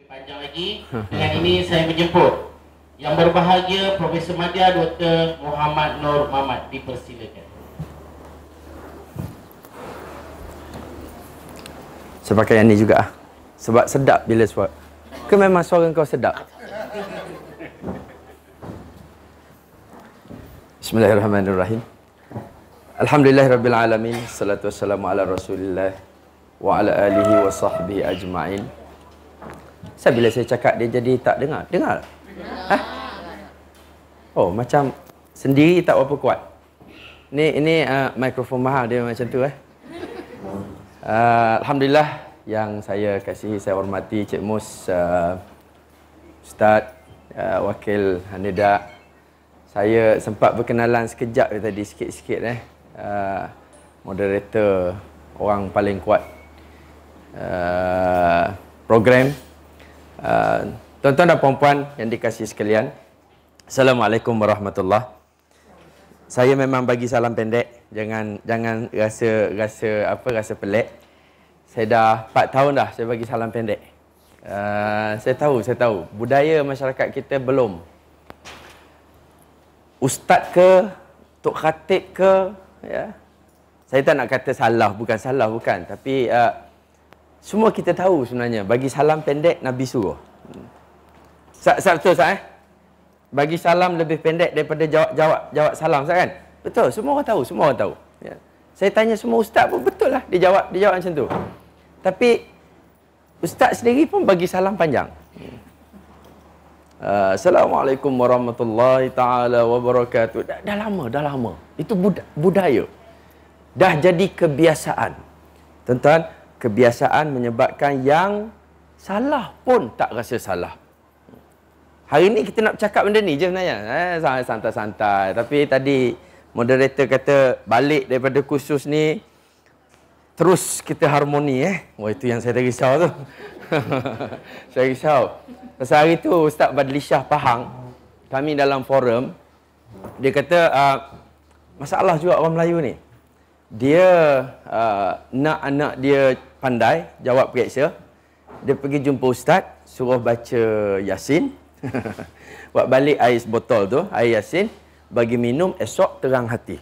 Panjang lagi. Dengan ini saya menjemput yang berbahagia Profesor Madya Dr. Muhammad Nur Mamat, dipersilakan. Saya pakai yang ni juga sebab sedap bila suara. Ke memang suara kau sedap? Bismillahirrahmanirrahim. Alhamdulillahirabbil alamin. Salatu wassalamu ala Rasulillah wa ala alihi wa sahbihi ajma'in. Bila saya cakap dia jadi tak dengar. Dengar? Hah? Oh, macam sendiri tak berapa kuat. Ini mikrofon mahal dia macam tu Alhamdulillah yang saya kasihi, saya hormati Cik Mus, Ustaz, Wakil Hanida. Saya sempat berkenalan sekejap tadi, sikit-sikit moderator orang paling kuat program. Tuan-tuan dan puan-puan yang dikasihi sekalian, Assalamualaikum warahmatullahi. Saya memang bagi salam pendek, jangan rasa pelik. Saya dah 4 tahun dah saya bagi salam pendek. Saya tahu budaya masyarakat kita belum. Ustaz ke, tok khatib ke, ya. Saya tak nak kata salah, bukan, tapi semua kita tahu sebenarnya bagi salam pendek Nabi suruh. Betul Ustaz Bagi salam lebih pendek daripada jawab salam Ustaz kan? Betul, semua orang tahu. Ya. Saya tanya semua ustaz pun betul lah dia jawab macam tu. Tapi ustaz sendiri pun bagi salam panjang. Assalamualaikum warahmatullahi taala wabarakatuh. Dah lama. Itu budaya. Dah jadi kebiasaan. Tuan-tuan, kebiasaan menyebabkan yang salah pun tak rasa salah. Hari ni kita nak cakap benda ni je sebenarnya. Santai-santai. Tapi tadi moderator kata balik daripada kursus ni terus kita harmoni Wah, itu yang saya risau tu. Saya risau. Pasal hari tu Ustaz Badli Shah Pahang, kami dalam forum, dia kata masalah juga orang Melayu ni. Dia nak anak dia pandai jawab periksa. Dia pergi jumpa ustaz, suruh baca Yasin. Buat balik air botol tu, air Yasin, bagi minum, esok terang hati.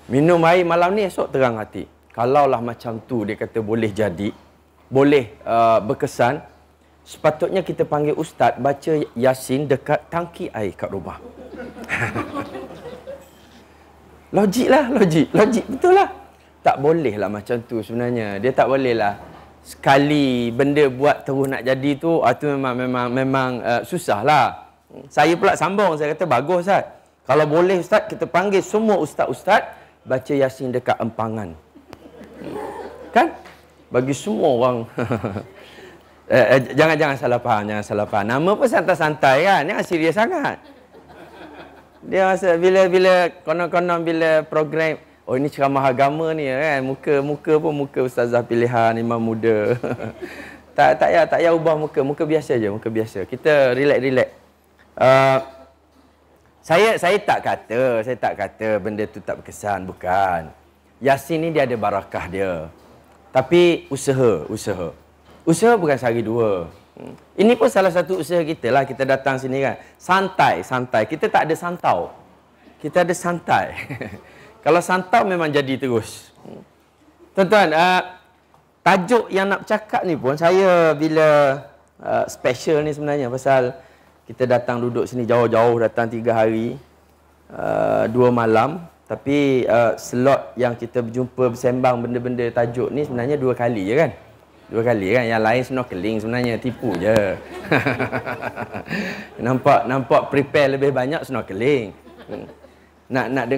Minum air malam ni, esok terang hati. Kalaulah macam tu dia kata boleh jadi, boleh berkesan, sepatutnya kita panggil ustaz baca Yasin dekat tangki air kat rumah. Logik betul lah. Tak boleh lah macam tu sebenarnya. Dia tak boleh lah. Sekali benda buat terus nak jadi tu, itu memang susah lah. Saya pula sambung, saya kata bagus Ustaz. Kalau boleh Ustaz, kita panggil semua ustaz-ustaz baca Yasin dekat empangan. Kan? Bagi semua orang. Jangan salah faham. Nama pun santai-santai kan, jangan serius sangat. Dia rasa bila konon-konon bila program, oh ini ceramah agama ni kan, muka pun ustazah pilihan imam muda. tak payah ubah muka biasa je, muka biasa. Kita relax. Saya tak kata benda tu tak berkesan, bukan. Yasin ni dia ada barakah dia. Tapi usaha bukan sehari dua. Ini pun salah satu usaha kita lah, kita datang sini kan. Santai. Kita tak ada santau. Kita ada santai. Kalau santau memang jadi terus. Tuan-tuan, tajuk yang nak cakap ni pun saya bila special ni sebenarnya. Pasal kita datang duduk sini jauh-jauh, datang 3 hari, 2 malam. Tapi slot yang kita berjumpa bersembang benda-benda tajuk ni sebenarnya 2 kali je kan. 2 kali kan, yang lain snorkeling sebenarnya, tipu je. nampak prepare lebih banyak snorkeling. Nak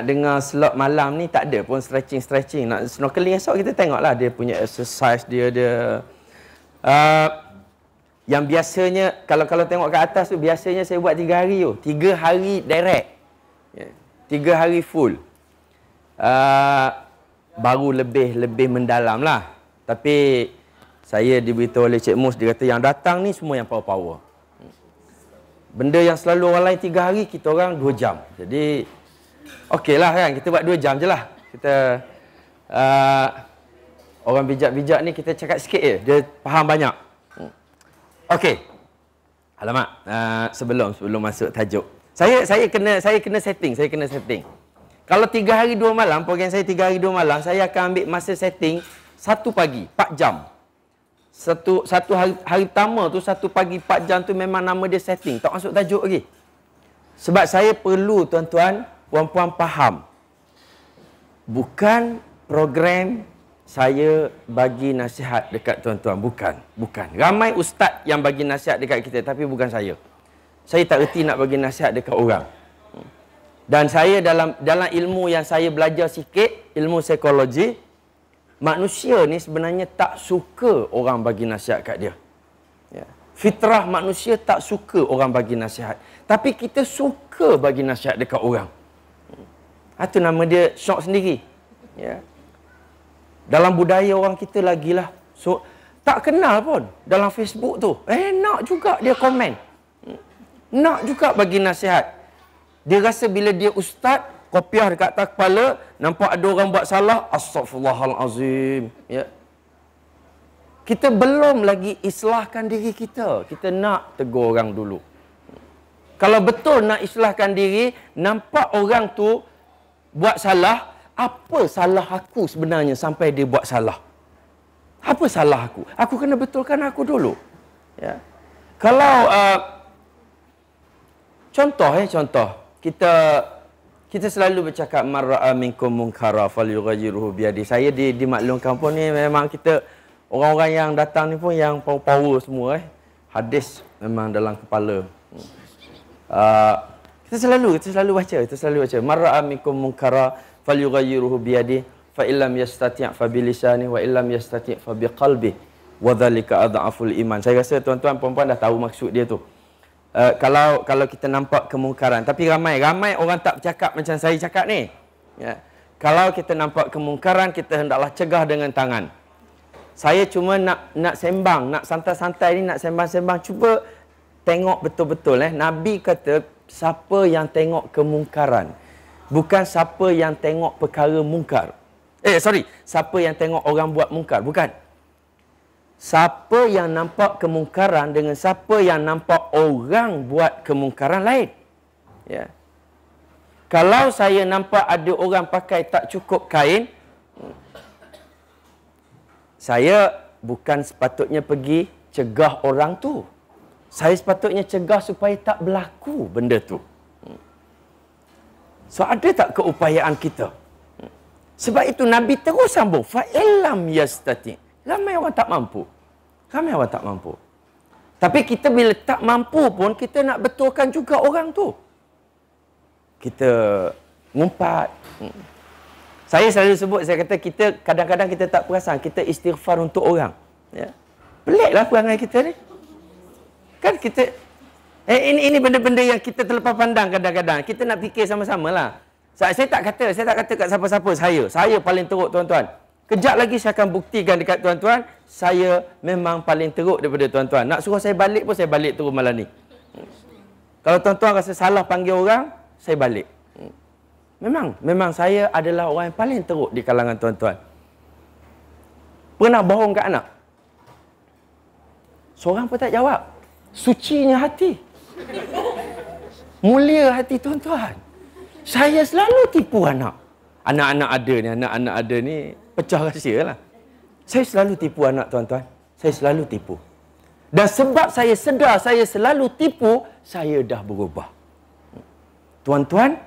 dengar slot malam ni tak ada pun stretching. Nak snorkeling esok kita tengoklah dia punya exercise dia. Yang biasanya kalau tengok ke atas tu biasanya saya buat 3 hari tu. 3 hari direct. 3 hari full. Baru lebih mendalam lah. Tapi saya diberitahu oleh Cik Mus, dia kata yang datang ni semua yang power. Benda yang selalu orang lain 3 hari, kita orang 2 jam. Jadi, okey lah kan, kita buat 2 jam je lah. Kita Orang bijak-bijak ni kita cakap sikit je, dia faham banyak. Okey. Alamak, sebelum masuk tajuk. Saya kena setting. Kalau 3 hari 2 malam, program saya 3 hari 2 malam, saya akan ambil masa setting 1 pagi, 4 jam. Satu hari pertama tu 1 pagi 4 jam tu memang nama dia setting, tak masuk tajuk lagi. Sebab saya perlu tuan-tuan, puan-puan faham. Bukan program saya bagi nasihat dekat tuan-tuan, bukan. Ramai ustaz yang bagi nasihat dekat kita tapi bukan saya. Saya tak reti nak bagi nasihat dekat orang. Dan saya dalam ilmu yang saya belajar sikit, ilmu psikologi, manusia ni sebenarnya tak suka orang bagi nasihat kat dia. Ya. Fitrah manusia tak suka orang bagi nasihat. Tapi kita suka bagi nasihat dekat orang. Itu nama dia syok sendiri. Ya. Dalam budaya orang kita lagilah. So, tak kenal pun dalam Facebook tu. Nak juga dia komen. Nak juga bagi nasihat. Dia rasa bila dia ustaz, kopiah dekat atas kepala, nampak ada orang buat salah, astaghfirullahalazim. Ya. Kita belum lagi islahkan diri kita. Kita nak tegur orang dulu. Kalau betul nak islahkan diri, nampak orang tu buat salah, apa salah aku sebenarnya sampai dia buat salah? Apa salah aku? Aku kena betulkan aku dulu. Ya. Kalau contoh kita selalu bercakap man ra'a minkum munkara falyughayyirhu biyadi. Saya di maklum kampung ni memang kita orang-orang yang datang ni pun yang power semua hadis memang dalam kepala. Kita selalu baca man ra'a minkum munkara falyughayyirhu biyadi fa illam yastati' fa bilisani wa illam yastati' fa biqalbi wa dhalika adhaful iman. Saya rasa tuan-tuan puan-puan dah tahu maksud dia tu. Kalau kita nampak kemungkaran, tapi ramai orang tak bercakap macam saya cakap ni. Ya. Kalau kita nampak kemungkaran, kita hendaklah cegah dengan tangan. Saya cuma nak sembang, nak santai-santai ni, nak sembang-sembang. Cuba tengok betul-betul. Nabi kata, siapa yang tengok kemungkaran, bukan siapa yang tengok perkara mungkar. Siapa yang tengok orang buat mungkar, bukan. Siapa yang nampak kemungkaran dengan siapa yang nampak orang buat kemungkaran lain. Ya. Kalau saya nampak ada orang pakai tak cukup kain, saya bukan sepatutnya pergi cegah orang tu. Saya sepatutnya cegah supaya tak berlaku benda tu. So ada tak keupayaan kita? Sebab itu Nabi terus sambung. Fa'illam yastati'. Ramai orang tak mampu. Tapi kita bila tak mampu pun, kita nak betulkan juga orang tu. Kita ngumpat. Saya selalu sebut, saya kata kita kadang-kadang kita tak perasan, kita istighfar untuk orang. Ya. Peliklah perangai kita ni. Kan kita, ini benda-benda yang kita terlepas pandang kadang-kadang. Kita nak fikir sama-sama lah. Saya tak kata kat siapa-siapa saya paling teruk tuan-tuan. Kejap lagi saya akan buktikan dekat tuan-tuan, saya memang paling teruk daripada tuan-tuan. Nak suruh saya balik pun saya balik terus malam ni. Kalau tuan-tuan rasa salah panggil orang, saya balik. Memang saya adalah orang yang paling teruk di kalangan tuan-tuan. Pernah bohong kat anak? Seorang pun tak jawab. Sucinya hati. Mulia hati tuan-tuan. Saya selalu tipu anak. Anak-anak ada ni pecah rahsia lah. Saya selalu tipu anak tuan-tuan. Saya selalu tipu. Dan sebab saya sedar saya selalu tipu, saya dah berubah. Tuan-tuan,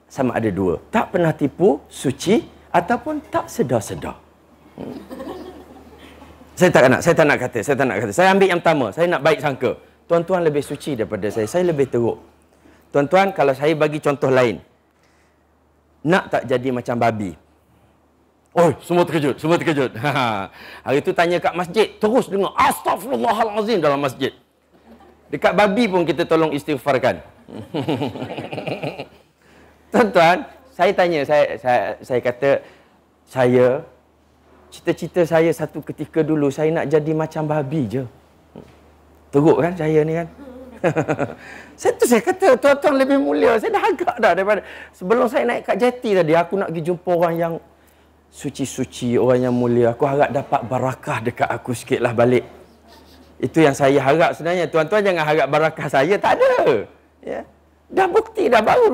sama ada dua. Tak pernah tipu, suci, ataupun tak sedar-sedar. Saya tak nak kata. Saya ambil yang pertama. Saya nak baik sangka. Tuan-tuan lebih suci daripada saya. Saya lebih teruk. Tuan-tuan, kalau saya bagi contoh lain. Nak tak jadi macam babi? Oh, semua terkejut. Hari tu tanya kat masjid, terus dengar astaghfirullahalazim dalam masjid. Dekat babi pun kita tolong istighfarkan. Tuan-tuan, saya tanya, saya kata, cita-cita saya satu ketika dulu, saya nak jadi macam babi je. Teruk kan saya ni kan? Saya kata tuan-tuan lebih mulia. Saya dah agak dah daripada sebelum saya naik kat jeti tadi, aku nak pergi jumpa orang yang suci-suci, orang yang mulia. Aku harap dapat barakah dekat aku sikit lah balik. Itu yang saya harap sebenarnya. Tuan-tuan jangan harap barakah saya. Tak ada. Ya. Dah bukti dah. Baru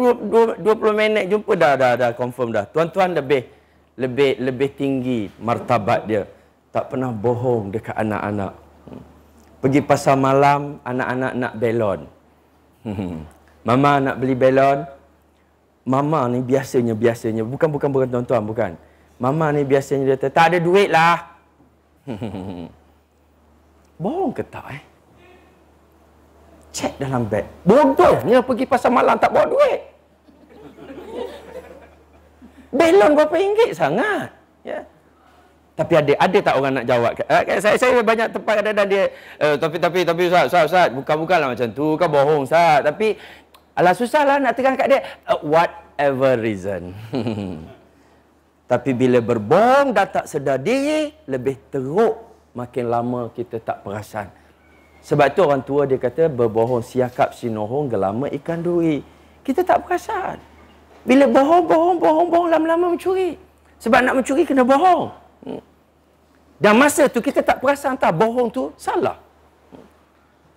20 minit jumpa dah confirm dah. Tuan-tuan lebih tinggi martabat dia. Tak pernah bohong dekat anak-anak. Pergi pasar malam, anak-anak nak belon. Mama nak beli belon. Mama ni biasanya. Bukan tuan-tuan, bukan. Mama ni biasanya dia kata, tak ada duit lah. Bohong ke tak Cek dalam beg. Bodohnya pergi pasar malam tak bawa duit. Belon berapa ringgit sangat. Ya. Tapi ada tak orang nak jawab? Saya banyak tempat kadang-kadang dia tapi Ustaz, bukanlah macam tu, kan bohong Ustaz. Tapi alah susahlah nak tekan kat dia. Whatever reason. Tapi bila berbohong dah tak sedar diri, lebih teruk. Makin lama kita tak perasan. Sebab tu orang tua dia kata, berbohong siakap sinohong gelama ikan duri. Kita tak perasan. Bila bohong, lama-lama mencuri. Sebab nak mencuri kena bohong. Dan masa tu kita tak perasan tak bohong tu salah.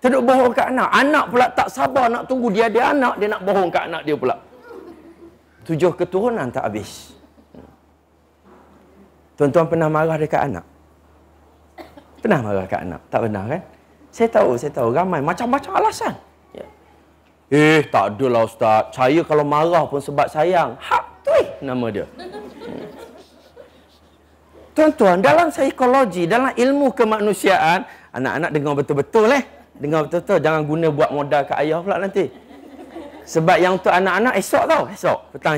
Teruk bohong kat anak. Anak pula tak sabar nak tunggu dia ada anak, dia nak bohong kat anak dia pula. 7 keturunan tak habis. Tuan-tuan pernah marah dekat anak? Pernah marah kat anak? Tak pernah kan? Saya tahu. Ramai macam-macam alasan. Ya. Tak adalah Ustaz. Saya kalau marah pun sebab sayang. Hak tu nama dia. Tuan-tuan, dalam psikologi, dalam ilmu kemanusiaan, anak-anak dengar betul-betul Dengar betul-betul. Jangan guna buat modal kat ayah pula nanti. Sebab yang untuk anak-anak esok tau. Petang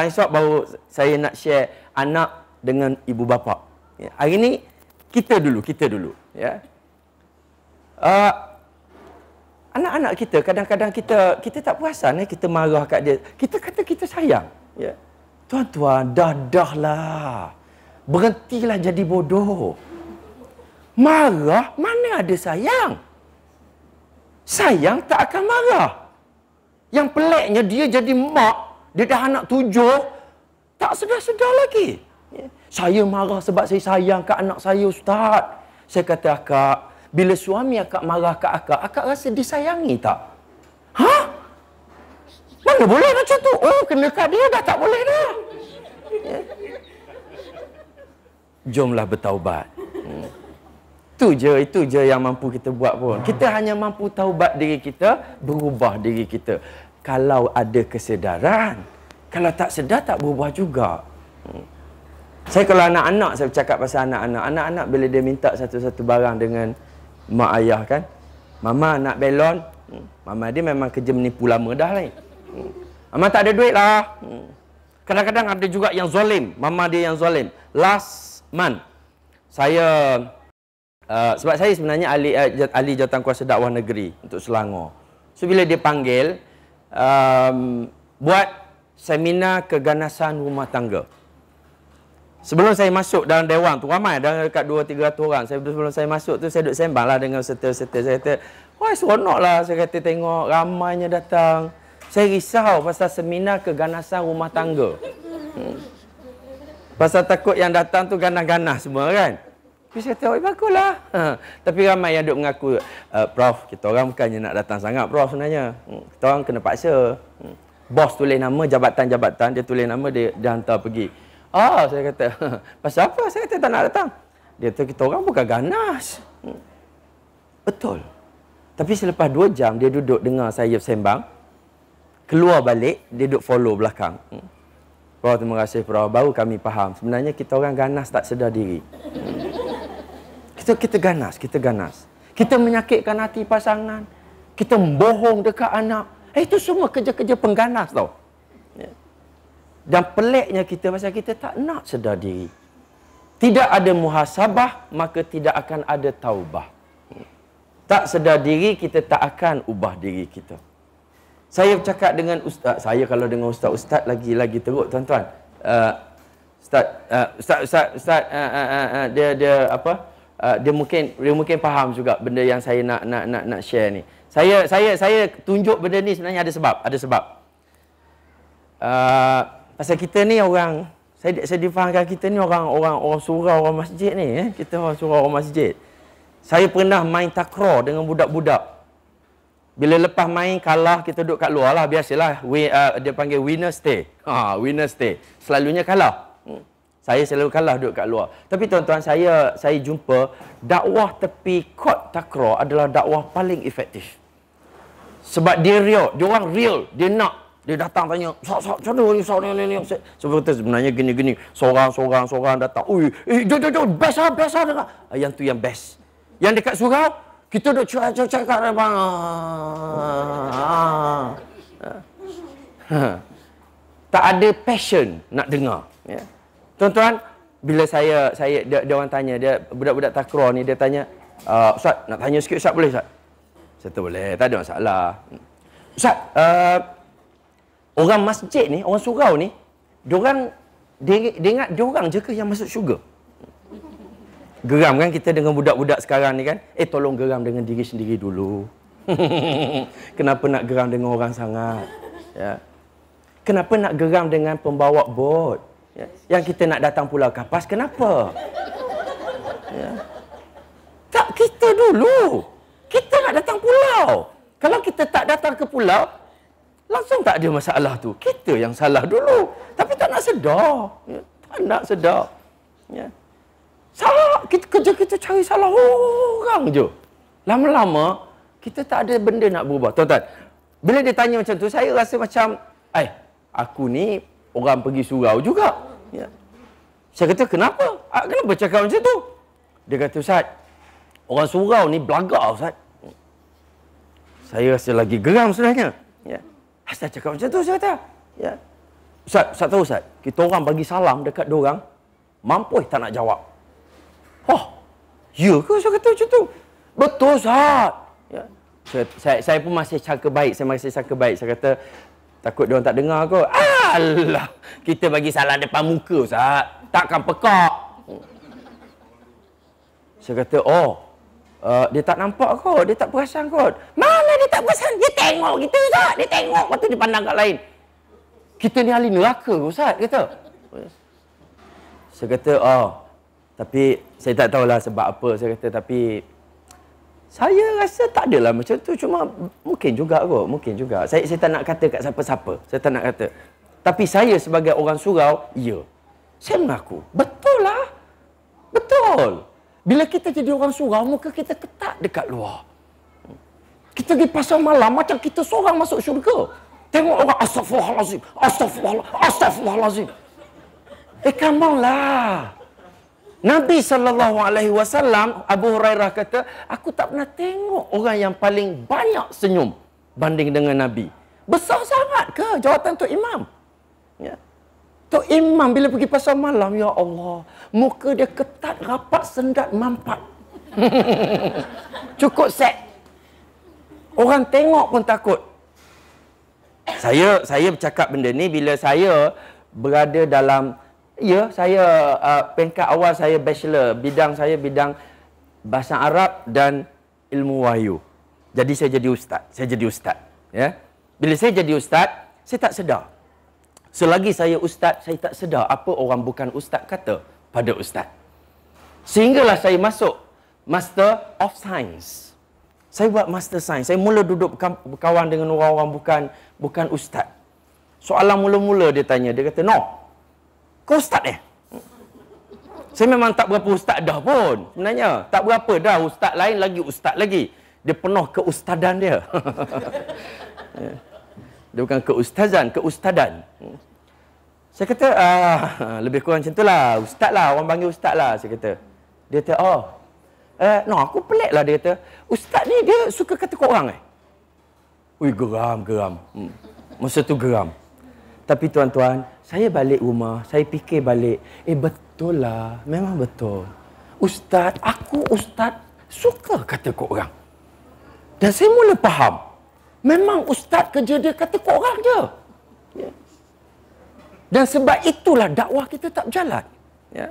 esok baru saya nak share anak dengan ibu bapa. Ya. Hari ni kita dulu. Ya. Anak-anak kita kadang-kadang kita tak perasan kita marah kat dia. Kita kata kita sayang. Ya. Tuan-tuan, dahlah. Berhentilah jadi bodoh. Marah mana ada sayang? Sayang tak akan marah. Yang peliknya dia jadi mak, dia dah anak 7, tak sedar-sedar lagi. Ya. Saya marah sebab saya sayang kat anak saya, Ustaz. Saya kata, akak, bila suami akak marah kat akak rasa disayangi tak? Mana boleh macam tu? Kena kat dia dah tak boleh dah. Ya. Jomlah bertaubat. Itu je yang mampu kita buat pun. Kita hanya mampu taubat diri kita, berubah diri kita. Kalau ada kesedaran. Kalau tak sedar, tak berubah juga. Saya kalau anak-anak, saya bercakap pasal anak-anak. Anak-anak bila dia minta satu-satu barang dengan mak ayah kan. Mama nak belon. Mama dia memang kerja menipu lama dah ni. Mama tak ada duit lah. Kadang-kadang ada juga yang zalim. Mama dia yang zalim. Last month, saya... sebab saya sebenarnya ahli jawatankuasa dakwah negeri untuk Selangor. So bila dia panggil, buat seminar keganasan rumah tangga. Sebelum saya masuk dalam dewan tu, ramai, dah dekat 200-300 orang. Sebelum saya masuk tu, saya duduk sembang lah dengan serta-serta. Saya kata, wah seronok lah. Saya kata, tengok ramainya datang. Saya risau pasal seminar keganasan rumah tangga. Pasal takut yang datang tu ganas-ganas semua kan. Tapi saya kata, baguslah. Tapi ramai yang duk mengaku, Prof, kita orang bukannya nak datang sangat, Prof sebenarnya. Kita orang kena paksa. Bos tulis nama, jabatan-jabatan, dia tulis nama, dia hantar pergi. Saya kata, pasal apa? Saya kata tak nak datang. Dia kata, kita orang bukan ganas. Betul. Tapi selepas 2 jam, dia duduk dengar saya sembang. Keluar balik, dia duduk follow belakang. Prof, terima kasih Prof. Baru kami faham. Sebenarnya kita orang ganas tak sedar diri. Kita ganas. Kita menyakitkan hati pasangan. Kita membohong dekat anak. Itu semua kerja-kerja pengganas tau. Dan peliknya kita pasal kita tak nak sedar diri. Tidak ada muhasabah, maka tidak akan ada taubah. Tak sedar diri, kita tak akan ubah diri kita. Saya bercakap dengan ustaz. Saya kalau dengan ustaz lagi teruk tuan-tuan. Ustaz, dia apa? Dia mungkin faham juga benda yang saya nak share ni. Saya tunjuk benda ni sebenarnya ada sebab. Pasal kita ni orang Saya difahamkan kita ni orang surau, orang masjid ni. Kita orang surau, orang masjid. Saya pernah main takraw dengan budak-budak. Bila lepas main kalah, kita duduk kat luar lah. Biasalah. Dia panggil winner stay. Winner stay. Selalunya kalah. Saya selalu kalah duduk kat luar. Tapi tuan-tuan, saya jumpa dakwah tepi court takraw adalah dakwah paling efektif. Sebab dia real. Dia orang real. Dia nak. Dia datang tanya, macam mana ni? Sebenarnya gini-gini. Seorang datang. Jom, best lah. Yang tu yang best. Yang dekat surau, kita duduk cakap. Tak ada passion nak dengar. Ya. Tuan-tuan, bila dia orang tanya, budak-budak takraw ni, dia tanya, Ustaz, nak tanya sikit Ustaz, boleh Ustaz? Saya kata boleh, tak ada masalah. Ustaz, orang masjid ni, orang surau ni, dia ingat diorang je ke yang masuk syurga? Geram kan kita dengan budak-budak sekarang ni kan? Tolong geram dengan diri sendiri dulu. Kenapa nak geram dengan orang sangat? Ya. Kenapa nak geram dengan pembawa bot? Ya. Yang kita nak datang pulau Kapas, kenapa? Ya. Tak, kita dulu. Kita nak datang pulau. Kalau kita tak datang ke pulau, langsung tak ada masalah tu. Kita yang salah dulu. Tapi tak nak sedar. Ya. Tak nak sedar. Ya. Salah. Kita cari salah orang je. Lama-lama, kita tak ada benda nak berubah. Tuan-tuan, bila dia tanya macam tu, saya rasa macam, aku ni orang pergi surau juga. Ya. Saya kata, kenapa? Kenapa cakap macam tu? Dia kata, Ustaz, orang surau ni belagak, Ustaz. Saya rasa lagi geram sebenarnya. Ya. Asal cakap macam tu, saya kata. Ya. Ustaz tahu Ustaz, kita orang bagi salam dekat diorang, mampus tak nak jawab. Ya ke saya kata macam tu? Betul Ustaz. Ya. Saya pun masih cakap baik, saya kata, takut diorang tak dengar kot. Alah, kita bagi salam depan muka Ustaz, takkan pekak. Saya kata, dia tak nampak kot, dia tak perasan kot. Mana dia tak perasan? Dia tengok kita Ustaz, dia tengok, lepas tu dia pandang kat lain. Kita ni ahli neraka Ustaz, kata. Saya kata, tapi saya tak tahulah sebab apa. Saya kata, tapi saya rasa tak adalah macam tu. Cuma mungkin juga kot, mungkin juga. Saya tak nak kata kat siapa-siapa. Saya tak nak kata. Tapi saya sebagai orang surau, ya. Saya mengaku, betul lah. Betul. Bila kita jadi orang surau, muka kita ketat dekat luar. Kita pergi pasar malam, macam kita seorang masuk syurga. Tengok orang, astagfirullahalazim. Come on lah. Nabi SAW, Abu Hurairah kata, aku tak pernah tengok orang yang paling banyak senyum banding dengan Nabi. Besar sangat ke jawatan Tok Imam? Ya. Tok Imam bila pergi pasar malam, ya Allah, muka dia ketat, rapat, sendat, mampat. Cukup set. Orang tengok pun takut. Saya bercakap benda ni bila saya berada dalam, saya peringkat awal saya bachelor, bidang bahasa Arab dan ilmu wahyu. Jadi saya jadi ustaz. Ya. Bila saya jadi ustaz, saya tak sedar. Selagi saya ustaz, saya tak sedar apa orang bukan ustaz kata pada ustaz. Sehinggalah saya masuk Master of Science. Saya buat Master Science. Saya mula duduk berkawan dengan orang-orang bukan ustaz. Soalan mula-mula dia tanya, dia kata, "No, kau ustaz Saya memang tak berapa ustaz dah pun. Sebenarnya, tak berapa dah. Ustaz lain lagi, ustaz lagi. Dia penuh keustadan dia. Dia bukan keustadan. Saya kata, lebih kurang macam tu lah. Ustaz lah, orang panggil ustaz lah. Saya kata. Dia kata, aku pelik lah. Dia kata, ustaz ni dia suka kata kat orang Ui, geram. Masa tu geram. Tapi tuan-tuan, saya balik rumah, saya fikir balik, betul lah, memang betul. Ustaz, aku ustaz suka kata kat orang. Dan saya mula faham, memang ustaz kerja dia kata kat orang je. Ya. Dan sebab itulah dakwah kita tak berjalan. Ya.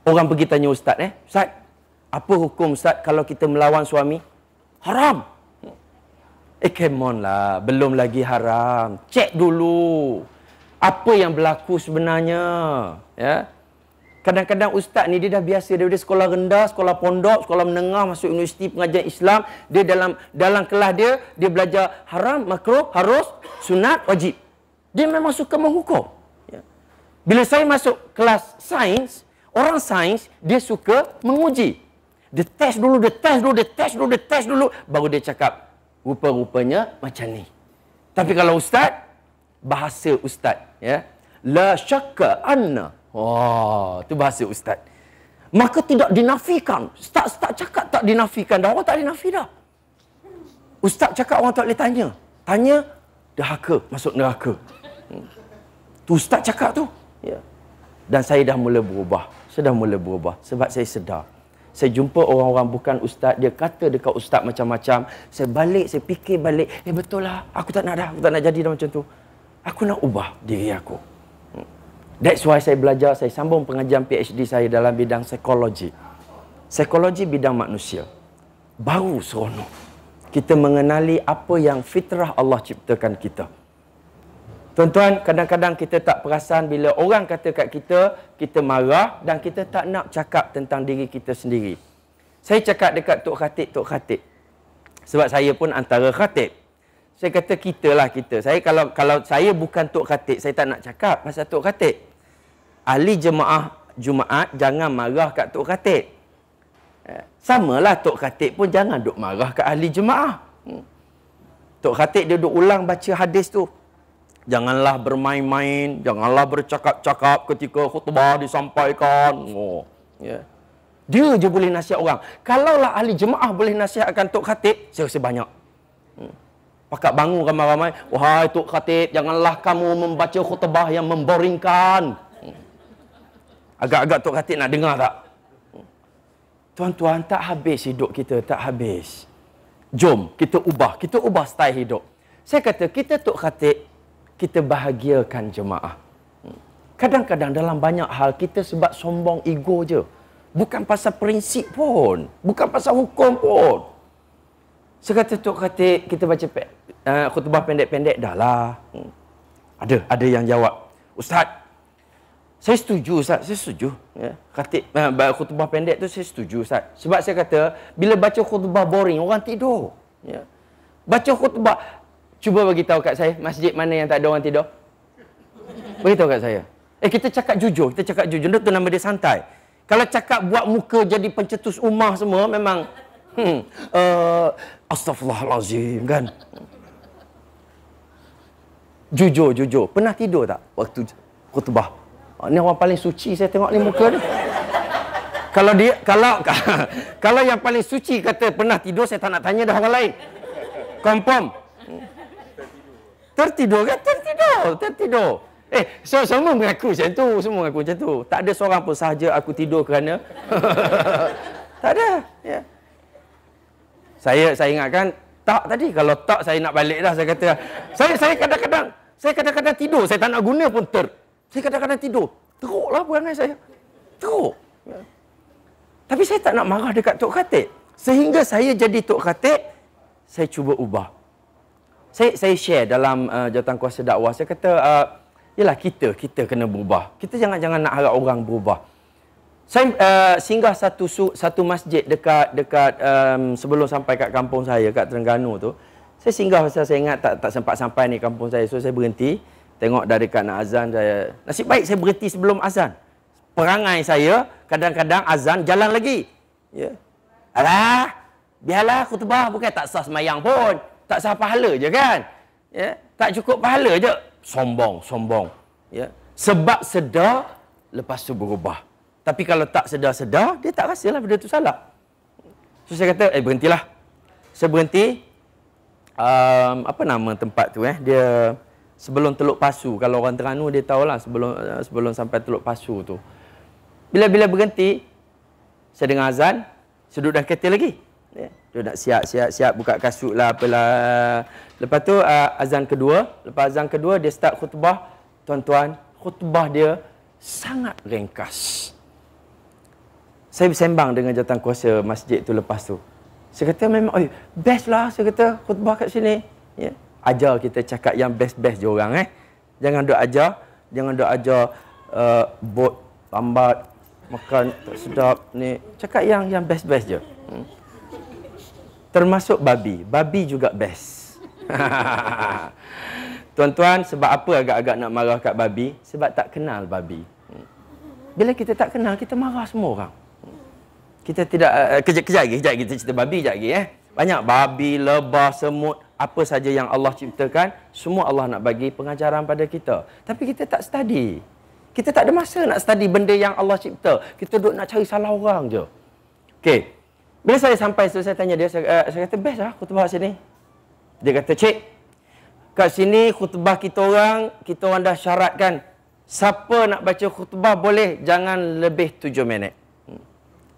Orang pergi tanya ustaz, Ustaz, apa hukum ustaz kalau kita melawan suami? Haram. Come on lah, belum lagi haram. Cek dulu. Apa yang berlaku sebenarnya? Ya. Kadang-kadang ustaz ni dia dah biasa daripada sekolah rendah, sekolah pondok, sekolah menengah, masuk universiti pengajian Islam, dia dalam kelas dia belajar haram, makruh, harus, sunat, wajib. Dia memang suka menghukum. Ya. Bila saya masuk kelas sains, orang sains dia suka menguji. Dia test dulu, baru dia cakap rupa-rupanya macam ni. Tapi kalau ustaz, bahasa ustaz, ya. La syakka anna. Wah, itu bahasa ustaz. Maka tidak dinafikan. Ustaz cakap tak dinafikan. Dah orang tak boleh nafi dah. Ustaz cakap orang tak boleh tanya. Tanya, dahaka, masuk neraka. Tu ustaz cakap tu. Ya. Dan saya dah mula berubah. Sebab saya sedar. Saya jumpa orang-orang bukan ustaz, dia kata dekat ustaz macam-macam. Saya balik, saya fikir balik. Betul lah, aku tak nak jadi dah macam tu. Aku nak ubah diri aku. That's why saya belajar, saya sambung pengajian PhD saya dalam bidang psikologi. Psikologi bidang manusia. Baru seronok. Kita mengenali apa yang fitrah Allah ciptakan kita. Tuan-tuan, kadang-kadang kita tak perasan bila orang kata kat kita, kita marah dan kita tak nak cakap tentang diri kita sendiri. Saya cakap dekat Tok Khatib. Sebab saya pun antara khatib. Saya kata kita. Saya kalau saya bukan Tok Khatib, saya tak nak cakap pasal Tok Khatib. Ahli jemaah Jumaat jangan marah kat Tok Khatib. Samalah Tok Khatib pun jangan duk marah kat ahli jemaah. Tok Khatib dia duk ulang baca hadis tu. Janganlah bermain-main, janganlah bercakap-cakap ketika khutbah disampaikan. Oh, ya. Dia je boleh nasihat orang. Kalaulah ahli jemaah boleh nasihatkan Tok Khatib, saya rasa banyak. Pakat bangun ramai-ramai, wahai Tok Khatib, janganlah kamu membaca khutbah yang memboringkan. Agak-agak Tok Khatib nak dengar tak? Tuan-tuan, tak habis hidup kita, tak habis. Jom, kita ubah style hidup. Saya kata, kita Tok Khatib, kita bahagiakan jemaah. Kadang-kadang dalam banyak hal, kita sebab sombong ego je. Bukan pasal prinsip pun. Bukan pasal hukum pun. Saya kata, Tok Khatib, kita baca khutbah pendek-pendek dah lah. Ada yang jawab, Ustaz, saya setuju Ustaz, saya setuju. Ya. Khatib, khutbah pendek tu saya setuju Ustaz. Sebab saya kata, bila baca khutbah boring, orang tidur. Ya. Baca khutbah, cuba bagi tahu kat saya, masjid mana yang tak ada orang tidur? Beritahu kat saya. Kita cakap jujur, itu nama dia santai. Kalau cakap buat muka jadi pencetus ummah semua, memang astaghfirullahalazim kan. Jujur. Pernah tidur tak waktu khutbah? Ni orang paling suci saya tengok ni muka dia. Kalau yang paling suci kata pernah tidur, saya tak nak tanya dah orang lain. Confirm. Tertidur kan? Tertidur. Semua mengaku macam tu. Tak ada seorang pun sahaja aku tidur kerana tak ada. Ya. Saya ingatkan tak tadi. Kalau tak saya nak balik dah. Saya kata saya kadang-kadang tidur. Saya tak nak guna pun saya kadang-kadang tidur. Teruklah perangai saya. Teruk. Ya. Tapi saya tak nak marah dekat Tok Khatib. Sehingga saya jadi Tok Khatib, saya cuba ubah. Saya share dalam Jawatankuasa Dakwah. Saya kata, yalah kita kena berubah. Kita jangan nak harap orang berubah. Saya singgah satu masjid dekat sebelum sampai kat kampung saya, kat Terengganu tu. Saya singgah pasal saya ingat tak sempat sampai ni kampung saya. So saya berhenti. Tengok dah dekat nak azan. Nasib baik saya berhenti sebelum azan. Perangai saya, kadang-kadang azan jalan lagi. Ya. Alah, biarlah khutbah, bukan tak sah semayang pun. Tak sah pahala je kan. Ya. Tak cukup pahala je. Sombong. Ya. Sebab sedar, lepas tu berubah. Tapi kalau tak sedar-sedar, dia tak rasalah benda tu salah. So saya kata, berhentilah. Saya berhenti. Apa nama tempat tu dia sebelum Teluk Pasu. Kalau orang Terengganu dia tahulah sebelum sampai Teluk Pasu tu. Bila berhenti, saya dengar azan, saya duduk dalam kereta lagi. Ya. Dia nak siap buka kasut lah apalah. Lepas tu azan kedua, lepas azan kedua dia start khutbah. Tuan-tuan, khutbah dia sangat ringkas. Saya bersembang dengan jawatankuasa masjid tu lepas tu. Saya kata memang best lah, saya kata khutbah kat sini. Ya. Ajar kita cakap yang best-best je orang. Jangan duk ajar. Jangan dok ajar bot lambat, makan tak sedap ni. Cakap yang best-best je. Termasuk babi. Babi juga best. Tuan-tuan, sebab apa agak-agak nak marah kat babi? Sebab tak kenal babi. Bila kita tak kenal, kita marah semua orang. Kita tidak... kejap lagi kita cerita babi kejap lagi. Banyak babi, lebah, semut, apa saja yang Allah ciptakan, semua Allah nak bagi pengajaran pada kita. Tapi kita tak study. Kita tak ada masa nak study benda yang Allah cipta. Kita duduk nak cari salah orang je. Okey. Bila saya sampai situ, saya tanya dia, saya kata, best lah khutbah sini. Dia kata, cik, kat sini khutbah kita orang dah syaratkan, siapa nak baca khutbah boleh, jangan lebih 7 minit.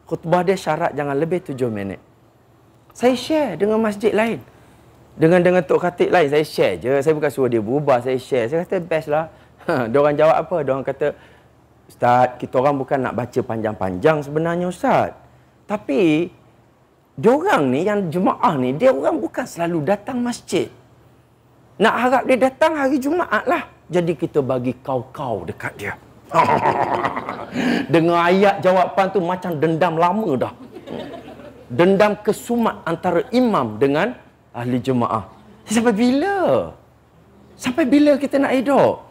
Khutbah dia syarat jangan lebih 7 minit. Saya share dengan masjid lain. Dengan Tok Khatib lain, saya share je. Saya bukan suruh dia berubah, saya share. Saya kata, best lah. Diorang jawab apa? Diorang kata, Ustaz, kita orang bukan nak baca panjang-panjang sebenarnya, Ustaz. Tapi, diorang ni, yang jemaah ni, dia orang bukan selalu datang masjid. Nak harap dia datang hari Jumaat lah. Jadi kita bagi kau-kau dekat dia. Dengan ayat jawapan tu macam dendam lama dah. Dendam kesumat antara imam dengan ahli jemaah. Sampai bila? Sampai bila kita nak hidup?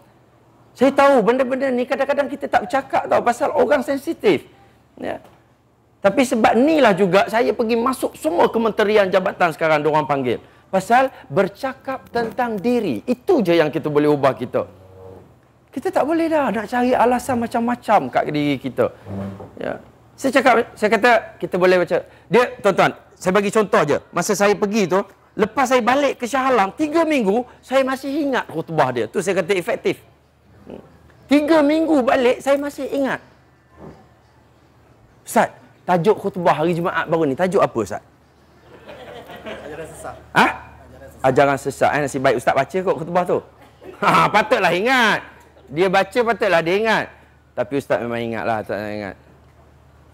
Saya tahu benda-benda ni kadang-kadang kita tak bercakap tau pasal orang sensitif. Ya. Tapi sebab inilah juga saya pergi masuk semua kementerian jabatan sekarang diorang panggil. Pasal bercakap tentang diri. Itu je yang kita boleh ubah kita. Kita tak boleh dah nak cari alasan macam-macam kat diri kita. Ya. Saya kata kita boleh baca. Dia, tuan-tuan, saya bagi contoh je. Masa saya pergi tu, lepas saya balik ke Shah Alam, 3 minggu, saya masih ingat khutbah dia. Tu saya kata efektif. 3 minggu balik, saya masih ingat. Ustaz, tajuk khutbah hari Jumaat baru ni, tajuk apa Ustaz? Ajaran sesat. Ha? Ajaran sesat. Nasib baik Ustaz baca kot khutbah tu. Patutlah ingat. Dia baca patutlah dia ingat. Tapi Ustaz memang ingat lah, tak ingat.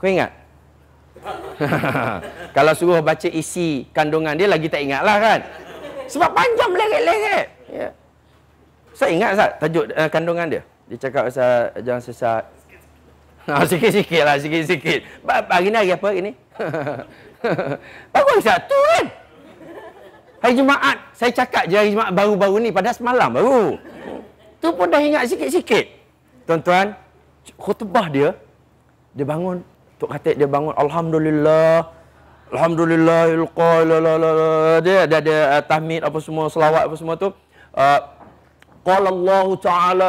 Kau ingat? Kalau suruh baca isi kandungan dia lagi tak ingat lah kan? Sebab panjang meleret-leret. Ya. Ustaz ingat Ustaz tajuk kandungan dia? Dia cakap pasal ajaran sesat. Sikit-sikit lah, sikit-sikit. Hari ni hari apa hari ni? Bagus Ustaz, tu kan? Hari Jumaat, saya cakap je hari Jumaat baru-baru ni, padahal semalam baru. Tu pun dah ingat sikit-sikit. Tuan-tuan, khutbah dia bangun, Tok Khatib dia bangun, Alhamdulillah, Alhamdulillahil qail, dia ada tahmid apa semua, selawat apa semua tu. Qala Allah Ta'ala,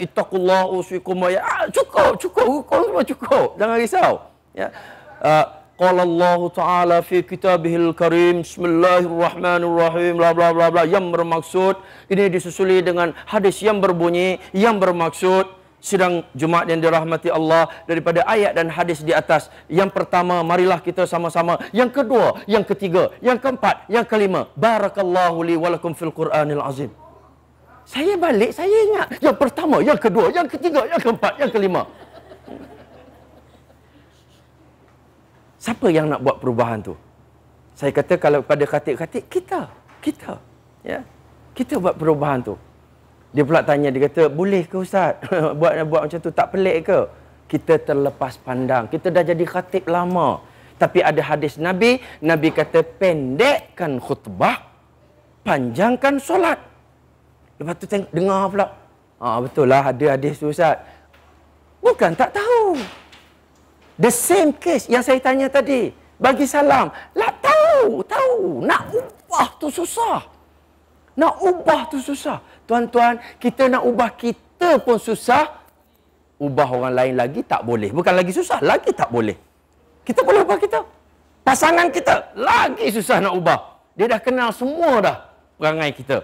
ittaqullah usikum wa cukup, hukum semua cukup. Jangan risau. Ya. Qala Allah Ta'ala fi kitabihil karim, bismillahirrahmanirrahim, bla bla bla bla, yang bermaksud, ini disusuli dengan hadis yang berbunyi, yang bermaksud, sidang Jumaat yang dirahmati Allah, daripada ayat dan hadis di atas. Yang pertama, marilah kita sama-sama. Yang kedua, yang ketiga, yang keempat, yang kelima. Barakallahu li walakum fil Quranil azim. Saya balik, saya ingat. Yang pertama, yang kedua, yang ketiga, yang keempat, yang kelima. Siapa yang nak buat perubahan tu? Saya kata kalau pada khatib-khatib, kita. Ya. Kita buat perubahan tu. Dia pula tanya, dia kata, boleh ke Ustaz? buat macam tu, tak pelik ke? Kita terlepas pandang. Kita dah jadi khatib lama. Tapi ada hadis Nabi, Nabi kata, pendekkan khutbah, panjangkan solat. Lepas tu tengok, dengar pula. Betul lah, ada hadis tu Ustaz. Bukan tak tahu. The same case yang saya tanya tadi. Bagi salam. Lah tahu. Nak ubah tu susah. Tuan-tuan, kita nak ubah kita pun susah. Ubah orang lain lagi tak boleh. Bukan lagi susah, lagi tak boleh. Kita boleh ubah kita. Pasangan kita lagi susah nak ubah. Dia dah kenal semua dah perangai kita.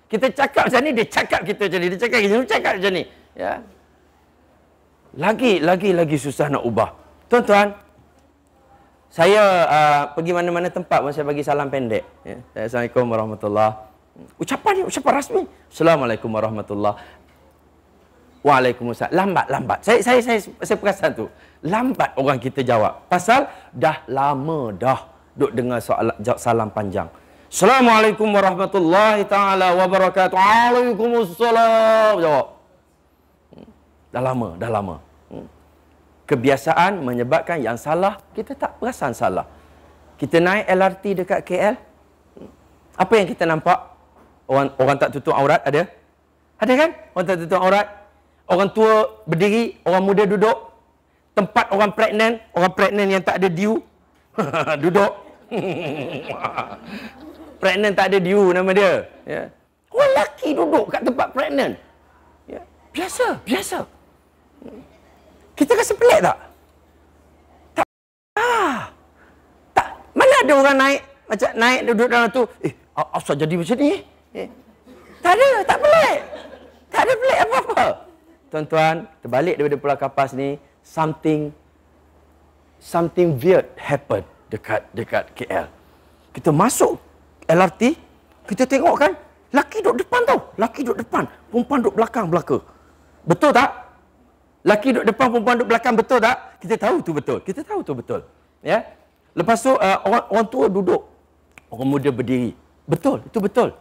Kita cakap macam ni, dia cakap kita macam ni. Dia cakap macam ni. Ya. Lagi susah nak ubah. Tuan-tuan, saya pergi mana-mana tempat pun saya bagi salam pendek. Ya. Assalamualaikum warahmatullahi. Ucapan rasmi. Assalamualaikum warahmatullahi. Waalaikumsalam. Lambat. Saya perasan tu. Lambat orang kita jawab. Pasal dah lama dah duk dengar salam panjang. Assalamualaikum warahmatullahi taala wabarakatuh. Waalaikumsalam. Jawab. Dah lama. Kebiasaan menyebabkan yang salah, kita tak perasan salah. Kita naik LRT dekat KL, apa yang kita nampak? Orang tak tutup aurat ada? Ada kan? Orang tak tutup aurat. Orang tua berdiri, orang muda duduk. Tempat orang pregnant yang tak ada diu duduk. Pregnant tak ada diu nama dia. Ya. Orang lelaki duduk kat tempat pregnant. Ya. Biasa. Kita rasa pelik tak? Tak. Mana ada orang naik duduk dalam tu, asal jadi macam ni? Tak ada, tak pelik. Tak ada pelik apa-apa. Tuan-tuan, terbalik daripada Pulau Kapas ni, something weird happen dekat KL. Kita masuk LRT, kita tengok kan, laki duduk depan tau. Laki duduk depan, perempuan duduk belakang. Betul tak? Laki duduk depan, perempuan duduk belakang, betul tak? Kita tahu tu betul. Ya. Lepas tu orang tua duduk, orang muda berdiri. Betul, itu betul.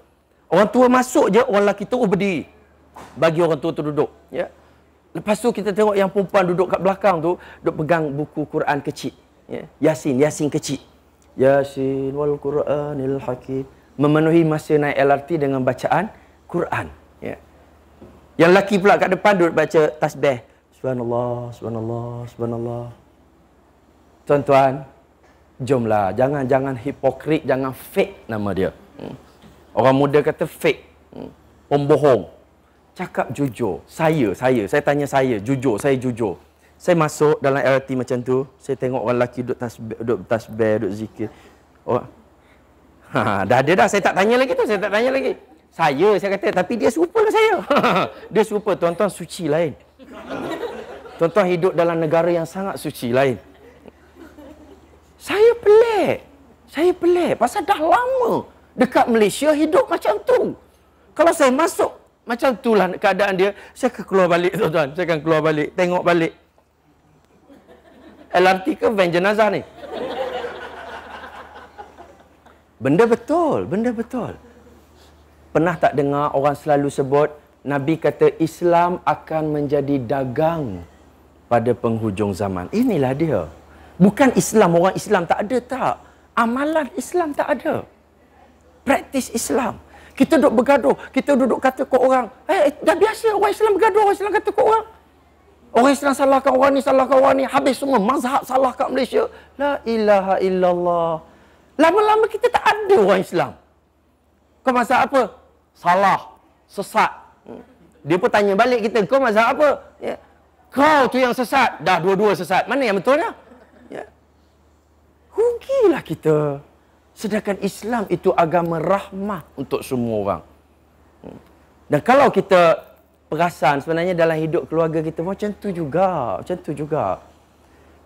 Orang tua masuk je, orang lelaki terus berdiri bagi orang tua tu duduk. Ya. Lepas tu kita tengok yang perempuan duduk kat belakang tu, duduk pegang buku Quran kecil. Ya. Yasin kecil. Yasin wal Quranil Hakim. Memenuhi masa naik LRT dengan bacaan Quran. Ya. Yang lelaki pula kat depan duduk baca tasbih. Subhanallah. Tuan-tuan, jomlah. Jangan hipokrit, jangan fake nama dia. Orang muda kata fake. Pembohong. Cakap jujur. Saya tanya jujur. Saya masuk dalam LRT macam tu, saya tengok orang lelaki duduk tasbih, duduk zikir. Dah ada dah, saya tak tanya lagi. Saya kata, tapi dia serupa dengan saya. Dia serupa, tuan-tuan, suci lain. Tuan-tuan hidup dalam negara yang sangat suci lain. Saya pelik. Pasal dah lama dekat Malaysia hidup macam tu. Kalau saya masuk macam itulah keadaan dia, saya akan keluar balik, tuan-tuan. Tengok balik. LRT ke van jenazah ni? Benda betul. Pernah tak dengar orang selalu sebut, Nabi kata Islam akan menjadi dagang pada penghujung zaman. Inilah dia. Bukan Islam, orang Islam tak ada, tak. Amalan Islam tak ada. Praktis Islam. Kita duduk bergaduh, kita duduk kata ke orang, dah biasa orang Islam bergaduh, orang Islam kata ke orang. Orang Islam salahkan orang ni, habis semua mazhab salah kat Malaysia. La ilaha illallah. Lama-lama kita tak ada orang Islam. Kau mazhab apa? Salah, sesat. Dia pun tanya balik kita, kau mazhab apa? Ya. Kau tu yang sesat. Dah dua-dua sesat. Mana yang betul dah? Ya. Rugilah kita. Sedangkan Islam itu agama rahmah untuk semua orang. Dan kalau kita perasan sebenarnya dalam hidup keluarga kita macam tu juga.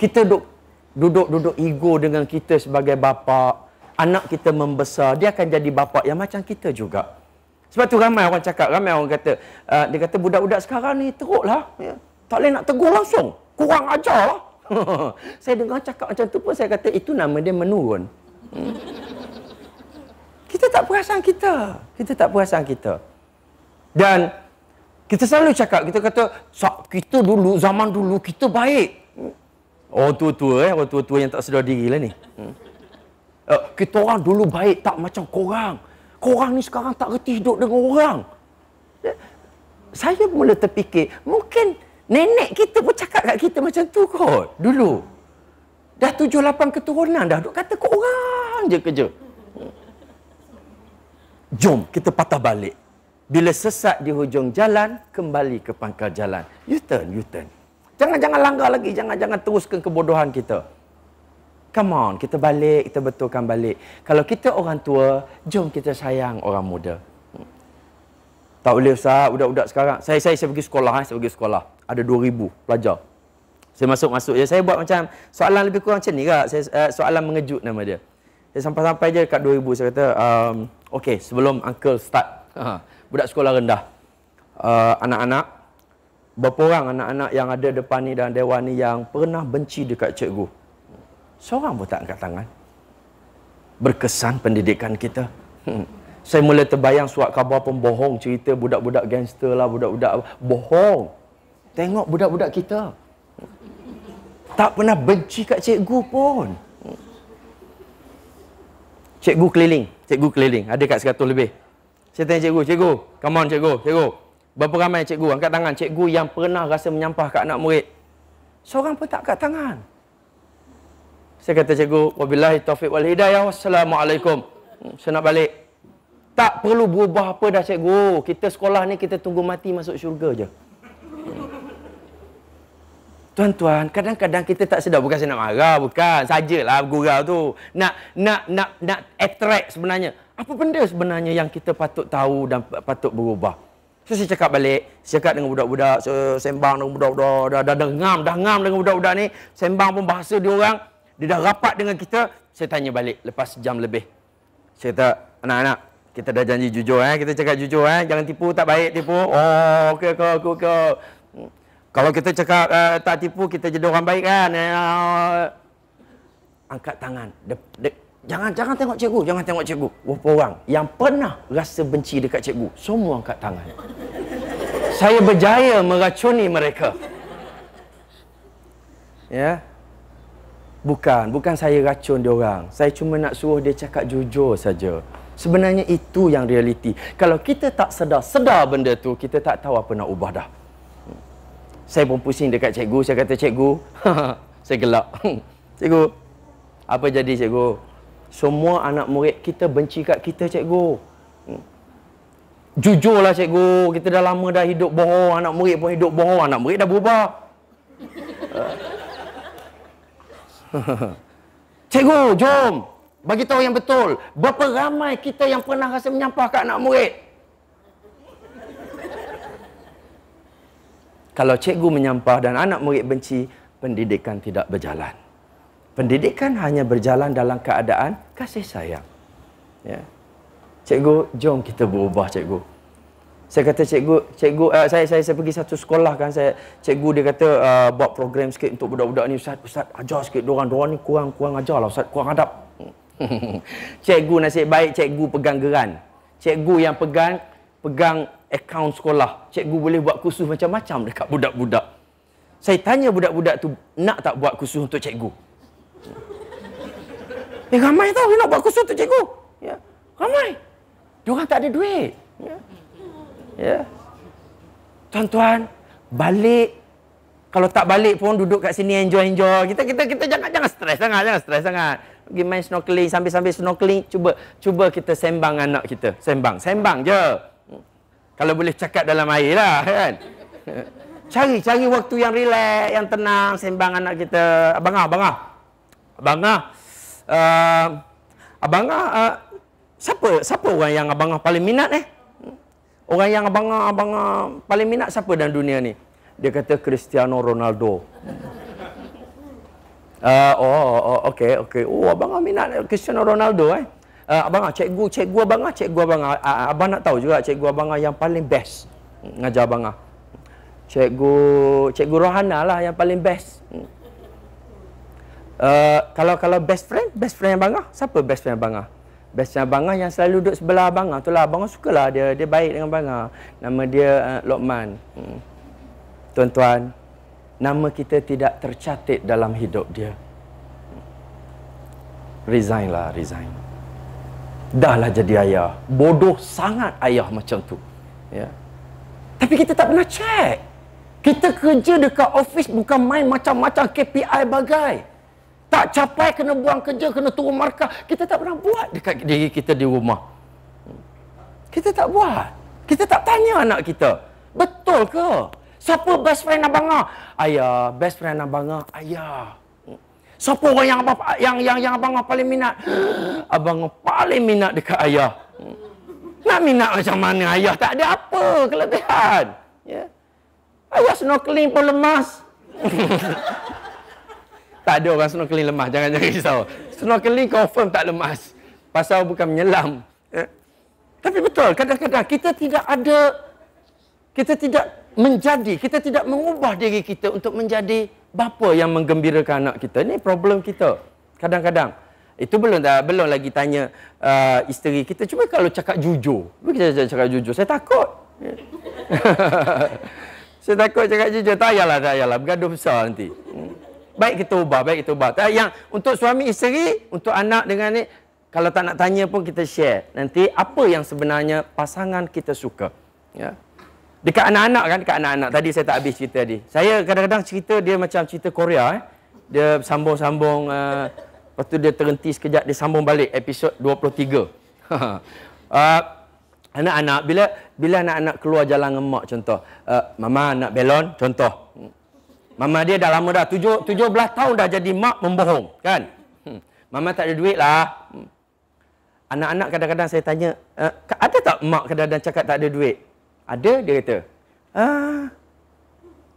Kita duduk ego dengan kita sebagai bapa. Anak kita membesar, dia akan jadi bapa yang macam kita juga. Sebab tu ramai orang cakap, ramai orang kata, dia kata budak-budak sekarang ni teruklah. Ya. Tak boleh nak tegur langsung. Kurang ajar lah. Saya dengar cakap macam tu pun saya kata, itu nama dia menurun. Kita tak perasan kita. Dan kita selalu cakap, kita kata, kita dulu, zaman dulu, kita baik. Orang tua-tua yang tak sedar diri lah ni. Kita orang dulu baik, tak macam korang. Korang ni sekarang tak reti hidup dengan orang. Saya mula terfikir, mungkin nenek kita pun cakap kat kita macam tu kot. Dulu. Dah 7-8 keturunan dah duk kata korang je kerja. Jom kita patah balik. Bila sesat di hujung jalan, kembali ke pangkal jalan. U-turn. Jangan langgar lagi. Jangan teruskan kebodohan kita. Come on, kita balik, kita betulkan balik. Kalau kita orang tua, jom kita sayang orang muda. Tak boleh Ustaz, budak-budak sekarang. Saya pergi sekolah. Ada 2,000 pelajar. Saya masuk je. Saya buat macam soalan lebih kurang macam ni kak. Soalan mengejut nama dia. Saya sampai je kat 2,000. Saya kata, okey, sebelum uncle start. Budak sekolah rendah. Anak-anak, berapa orang anak-anak yang ada depan ni dalam dewan ni yang pernah benci dekat cikgu? Seorang pun tak angkat tangan. Berkesan pendidikan kita. Saya mula terbayang surat khabar pembohong, cerita budak-budak gangster lah, budak-budak bohong. Tengok budak-budak kita. Tak pernah benci kat cikgu pun. Cikgu keliling. Ada kat 100 lebih. Saya tanya cikgu, come on cikgu. Berapa ramai cikgu? Angkat tangan. Cikgu yang pernah rasa menyampah kat anak murid. Seorang pun tak angkat tangan. Saya kata cikgu, wabillahi taufiq wal hidayah, wassalamualaikum. Saya nak balik. Tak perlu berubah apa dah cikgu. Kita sekolah ni kita tunggu mati masuk syurga je. Tuan-tuan, kadang-kadang kita tak sedar, bukan saya nak marah, bukan. Sajalah gurau tu. Nak attract sebenarnya. Apa benda sebenarnya yang kita patut tahu dan patut berubah? So, saya cakap balik, saya cakap dengan budak-budak, sembang dengan budak-budak, dah ngam dengan budak-budak ni, sembang pun bahasa dia orang, dia dah rapat dengan kita, saya tanya balik lepas jam lebih. Saya kata, anak-anak, kita dah janji jujur kita cakap jujur jangan tipu, tak baik tipu. Oh, okey. Kalau kita cakap tak tipu, kita jadi orang baik kan. Angkat tangan. Jangan tengok cikgu, jangan tengok cikgu. Berapa orang yang pernah rasa benci dekat cikgu, semua angkat tangan. Saya berjaya meracuni mereka. Ya. Bukan saya racun dia orang. Saya cuma nak suruh dia cakap jujur saja. Sebenarnya itu yang realiti. Kalau kita tak sedar benda tu, kita tak tahu apa nak ubah dah. Saya pun pusing dekat cikgu. Saya kata, cikgu, saya gelak. Cikgu, apa jadi cikgu? Semua anak murid kita benci kat kita, cikgu. Jujurlah cikgu, kita dah lama dah hidup bohong. Anak murid pun hidup bohong. Anak murid dah berubah. Cikgu, jom. Bagi tahu yang betul. Berapa ramai kita yang pernah rasa menyampah kat anak murid? Kalau cikgu menyampah dan anak murid benci, pendidikan tidak berjalan. Pendidikan hanya berjalan dalam keadaan kasih sayang. Ya. Cikgu, jom kita berubah, cikgu. Saya kata, cikgu, saya pergi satu sekolah kan, cikgu dia kata buat program sikit untuk budak-budak ni, Ustaz ajar sikit diorang ni kurang ajar lah Ustaz, kurang adab. Cikgu nasib baik, cikgu pegang geran. Cikgu yang pegang akaun sekolah. Cikgu boleh buat kursus macam-macam dekat budak-budak. Saya tanya budak-budak tu, nak tak buat kursus untuk cikgu? Ramai tau nak buat kursus untuk cikgu. Ya, ramai. Diorang tak ada duit. Ya. Tuan-tuan, balik. Kalau tak balik pun duduk kat sini enjoy. Kita jangan stres sangat. Pergi main snorkeling, sambil snorkeling, cuba kita sembang anak kita. Sembang je. Kalau boleh cakap dalam air lah kan. Cari waktu yang relax, yang tenang, sembang anak kita. Abangah, siapa orang yang abangah paling minat Orang yang abangah paling minat siapa dalam dunia ni? Dia kata Cristiano Ronaldo. Okey. Oh, abangah minat Cristiano Ronaldo abangah, cikgu abangah. Abang nak tahu juga cikgu abangah yang paling best ngajar abangah. Cikgu Rohana lah yang paling best. Kalau best friend abangah, siapa best friend abangah? Best friend abangah yang selalu duduk sebelah abangah tu lah. Abangah sukalah dia baik dengan abangah. Nama dia Lokman. Tuan-tuan, nama kita tidak tercatat dalam hidup dia. Resign. Dahlah jadi ayah. Bodoh sangat ayah macam tu. Ya. Tapi kita tak pernah check. Kita kerja dekat office bukan main macam-macam KPI bagai. Tak capai kena buang kerja, kena turun markah. Kita tak pernah buat dekat diri kita di rumah. Kita tak buat. Kita tak tanya anak kita. Betul ke? Siapa best friend abangah? Ayah. Best friend abangah? Ayah. Siapa orang yang abangah paling minat? Abangah paling minat dekat ayah. Nak minat macam mana ayah? Tak ada apa kelebihan. Ya. Ayah snorkeling pun lemas. Tak ada orang snorkeling lemas. Jangan risau. Snorkeling confirm tak lemas. Pasal bukan menyelam. Ya. Tapi betul. Kadang-kadang kita tidak mengubah diri kita untuk menjadi bapa yang menggembirakan anak kita. Ini problem kita. Kadang-kadang. Itu belum lagi tanya isteri kita. Cuba kalau cakap jujur. Kita cakap jujur. Saya takut. Saya takut cakap jujur. Tak payahlah. Bergaduh besar nanti. Baik kita ubah. Yang untuk suami isteri, untuk anak dengan ni, kalau tak nak tanya pun kita share. Nanti apa yang sebenarnya pasangan kita suka. Ya. Dekat anak-anak kan, tadi saya tak habis cerita tadi. Saya kadang-kadang cerita dia macam cerita Korea. Dia sambung-sambung, lepas tu dia terhenti sekejap, dia sambung balik episod 23. Anak-anak, bila anak-anak keluar jalan dengan mak contoh, mama nak belon, contoh. Mama dia dah lama dah, 17 tahun dah jadi mak membohong, kan? Mama tak ada duit lah. Anak-anak kadang-kadang saya tanya, ada tak mak kadang-kadang cakap tak ada duit? Ada, dia kata.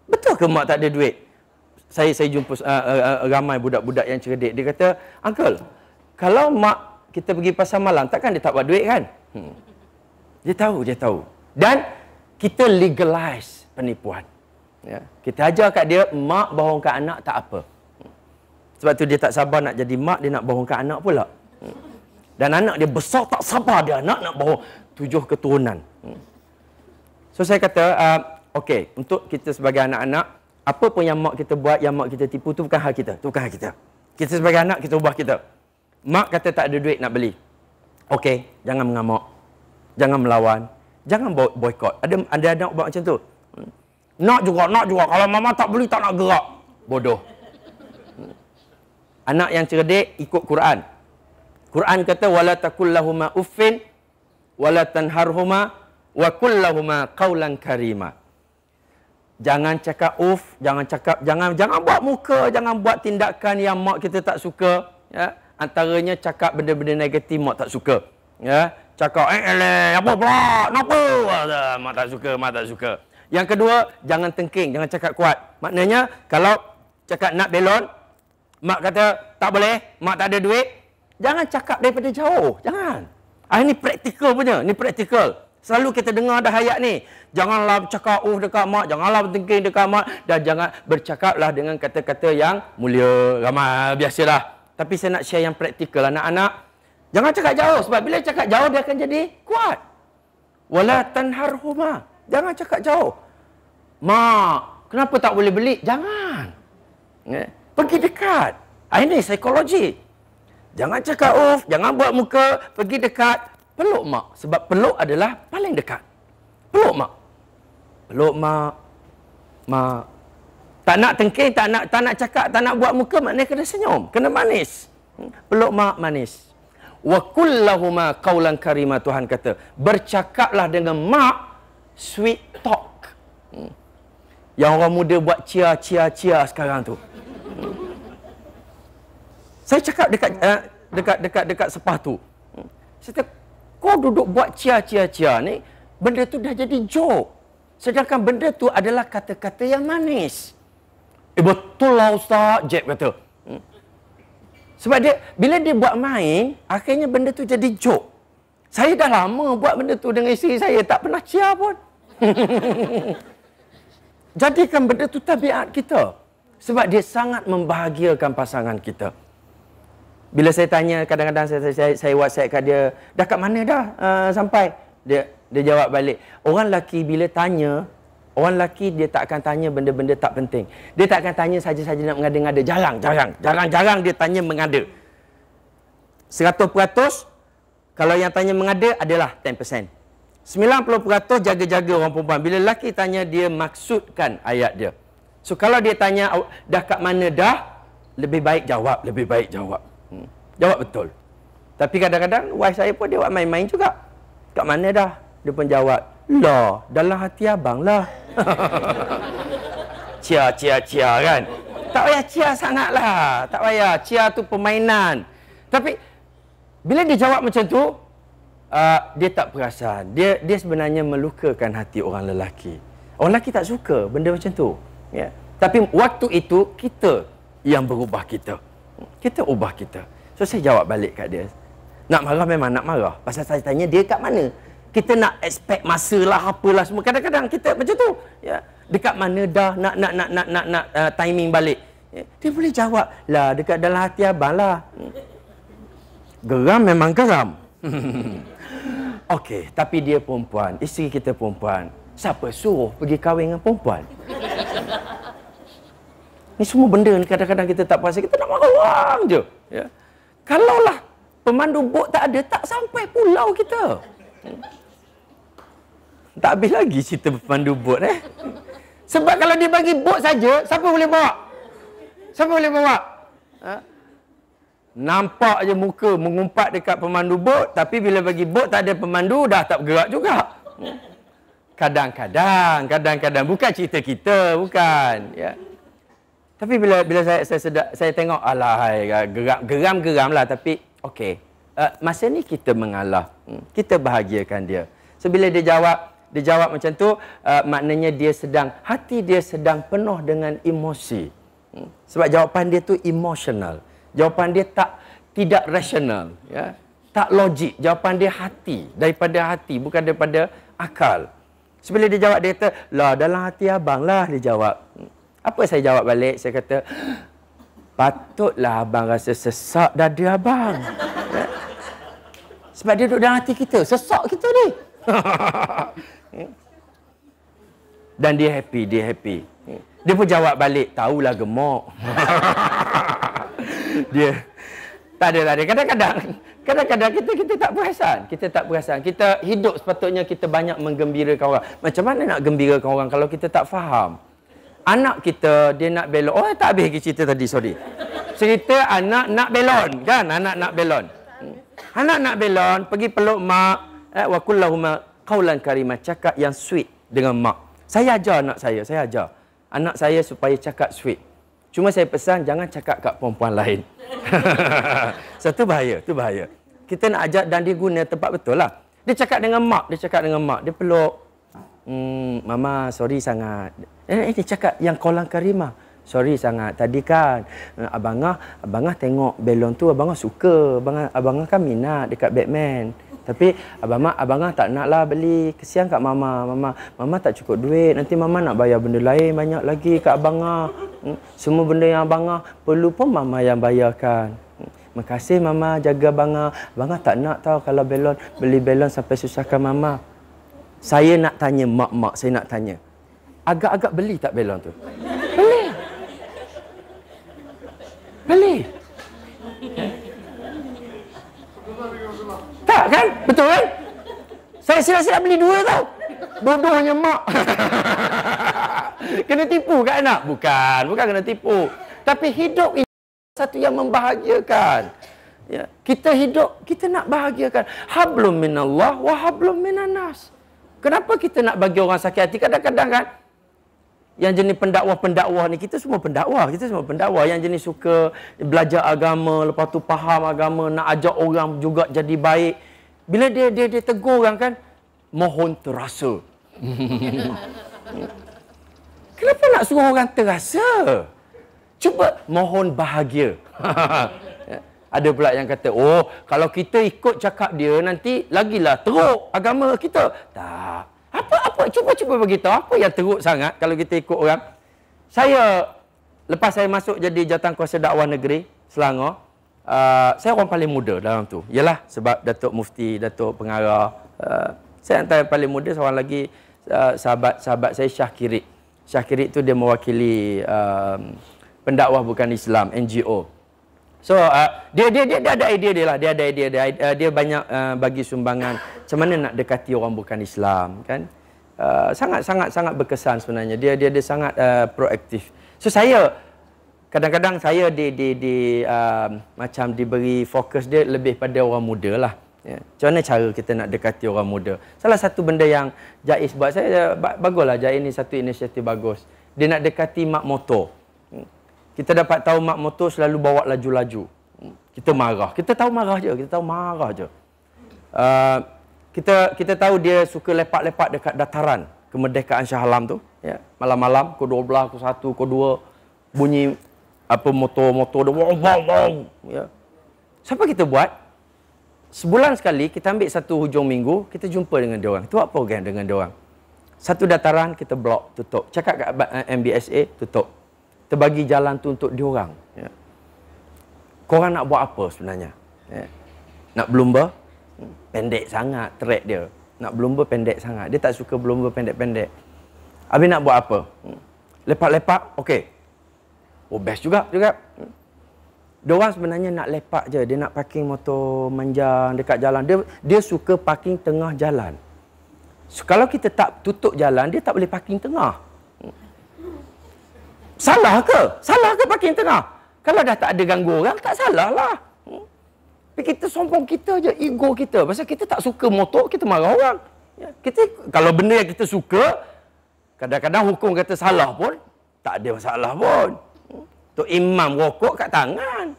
Betul ke mak tak ada duit? Saya jumpa ramai budak-budak yang cerdik. Dia kata, uncle, kalau mak kita pergi pasar malam, takkan dia tak buat duit kan? Dia tahu. Dan kita legalize penipuan. Ya. Kita ajar kat dia, mak bohong kat anak tak apa. Sebab tu dia tak sabar nak jadi mak, dia nak bohong kat anak pula. Dan anak dia besar tak sabar dia nak bohong. 7 keturunan. So saya kata, okey, untuk kita sebagai anak-anak, apa pun yang mak kita buat, yang mak kita tipu, tu bukan hal kita. Kita sebagai anak, kita ubah kita. Mak kata tak ada duit nak beli. Okey, jangan mengamuk. Jangan melawan. Jangan boykot. Ada anak buat macam tu. Nak juga. Kalau mama tak beli, tak nak gerak. Bodoh. Anak yang cerdik, ikut Quran. Quran kata, wala takullahuma uffin, wala tanharhuma, wa kullahuma qawlan karima. Jangan cakap jangan buat muka, jangan buat tindakan yang mak kita tak suka, ya. Antaranya cakap benda-benda negatif mak tak suka, ya. Cakap apa pula? Kenapa? Mak tak suka. Yang kedua, jangan tengking, jangan cakap kuat. Maknanya kalau cakap nak belon, mak kata tak boleh, mak tak ada duit, jangan cakap daripada jauh, jangan. Ini praktikal punya, ni praktikal. Selalu kita dengar dah ayat ni. Janganlah bercakap dekat mak, janganlah bertengking dekat mak, dan jangan bercakaplah dengan kata-kata yang mulia, ramai, biasalah. Tapi saya nak share yang praktikal. Anak-anak, jangan cakap jauh, sebab bila cakap jauh dia akan jadi kuat. Wala tanharhuma. Jangan cakap jauh. Mak, kenapa tak boleh beli? Jangan. Pergi dekat. Ini psikologi. Jangan cakap jangan buat muka, pergi dekat. Peluk mak. Sebab peluk adalah paling dekat. Peluk mak. Mak. Tak nak tengking, tak nak cakap, tak nak buat muka, maknanya kena senyum. Kena manis. Peluk mak manis. Wa kullahuma qawlan karima, Tuhan kata. Bercakaplah dengan mak sweet talk. Yang orang muda buat cia sekarang tu. Saya cakap dekat sepatu. Saya kata, kau duduk buat cia ni, benda tu dah jadi joke. Sedangkan benda tu adalah kata-kata yang manis. Betul lah Ustaz, Jeb kata. Sebab bila dia buat main, akhirnya benda tu jadi joke. Saya dah lama buat benda tu dengan isteri saya, tak pernah cia pun. Jadikan benda tu tabiat kita. Sebab dia sangat membahagiakan pasangan kita. Bila saya tanya, kadang-kadang saya WhatsApp kat dia, dah kat mana dah sampai? Dia jawab balik. Orang lelaki bila tanya, orang lelaki dia tak akan tanya benda-benda tak penting. Dia tak akan tanya saja-saja nak mengada-ngada. Jarang dia tanya mengada. 100% kalau yang tanya mengada adalah 10%. 90% jaga-jaga orang perempuan. Bila lelaki tanya, dia maksudkan ayat dia. So kalau dia tanya, dah kat mana dah? Lebih baik jawab. Jawab betul. Tapi kadang-kadang wife saya pun dia buat main-main juga. Kat mana dah? Dia pun jawab, lah, dalam hati abang lah. Cia kan? Tak payah cia sangatlah. Tak payah. Cia tu permainan. Tapi bila dia jawab macam tu, dia tak perasan. Dia sebenarnya melukakan hati orang lelaki. Orang lelaki tak suka benda macam tu. Ya. Tapi waktu itu kita yang berubah kita. Kita ubah kita. So saya jawab balik kat dia. Nak marah memang nak marah. Pasal saya tanya dia kat mana. Kita nak expect masa lah, apalah semua. Kadang-kadang kita macam tu. Ya. Dekat mana dah nak timing balik. Ya. Dia boleh jawab. Lah dekat dalam hati abang lah. Geram memang geram. Okey, tapi dia perempuan. Isteri kita perempuan. Siapa suruh pergi kahwin dengan perempuan? Ni semua benda ni kadang-kadang kita tak perasan. Kita nak marah orang je. Ya. Kalaulah pemandu bot tak ada, tak sampai pulau kita. Tak habis lagi cerita pemandu bot Sebab kalau dia bagi bot saja, siapa boleh bawa? Siapa boleh bawa? Nampak je muka mengumpat dekat pemandu bot, tapi bila bagi bot tak ada pemandu, dah tak bergerak juga. Kadang-kadang bukan cerita kita, bukan, ya. Tapi bila saya tengok, geram lah, tapi okey. Masa ni kita mengalah. Kita bahagiakan dia. So bila dia jawab macam tu, maknanya hati dia sedang penuh dengan emosi. Sebab jawapan dia tu emotional. Jawapan dia tidak rasional, ya. Tak logik. Jawapan dia hati, daripada hati, bukan daripada akal. So bila dia jawab, dia kata, lah dalam hati abang lah, dia jawab. Apa saya jawab balik? Saya kata, patutlah abang rasa sesak dada abang. Ya? Sebab dia duduk dalam hati kita. Sesak kita ni. Dan dia happy. Dia pun jawab balik, tahulah gemuk. Dia tak ada. Kadang-kadang kita tak perasan. Kita hidup sepatutnya kita banyak menggembirakan orang. Macam mana nak gembirakan orang kalau kita tak faham? Anak kita, dia nak belon. Oh, tak habis lagi cerita tadi, sorry. Cerita anak nak belon, kan? Anak nak belon, pergi peluk mak. Wa kullahuma qaulan karimah, cakap yang sweet dengan mak. Saya ajar anak saya supaya cakap sweet. Cuma saya pesan, jangan cakap kat perempuan lain. So, tu bahaya. Kita nak ajar dan dia guna tempat betul lah. Dia cakap dengan mak. Dia peluk. Mama, sorry sangat. Dia cakap yang qaulan karimah. Sorry sangat. Tadi kan abangah tengok belon tu, abangah suka. Abangah kan minat dekat Batman. Tapi abangah tak naklah beli. Kesian kat mama. Mama tak cukup duit. Nanti mama nak bayar benda lain banyak lagi kat abangah. Semua benda yang abangah perlu pun mama yang bayarkan. Makasih mama, jaga abangah. Abangah tak nak tahu kalau beli belon sampai susahkan mama. Saya nak tanya mak-mak, agak-agak beli tak belon tu? Beli. Tak kan? Betul kan? Saya silap-silap beli 2 tau. Dua-duanya mak. Kena tipu kat anak? Bukan kena tipu. Tapi hidup ini satu yang membahagiakan. Ya, kita hidup, kita nak bahagiakan. Hablum minallah wa hablum minanas. Kenapa kita nak bagi orang sakit hati? Kadang-kadang kan, yang jenis pendakwah ni, kita semua pendakwah. Yang jenis suka belajar agama, lepas tu faham agama, nak ajak orang juga jadi baik. Bila dia tegur orang kan, mohon terasa. Kenapa nak suruh orang terasa? Cuba mohon bahagia. Ada pula yang kata, oh, kalau kita ikut cakap dia, nanti lagilah teruk agama kita. Tak. Apa? Cuba beritahu. Apa yang teruk sangat kalau kita ikut orang? Lepas saya masuk jadi Jawatankuasa Dakwah Negeri Selangor, saya orang paling muda dalam tu. Yalah, sebab Datuk Mufti, Datuk Pengarah. Saya antara yang paling muda, seorang lagi sahabat saya, Syah Kirik. Syah Kirik tu dia mewakili pendakwah bukan Islam, NGO. So, dia ada idea dia lah. Dia banyak bagi sumbangan macam mana nak dekati orang bukan Islam, kan? Sangat berkesan sebenarnya. Dia sangat proaktif. So, kadang-kadang saya macam diberi fokus dia lebih pada orang muda lah. Ya. Macam mana cara kita nak dekati orang muda? Salah satu benda yang Jais buat, saya baguslah, Jais ni satu inisiatif bagus. Dia nak dekati mak motor. Kita dapat tahu mak motor selalu bawa laju-laju. Kita marah. Kita tahu marah je. Kita tahu dia suka lepak-lepak dekat dataran kemerdekaan Shah Alam tu. Ya. Malam-malam, pukul 12, pukul 1, pukul 2, bunyi motor dia. Ya. Siapa kita buat? Sebulan sekali, kita ambil satu hujung minggu, kita jumpa dengan dia orang. Kita buat program dengan dia orang. Satu dataran, kita blok, tutup. Cakap kat MBSA, tutup. Terbagi jalan tu untuk diorang. Ya. Korang nak buat apa sebenarnya? Ya. Nak berlumba? Pendek sangat track dia. Nak berlumba pendek sangat. Dia tak suka berlumba pendek-pendek. Habis nak buat apa? Lepak-lepak, okey. Oh, best juga. Diorang sebenarnya nak lepak je. Dia nak parking motor manjang dekat jalan. Dia suka parking tengah jalan. So, kalau kita tak tutup jalan, dia tak boleh parking tengah. Salah ke? Salah ke parking tengah? Kalau dah tak ada ganggu orang, tak salah lah. Tapi kita sombong kita je, ego kita. Pasal kita tak suka motor, kita marah orang. Kalau benda yang kita suka, kadang-kadang hukum kata salah pun, tak ada masalah pun. Tok Imam rokok kat tangan.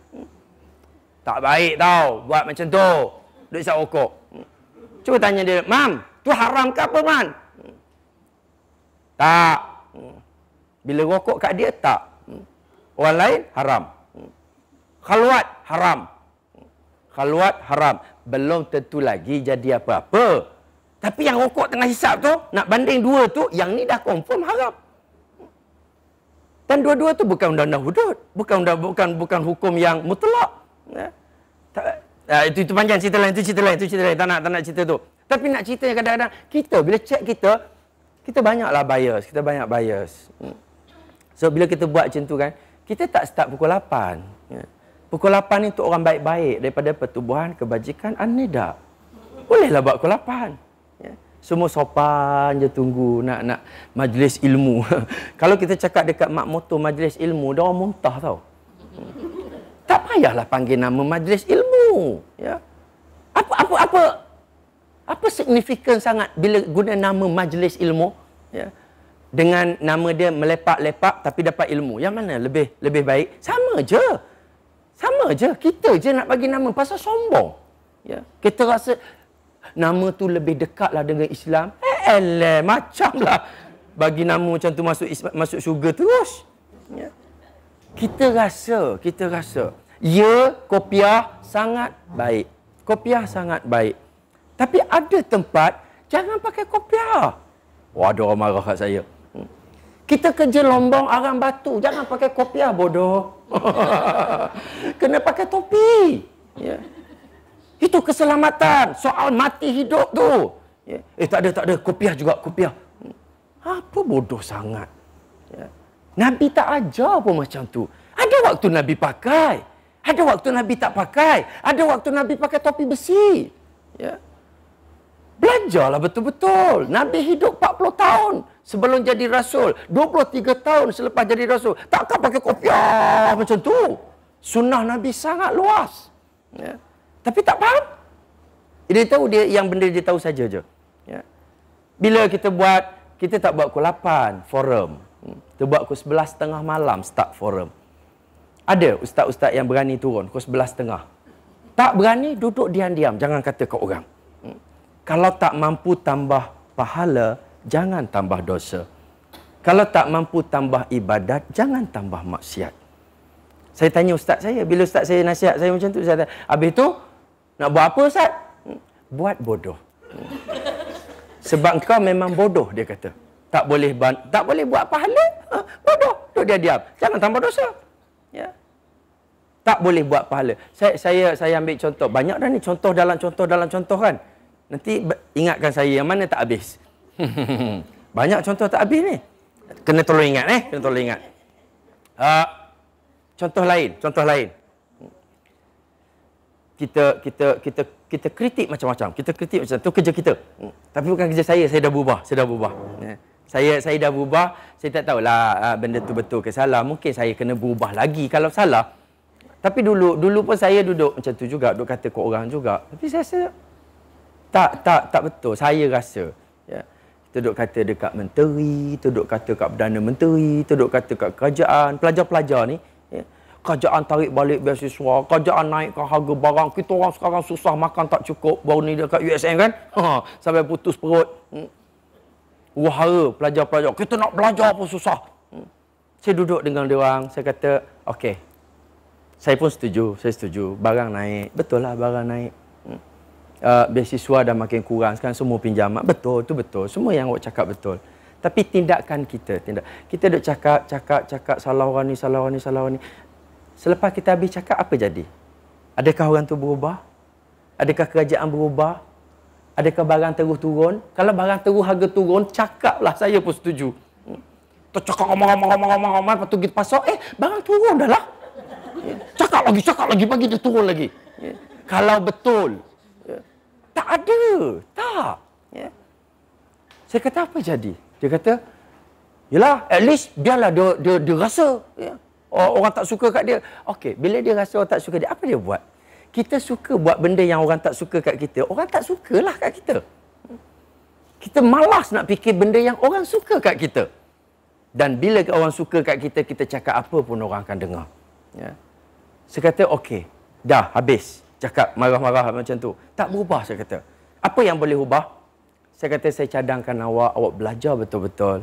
Tak baik tau buat macam tu. Duk isap rokok. Cuba tanya dia, "Mam, tu haram ke apa, Man?" Tak. Bila rokok kat dia, tak. Orang lain, haram. Khalwat, haram. Khalwat, haram. Belum tentu lagi jadi apa-apa. Tapi yang rokok tengah hisap tu, nak banding dua tu, yang ni dah confirm haram. Dan dua-dua tu bukan undang-undang hudud. Bukan hukum yang mutlak. Itu panjang cerita lain. Tak nak cerita tu. Tapi nak cerita yang kadang-kadang, kita bila check kita banyaklah bias. Kita banyak bias. So, bila kita buat macam tu kan, kita tak start pukul 8. Pukul 8 ni untuk orang baik-baik daripada pertubuhan kebajikan An-Nida. Bolehlah buat pukul 8. Semua sopan je tunggu nak majlis ilmu. Kalau kita cakap dekat mak motor majlis ilmu, dia orang muntah tau. Tak payahlah panggil nama majlis ilmu. Ya. Apa signifikan sangat bila guna nama majlis ilmu? Ya. Dengan nama dia melepak-lepak tapi dapat ilmu. Yang mana lebih baik? Sama je. Kita je nak bagi nama pasal sombong. Ya. Kita rasa nama tu lebih dekatlah dengan Islam. Macamlah bagi nama macam tu masuk syurga terus. Ya. Kita rasa. Ya, kopiah sangat baik. Tapi ada tempat jangan pakai kopiah. Wah, ada orang marah kat saya. Kita kerja Lombong Arang Batu, jangan pakai kopiah bodoh. Kena pakai topi. Ya. Itu keselamatan. Soal mati hidup tu. Ya. Tak ada. Kopiah juga. Apa bodoh sangat. Ya. Nabi tak ajar pun macam tu. Ada waktu Nabi pakai. Ada waktu Nabi tak pakai. Ada waktu Nabi pakai topi besi. Ya. Belajarlah betul-betul. Nabi hidup 40 tahun sebelum jadi Rasul. 23 tahun selepas jadi Rasul. Takkan pakai kopiah macam tu. Sunnah Nabi sangat luas. Ya. Tapi tak faham. Dia tahu benda dia tahu saja je. Ya. Bila kita tak buat pukul 8 forum. Kita buat pukul 11.30 malam start forum. Ada ustaz-ustaz yang berani turun pukul 11.30. Tak berani duduk diam-diam, jangan kata kat orang. Kalau tak mampu tambah pahala, jangan tambah dosa. Kalau tak mampu tambah ibadat, jangan tambah maksiat. Saya tanya ustaz saya, bila ustaz saya nasihat saya macam tu, saya kata, habis tu nak buat apa ustaz? Buat bodoh. Sebab kau memang bodoh, dia kata. Tak boleh buat pahala, bodoh. Duduk dia diam. Jangan tambah dosa. Ya. Tak boleh buat pahala. Saya ambil contoh. Banyak dah ni contoh dalam contoh kan. Nanti ingatkan saya yang mana tak habis. Banyak contoh tak habis ni. Kena tolong ingat kena tolong ingat. Contoh lain. Kita kritik macam-macam. Kita kritik macam tu kerja kita. Tapi bukan kerja saya dah berubah. Saya dah berubah. Saya tak tahulah benda tu betul ke salah. Mungkin saya kena berubah lagi kalau salah. Tapi dulu pun saya duduk macam tu juga, duduk kata ke orang juga. Tapi saya rasa tak betul. Saya rasa ya. Kita duduk kata dekat menteri, kita duduk kata kat Perdana Menteri, kita duduk kata kat kerajaan, pelajar-pelajar ni ya. Kerajaan tarik balik beasiswa, kerajaan naikkan harga barang. Kita orang sekarang susah makan tak cukup. Baru ni dekat USM kan, sampai putus perut. Wahara pelajar-pelajar, kita nak belajar pun susah. Saya duduk dengan dia orang, saya kata, okey. Saya pun setuju, barang naik. Betul lah barang naik. Beasiswa dah makin kurang, sekarang semua pinjaman. Betul, itu betul. Semua yang awak cakap betul. Tapi tindakan kita duk cakap salah orang ni. Selepas kita habis cakap, apa jadi? Adakah orang tu berubah? Adakah kerajaan berubah? Adakah barang terus turun? Kalau barang terus harga turun, cakaplah, saya pun setuju. Tercakap ramai-ramai, lepas tu kita pasok, barang turun dah lah. Cakap lagi, bagi dia turun lagi. Kalau betul. Tak ada. Tak. Saya kata, apa jadi? Dia kata, yelah, at least biarlah dia rasa. Orang tak suka kat dia. Okey, bila dia rasa orang tak suka dia, apa dia buat? Kita suka buat benda yang orang tak suka kat kita. Orang tak sukalah kat kita. Kita malas nak fikir benda yang orang suka kat kita. Dan bila orang suka kat kita, kita cakap apa pun orang akan dengar. Saya kata, okey, dah habis. Cakap marah-marah macam tu. Tak berubah, saya kata. Apa yang boleh ubah? Saya kata, saya cadangkan awak belajar betul-betul.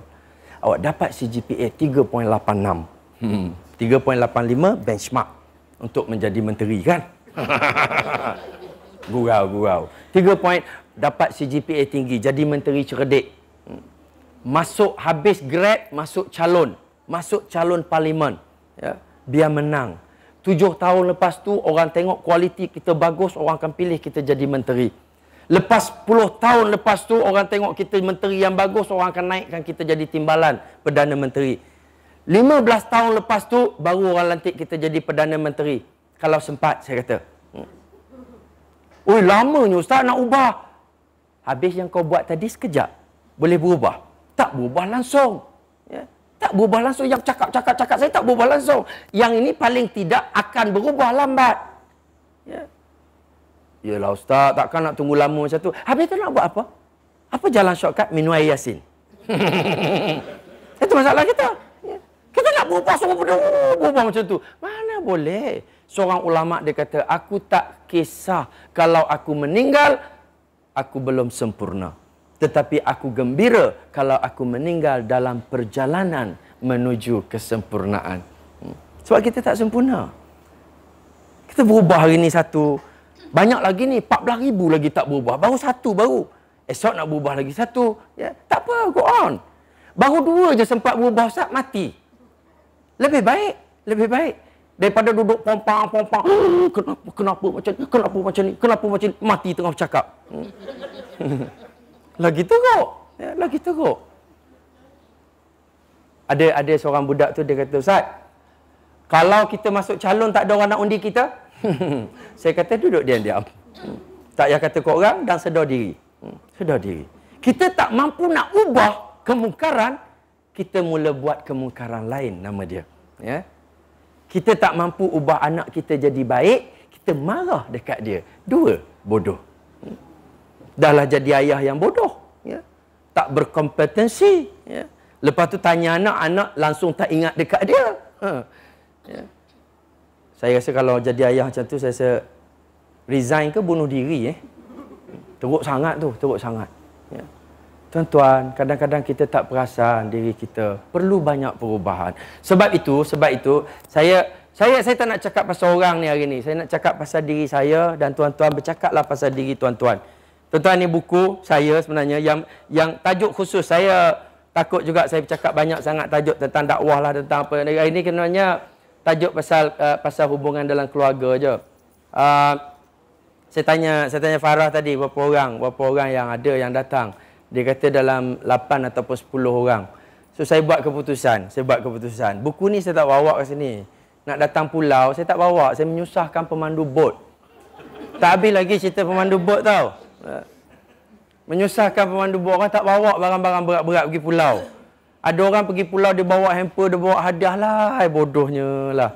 Awak dapat CGPA 3.86. 3.85 benchmark untuk menjadi menteri, kan? Gurau. 3 point dapat CGPA tinggi, jadi menteri cerdik. Masuk habis grad, masuk calon parlimen. Biar menang. 7 tahun lepas tu, orang tengok kualiti kita bagus, orang akan pilih kita jadi menteri. Lepas 10 tahun lepas tu, orang tengok kita menteri yang bagus, orang akan naikkan kita jadi timbalan Perdana Menteri. 15 tahun lepas tu, baru orang lantik kita jadi Perdana Menteri. Kalau sempat, saya kata. Oi, lamanya Ustaz nak ubah. Habis yang kau buat tadi sekejap, boleh berubah? Tak berubah langsung. Tak berubah langsung. Yang cakap saya tak berubah langsung. Yang ini paling tidak akan berubah lambat. Yalah Ustaz, takkan nak tunggu lama macam tu. Habis tu nak buat apa? Apa jalan shortcut? Minum air Yasin. Itu masalah kita. Kita nak berubah, semua berubah macam tu. Mana boleh? Seorang ulama dia kata, aku tak kisah kalau aku meninggal, aku belum sempurna. Tetapi aku gembira kalau aku meninggal dalam perjalanan menuju kesempurnaan. Sebab kita tak sempurna. Kita berubah hari ni satu. Banyak lagi ni, 14,000 lagi tak berubah. Baru satu baru. Esok nak berubah lagi satu. Tak apa, go on. Baru 2 je sempat berubah, Ustaz, mati. Lebih baik. Daripada duduk pompang. Kenapa macam ni? Mati tengah bercakap. Lagi teruk. Ada seorang budak tu, dia kata, Ustaz, kalau kita masuk calon tak ada orang nak undi kita, saya kata duduk diam-diam. Tak payah kata ke orang dan sedar diri. Kita tak mampu nak ubah kemungkaran, kita mula buat kemungkaran lain, nama dia. Kita tak mampu ubah anak kita jadi baik, kita marah dekat dia. 2, bodoh. Dahlah jadi ayah yang bodoh. Tak berkompetensi. Lepas tu tanya anak langsung tak ingat dekat dia. Saya rasa kalau jadi ayah macam tu, saya rasa resign ke bunuh diri. Teruk sangat. Tuan-tuan, kadang-kadang kita tak perasan diri kita perlu banyak perubahan. Sebab itu saya tak nak cakap pasal orang ni hari ni. Saya nak cakap pasal diri saya, dan tuan-tuan bercakaplah pasal diri tuan-tuan. Tuan-tuan, ni buku saya sebenarnya yang tajuk khusus. Saya takut juga saya bercakap banyak sangat tajuk tentang dakwah lah, tentang apa. Hari ni kenanya tajuk pasal hubungan dalam keluarga je. Saya tanya Farah tadi berapa orang yang datang. Dia kata dalam 8 ataupun 10 orang. So saya buat keputusan. Buku ni saya tak bawa ke sini. Nak datang pulau, saya tak bawa. Saya menyusahkan pemandu bot. Tak habis lagi cerita pemandu bot tau. Menyusahkan pemandu bot. Orang tak bawa barang-barang berat-berat pergi pulau. Ada orang pergi pulau, dia bawa hamper, dia bawa hadiah lah. Bodohnya lah.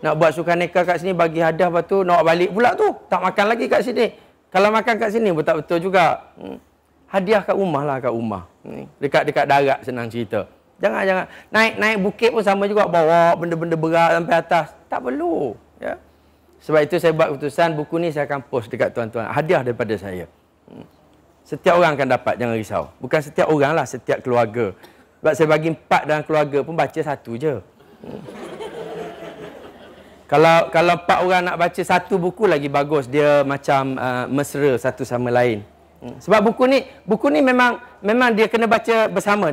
Nak buat sukan neka kat sini, bagi hadiah, lepas tu nak balik pula tu. Tak makan lagi kat sini. Kalau makan kat sini pun tak betul juga. Hadiah kat rumah lah, kat rumah. Dekat darat, senang cerita. Jangan. Naik bukit pun sama juga. Bawa benda-benda berat sampai atas. Tak perlu. Sebab itu saya buat keputusan, buku ni saya akan post dekat tuan-tuan. Hadiah daripada saya. Setiap orang akan dapat, jangan risau. Bukan setiap orang lah, setiap keluarga. Sebab saya bagi 4 dalam keluarga pun baca 1 je. Kalau 4 orang nak baca 1 buku lagi bagus. Dia macam mesra satu sama lain. Sebab buku ni memang dia kena baca bersama.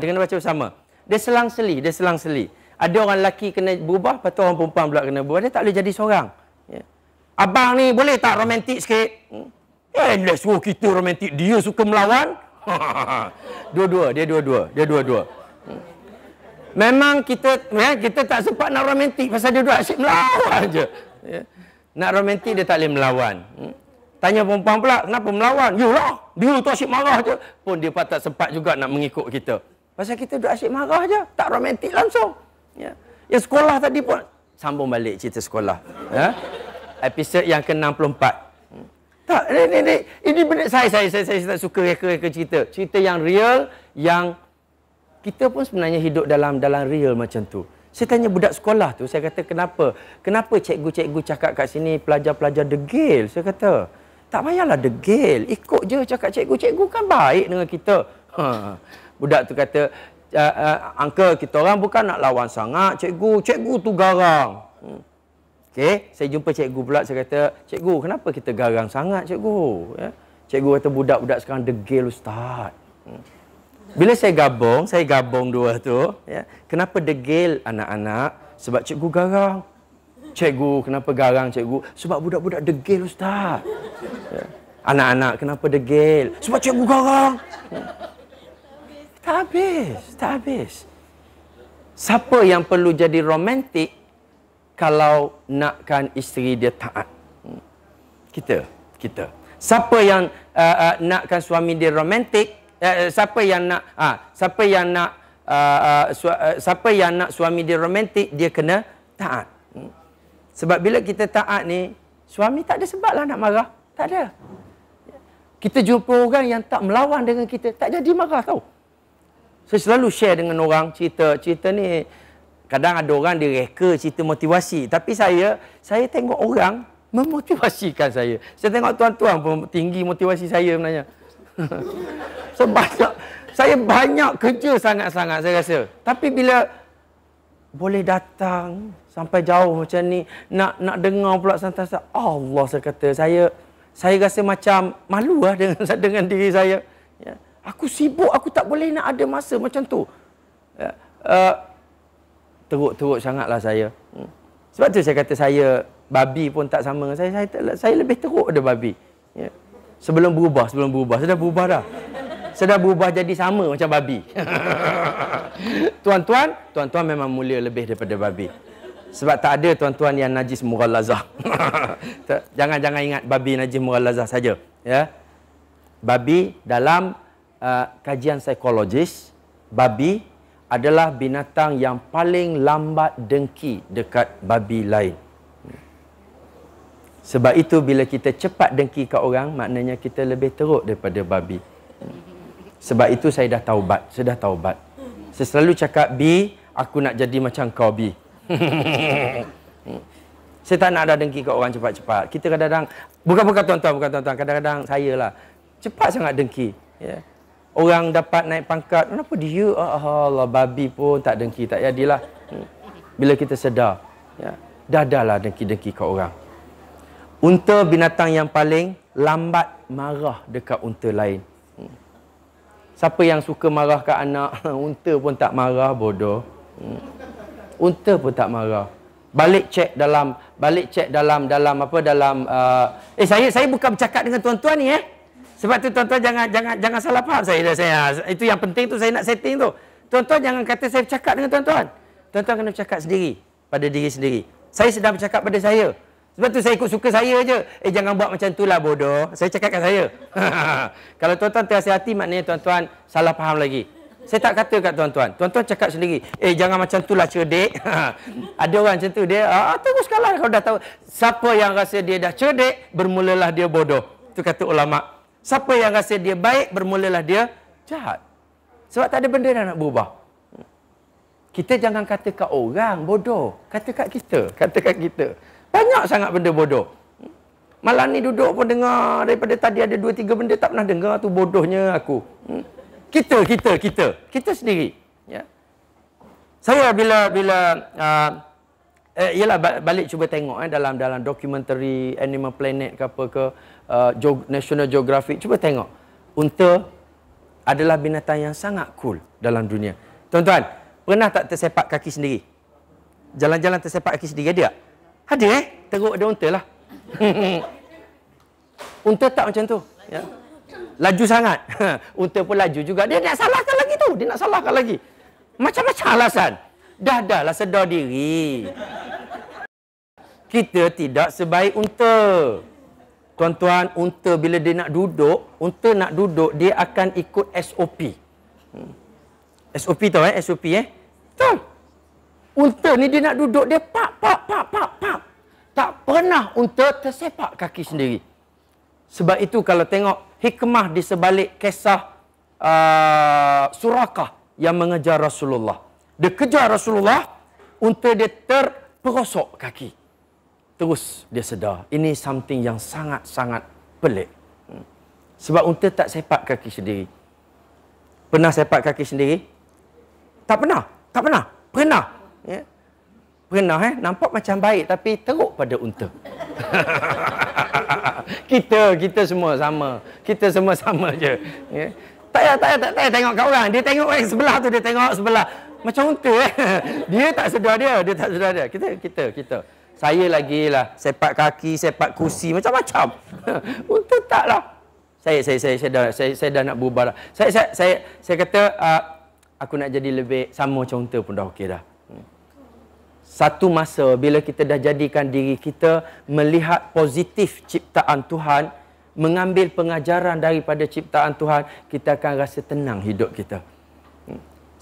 Dia selang-seli. Ada orang lelaki kena berubah, lepas tu orang perempuan pula kena berubah. Dia tak boleh jadi seorang. Abang ni boleh tak romantik sikit? Dia suruh kita romantik, dia suka melawan. Dia dua-dua. Memang kita tak sempat nak romantik pasal dia duduk asyik melawan je. Ya. Nak romantik dia tak boleh melawan. Tanya perempuan pula, kenapa melawan? Yalah, dia tu asyik marah je. Pun dia pun tak sempat juga nak mengikut kita. Pasal kita duduk asyik marah je, tak romantik langsung. Ya. Yang sekolah tadi pun, sambung balik cerita sekolah. Ya. Episod yang ke-64. Tak, ini benar saya tak suka reka-reka cerita. Cerita yang real, yang kita pun sebenarnya hidup dalam real macam tu. Saya tanya budak sekolah tu, saya kata kenapa cikgu-cikgu cakap kat sini pelajar-pelajar degil? Saya kata, tak payahlah degil, ikut je cakap cikgu kan baik dengan kita. Budak tu kata, uncle, kita orang bukan nak lawan sangat cikgu tu garang. Okey, saya jumpa cikgu pula, saya kata, cikgu, kenapa kita garang sangat cikgu? Ya? Cikgu kata, budak-budak sekarang degil ustaz. Bila saya gabung dua tu, ya, kenapa degil anak-anak? Sebab cikgu garang. Cikgu, kenapa garang cikgu? Sebab budak-budak degil ustaz. Ya. Anak-anak, kenapa degil? Sebab cikgu garang. Tak habis. Siapa yang perlu jadi romantik kalau nakkan isteri dia taat? Kita. Siapa yang nakkan suami dia romantik? Siapa yang nak suami dia romantik, dia kena taat. Sebab bila kita taat ni, suami tak ada sebab lah nak marah. Tak ada. Kita jumpa orang yang tak melawan dengan kita, tak jadi marah tau. Saya selalu share dengan orang cerita ni. Kadang ada orang dia reka cerita motivasi, tapi saya tengok orang memotivasikan saya. Saya tengok tuan-tuan pun tinggi motivasi saya sebenarnya. Saya banyak kerja sangat-sangat saya rasa. Tapi bila boleh datang sampai jauh macam ni, nak dengar pula santai-santai, Allah, saya kata, saya rasa macam malu lah dengan diri saya. Ya. Aku sibuk, aku tak boleh nak ada masa macam tu. Ya. Teruk sangatlah saya. Sebab tu saya kata saya babi pun tak sama dengan saya lebih teruk daripada babi. Ya. Sebelum berubah. Sudah berubah dah. Sudah berubah jadi sama macam babi. Tuan-tuan memang mulia lebih daripada babi. Sebab tak ada tuan-tuan yang najis mughallazah. Jangan ingat babi najis mughallazah saja. Ya. Babi dalam kajian psikologis, babi adalah binatang yang paling lambat dengki dekat babi lain. Sebab itu bila kita cepat dengki kat orang, maknanya kita lebih teruk daripada babi. Sebab itu saya dah taubat. Saya selalu cakap, B, aku nak jadi macam kau, B. Saya tak nak ada dengki kat orang cepat-cepat. Kita kadang-kadang, bukan tuan-tuan, kadang-kadang saya lah, cepat sangat dengki. Ya. Orang dapat naik pangkat, kenapa dia? Allah, babi pun tak dengki, tak jadilah. Bila kita sedar, ya, dah lah dengki-dengki kat orang. Unta binatang yang paling lambat marah dekat unta lain. Siapa yang suka marah kat anak, unta pun tak marah, bodoh. Unta pun tak marah. Balik cek dalam saya bukan bercakap dengan tuan-tuan ni Sebab tu tuan-tuan jangan salah faham saya. Itu yang penting tu saya nak setting tu. Tuan-tuan jangan kata saya bercakap dengan tuan-tuan. Tuan-tuan kena bercakap sendiri pada diri sendiri. Saya sedang bercakap pada saya. Sebab tu saya ikut suka saya je. Jangan buat macam tu lah, bodoh. Saya cakap kat saya. Kalau tuan-tuan terhati-hati, maknanya tuan-tuan salah faham lagi. Saya tak kata kat tuan-tuan. Tuan-tuan cakap sendiri. Jangan macam tu lah, cerdik. Ada orang macam tu. Dia, teruskanlah kalau dah tahu. Siapa yang rasa dia dah cerdik, bermulalah dia bodoh. Itu kata ulama'. Siapa yang rasa dia baik, bermulalah dia jahat. Sebab tak ada benda dah nak berubah. Kita jangan kata kat orang bodoh. Kata kat kita. Banyak sangat benda bodoh. Malam ni duduk pun dengar, daripada tadi ada 2-3 benda tak pernah dengar, tu bodohnya aku. Kita sendiri. Ya. Saya bila balik cuba tengok dalam dokumentari Animal Planet ke apa ke, National Geographic, cuba tengok. Unta adalah binatang yang sangat cool dalam dunia. Tuan-tuan, pernah tak tersepak kaki sendiri? Jalan-jalan tersepak kaki sendiri, ada tak? Ada Teruk ada unta lah. Unta tak macam tu. Ya. Laju sangat. Unta pun laju juga. Dia nak salahkan lagi tu. Dia nak salahkan lagi. Macam-macam alasan. Dah lah sedar diri. Kita tidak sebaik unta. Tuan-tuan, unta bila dia nak duduk, dia akan ikut SOP. SOP tahu SOP Betul. Unta ni dia nak duduk, dia pak. Tak pernah unta tersepak kaki sendiri. Sebab itu kalau tengok hikmah di sebalik kisah Surakah yang mengejar Rasulullah. Dia kejar Rasulullah, unta dia terperosok kaki. Terus dia sedar, ini something yang sangat-sangat pelik. Sebab unta tak sepak kaki sendiri. Pernah sepak kaki sendiri? Tak pernah. Pernah. Ya. Pernah nampak macam baik tapi teruk pada unta. kita semua sama. Kita semua sama je. Ya. Tak payah tengok kat orang. Dia tengok orang sebelah tu, dia tengok sebelah. Macam unta Dia tak sedar dia. Kita. Saya lagi lah sepak kaki, sepak kursi, macam-macam. Unta taklah. Saya dah nak berubah dah. Saya kata aku nak jadi lebih sama macam unta pun dah okey dah. Satu masa bila kita dah jadikan diri kita melihat positif ciptaan Tuhan, mengambil pengajaran daripada ciptaan Tuhan, kita akan rasa tenang hidup kita.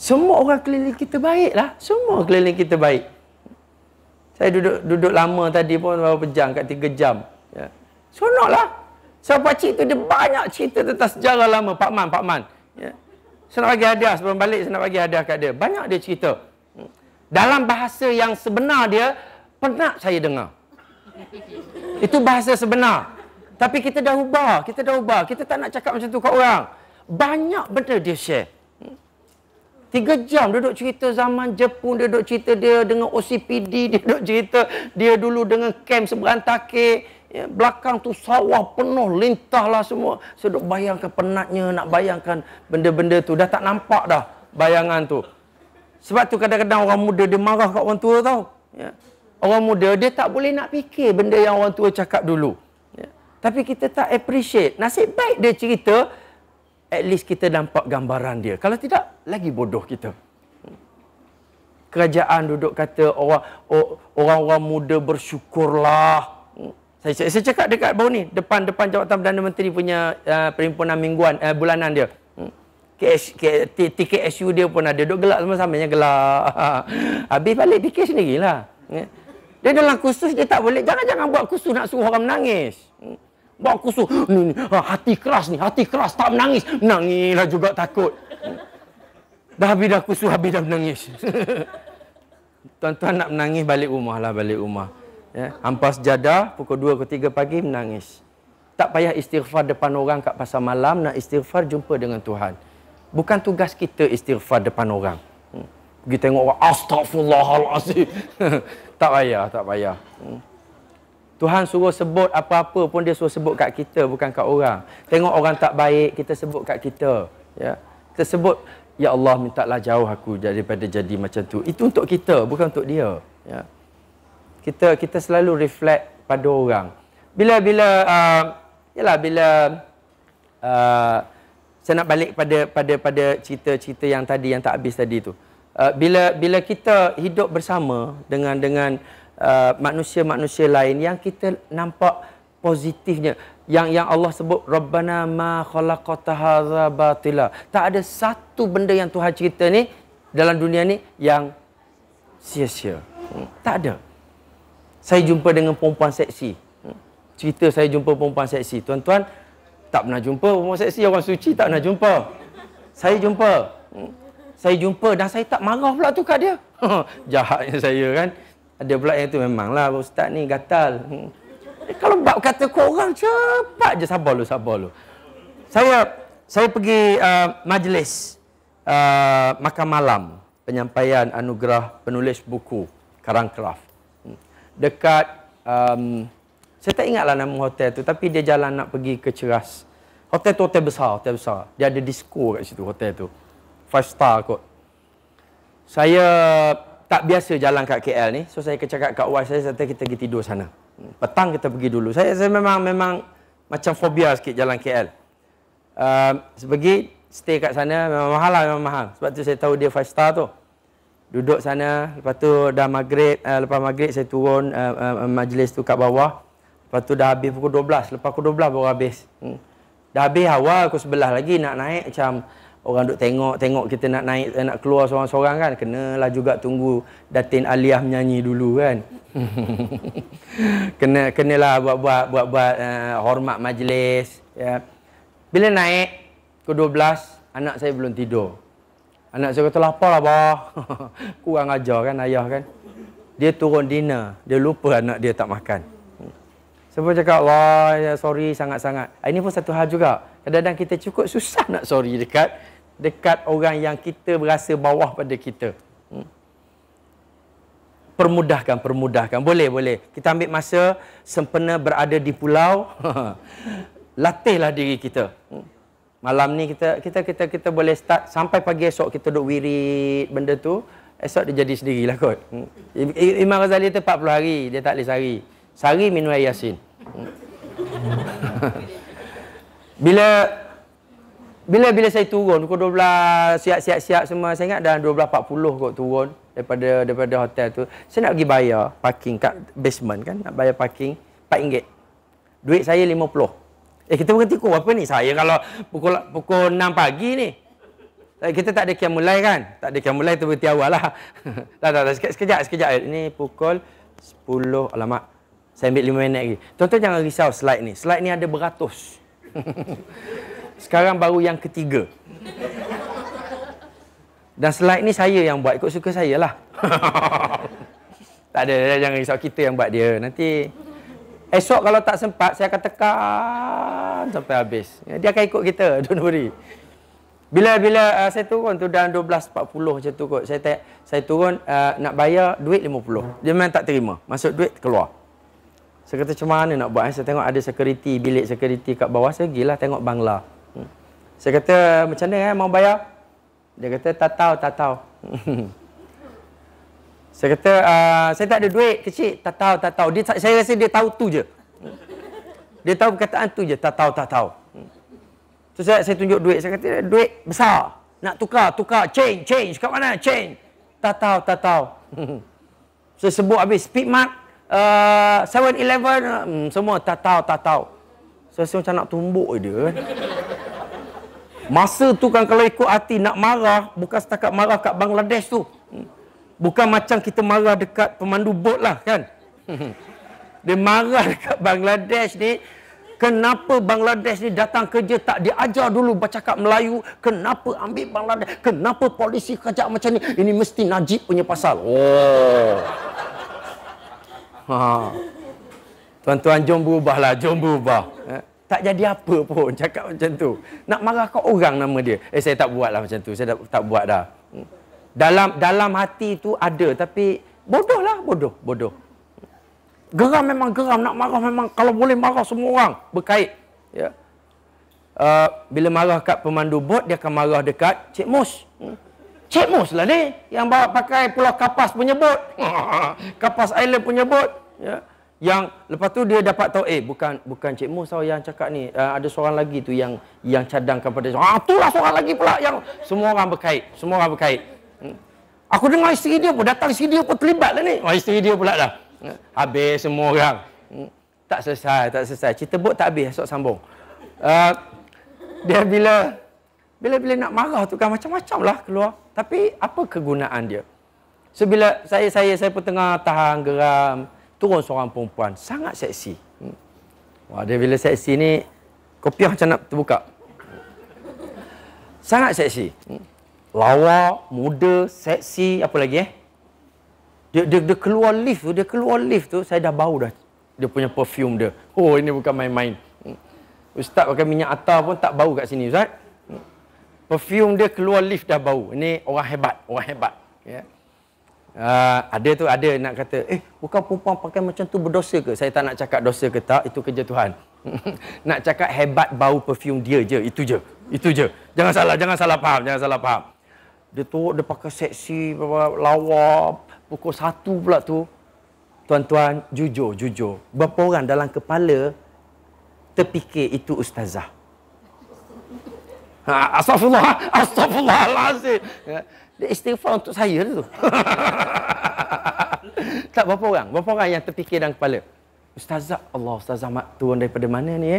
Semua orang keliling kita baiklah. Semua keliling kita baik. Saya duduk lama tadi pun berapa jam, kat 3 jam. Ya. Seronoklah. So pakcik tu dia banyak cerita tentang sejarah lama Pak Man. Ya. Saya nak bagi hadiah sebelum balik, saya nak bagi hadiah kat dia. Banyak dia cerita. Dalam bahasa yang sebenar dia, penat saya dengar. Itu bahasa sebenar. Tapi kita dah ubah. Kita tak nak cakap macam tu kat orang. Banyak benda dia share. 3 jam duduk cerita zaman Jepun, dia duduk cerita dia dengan OCPD, dia duduk cerita dia dulu dengan kem seberantake. Ya, belakang tu sawah penuh, lintah lah semua. Saya duduk bayangkan penatnya, nak bayangkan benda-benda tu. Dah tak nampak dah bayangan tu. Sebab tu kadang-kadang orang muda dia marah kat orang tua tau. Ya. Orang muda dia tak boleh nak fikir benda yang orang tua cakap dulu. Ya. Tapi kita tak appreciate. Nasib baik dia cerita, at least kita nampak gambaran dia. Kalau tidak, lagi bodoh kita. Kerajaan duduk kata orang-orang muda bersyukurlah. Saya cakap dekat bawah ni, depan Jabatan Perdana Menteri punya perhimpunan mingguan, bulanan dia. TKSU dia pun ada. Duduk gelak sama-samanya gelak. Habis balik fikir sendirilah. Dia dalam kursus dia tak boleh. Jangan buat kursus nak suruh orang menangis. Buat kursus, hati keras, tak menangis. Menangislah juga takut. Dah habis dah kursus, habis dah menangis. Tuan-tuan nak menangis, balik rumah. Ya. Hampas jadah, pukul 2 ke 3 pagi, menangis. Tak payah istighfar depan orang kat pasar malam, nak istighfar jumpa dengan Tuhan. Bukan tugas kita istighfar depan orang. Pergi tengok orang, astagfirullahalazim. Tak payah. Tuhan suruh sebut apa-apa pun dia suruh sebut kat kita, bukan kat orang. Tengok orang tak baik, kita sebut kat kita. Ya. Kita sebut, ya Allah mintalah jauh aku daripada jadi macam tu. Itu untuk kita, bukan untuk dia. Ya. Kita selalu reflect pada orang. Bila saya nak balik pada cerita-cerita yang tadi, yang tak habis tadi tu. Bila kita hidup bersama dengan manusia-manusia lain yang kita nampak positifnya, yang Allah sebut Rabbana ma khalaqta hadza batila. Tak ada satu benda yang Tuhan cerita ni dalam dunia ni yang sia-sia. Tak ada. Saya jumpa dengan perempuan seksi. Cerita saya jumpa perempuan seksi. Tuan-tuan tak pernah jumpa perempuan seksi, orang suci tak pernah jumpa. Saya jumpa dan saya tak marah pula tu kat dia. Jahatnya saya kan. Ada pula yang tu memanglah ustaz ni gatal. Kalau bab kata korang cepat je, sabar lu. Saya pergi majlis makan malam penyampaian anugerah penulis buku Karang Kraft. Dekat saya tak ingatlah nama hotel tu, tapi dia jalan nak pergi ke Ceras. Hotel tu hotel besar. Dia ada disco kat situ hotel tu. 5 star kot. Saya tak biasa jalan kat KL ni. So saya cakap kat wife saya, kita pergi tidur sana. Petang kita pergi dulu. Saya memang macam fobia sikit jalan KL. Sebagi stay kat sana memang mahal lah, memang mahal. Sebab tu saya tahu dia 5 star tu. Duduk sana, lepas tu dah maghrib, lepas maghrib saya turun majlis tu kat bawah. Lepas tu dah habis pukul 12, lepas pukul 12 baru habis. Dah habis awal pukul 11 lagi nak naik, macam orang duk tengok kita nak naik, nak keluar seorang-seorang kan. Kenalah juga tunggu Datin Aliyah menyanyi dulu kan. Kenalah buat hormat majlis ya. Bila naik pukul 12, anak saya belum tidur. Anak saya kata lapar lah bah. Kurang ajar kan ayah kan. Dia turun dinner, dia lupa anak dia tak makan. Saya pun cakap, Allah, ya, sorry sangat-sangat. Ini pun satu hal juga. Kadang-kadang kita cukup susah nak sorry dekat orang yang kita berasa bawah pada kita. Permudahkan. Boleh. Kita ambil masa sempena berada di pulau. Latihlah diri kita. Malam ni kita boleh start sampai pagi esok kita duk wirid benda tu. Esok dia jadi sendirilah kot. Imam Ghazali tu 40 hari, dia tak boleh sehari. Sehari minum air Yasin. Bila saya turun pukul 12 siap semua, saya ingat dah 12.40 kot turun daripada hotel tu. Saya nak pergi bayar parking kat basement kan, nak bayar parking RM4. Duit saya 50. Kita berhenti pukul apa ni? Saya kalau pukul 6 pagi ni. Kita tak ada qiyamul lail kan? Tak ada qiyamul lail tu berhenti awal lah. Tak. Sekejap. Ini pukul 10. Alamak. Saya ambil 5 minit lagi. Tuan-tuan jangan risau slide ni. Slide ni ada beratus. Sekarang baru yang ketiga. Dan slide ni saya yang buat. Ikut suka saya lah. Tak ada. Jangan risau. Kita yang buat dia. Nanti esok kalau tak sempat, saya akan tekan sampai habis. Dia akan ikut kita. Don't worry. Bila saya turun tu dalam 12.40 macam tu kot. Saya turun nak bayar duit 50. Dia memang tak terima. Masuk duit, keluar. Saya kata macam mana nak buat? Saya tengok ada security, bilik security kat bawah. Saya pergilah tengok bangla. Saya kata macam mana mau bayar? Dia kata tak tahu. Saya kata saya tak ada duit kecil. Tak tahu. Saya rasa dia tahu tu je. Dia tahu perkataan tu je. Tak tahu. So saya tunjuk duit. Saya kata duit besar. Nak tukar. Change. Kat mana? Change. Tak tahu. Saya sebut habis. Speedmart. 7-Eleven. Semua tak tahu. Saya rasa macam nak tumbuk dia kan. Masa tu kan kalau ikut hati nak marah. Bukan setakat marah kat Bangladesh tu. Bukan macam kita marah dekat pemandu bot lah kan. Dia marah dekat Bangladesh ni. Kenapa Bangladesh ni datang kerja tak diajar dulu bercakap Melayu? Kenapa ambil Bangladesh? Kenapa polisi kajak macam ni? Ini mesti Najib punya pasal. Oh. Tuan-tuan jom berubah. Tak jadi apa pun cakap macam tu. Nak marah kat orang nama dia. Saya tak buat lah macam tu. Saya tak buat dah. Dalam hati tu ada, tapi bodoh. Geram memang geram, nak marah memang kalau boleh marah semua orang berkait. Ya. Bila marah kat pemandu bot, dia akan marah dekat Cik Mus. Cik Mus lah ni yang bawa pakai Pulau Kapas punya bot. Kapas Island punya bot. Ya. Yang lepas tu dia dapat tahu bukan Cik Mus tau yang cakap ni. Ada seorang lagi tu yang cadangkan pada itulah seorang lagi pula yang semua orang berkait. Aku dengar isteri dia pun datang, isteri dia pun terlibat lah ni. Isteri dia pula dah. Habis semua orang. Tak selesai. Cerita bot tak habis, esok sambung. Dia bila nak marah tu kan macam-macam lah keluar. Tapi apa kegunaan dia? So bila saya pun tengah tahan geram, turun seorang perempuan sangat seksi. Wah, dia bila seksi ni kopiah macam nak terbuka. Sangat seksi. Lawa, muda, seksi, apa lagi Dia keluar lift tu, saya dah bau dah. Dia punya perfume dia. Oh, ini bukan main-main. Ustaz pakai minyak atar pun tak bau kat sini, Ustaz. Perfume dia keluar lift dah bau. Ini orang hebat. Ya. Ada nak kata, bukan perempuan pakai macam tu berdosa ke? Saya tak nak cakap dosa ke tak, itu kerja Tuhan. Nak cakap hebat bau perfume dia je, itu je. Jangan salah faham. Dia pakai seksi, lawa, pukul 1 pula tu. Tuan-tuan, jujur. Berapa orang dalam kepala terfikir itu ustazah. Astagfirullahalazim. Dia istighfar untuk saya tu. Tak berapa orang? Berapa orang yang terfikir dalam kepala? Ustazah, Allah, ustazah mak turun daripada mana ni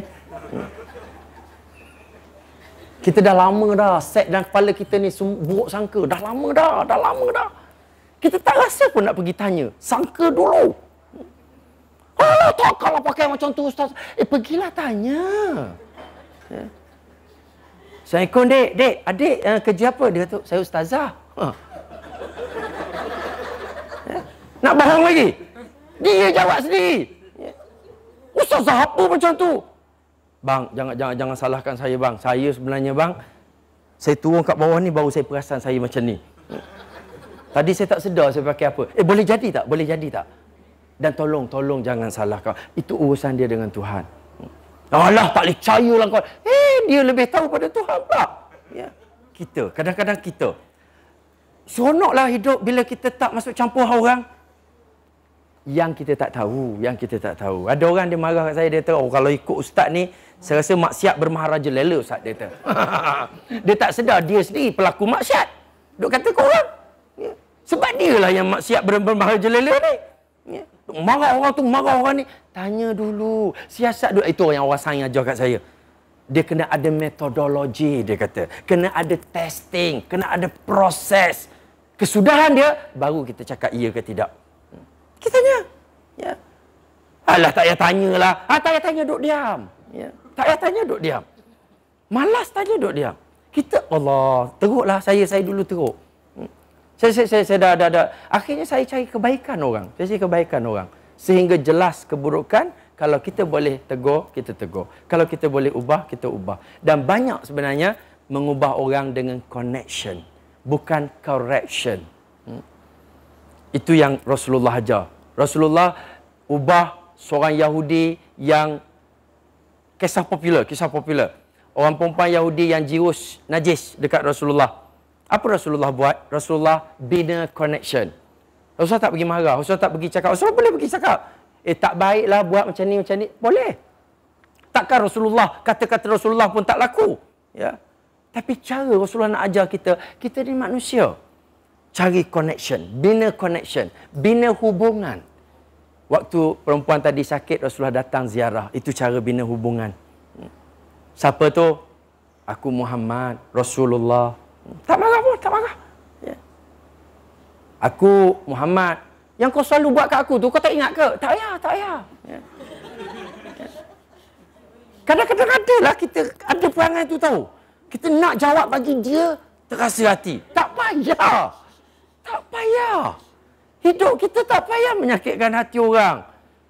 Kita dah lama dah set dalam kepala kita ni buruk sangka. Dah lama dah. Kita tak rasa pun nak pergi tanya. Sangka dulu. Tak kalau pakai macam tu ustaz. Pergilah tanya. Assalamualaikum dek. Adik kerja apa? Dia kata, saya ustazah. Nak bohong lagi? Dia jawab sendiri. Ustazah apa macam tu? Bang, jangan salahkan saya bang. Saya sebenarnya bang, saya turun kat bawah ni baru saya perasan saya macam ni. Tadi saya tak sedar saya pakai apa. Boleh jadi tak? Dan tolong jangan salahkan. Itu urusan dia dengan Tuhan. Alah, tak boleh percaya lah kau. Dia lebih tahu pada Tuhan pula. Ya. Kita, kadang-kadang kita. Seronoklah hidup bila kita tak masuk campur orang. Yang kita tak tahu. Ada orang dia marah kat saya, dia kata, kalau ikut ustaz ni, saya rasa maksiat bermaharaja lela ustaz, dia kata. Dia tak sedar, dia sendiri pelaku maksiat. Duk kata ke orang. Ya. Sebab dia lah yang maksiat bermaharaja lela ni. Ya. Marah orang ni. Tanya dulu. Siasat dulu. Itu yang orang sains ajar kat saya. Dia kena ada metodologi, dia kata. Kena ada testing. Kena ada proses. Kesudahan dia, baru kita cakap iya ke tidak. Kita tanya. Ya. Alah, tak payah tanya lah. Tak payah tanya, duduk diam. Ya. Tak payah tanya, duduk diam. Malas tanya, duduk diam. Kita, Allah, teruklah. Saya dulu teruk. Saya dah. Akhirnya saya cari kebaikan orang. Sehingga jelas keburukan. Kalau kita boleh tegur, kita tegur. Kalau kita boleh ubah, kita ubah. Dan banyak sebenarnya mengubah orang dengan connection. Bukan correction. Itu yang Rasulullah ajar. Rasulullah ubah seorang Yahudi yang kisah popular. Orang perempuan Yahudi yang jirus najis dekat Rasulullah. Apa Rasulullah buat? Rasulullah bina connection. Rasulullah tak pergi marah. Rasulullah tak pergi cakap. Rasulullah boleh pergi cakap. Tak baiklah buat macam ni. Boleh. Takkan Rasulullah, kata-kata Rasulullah pun tak laku. Ya. Tapi cara Rasulullah nak ajar kita ni manusia. Cari connection. Bina hubungan. Waktu perempuan tadi sakit, Rasulullah datang ziarah. Itu cara bina hubungan. Siapa tu? Aku Muhammad, Rasulullah. Tak marah. Ya. Aku Muhammad. Yang kau selalu buat kat aku tu, kau tak ingat ke? Tak payah. Ya. Kadang-kadang adalah kita ada perangai tu tahu. Kita nak jawab bagi dia terasa hati. Tak payah. Hidup kita tak payah menyakitkan hati orang.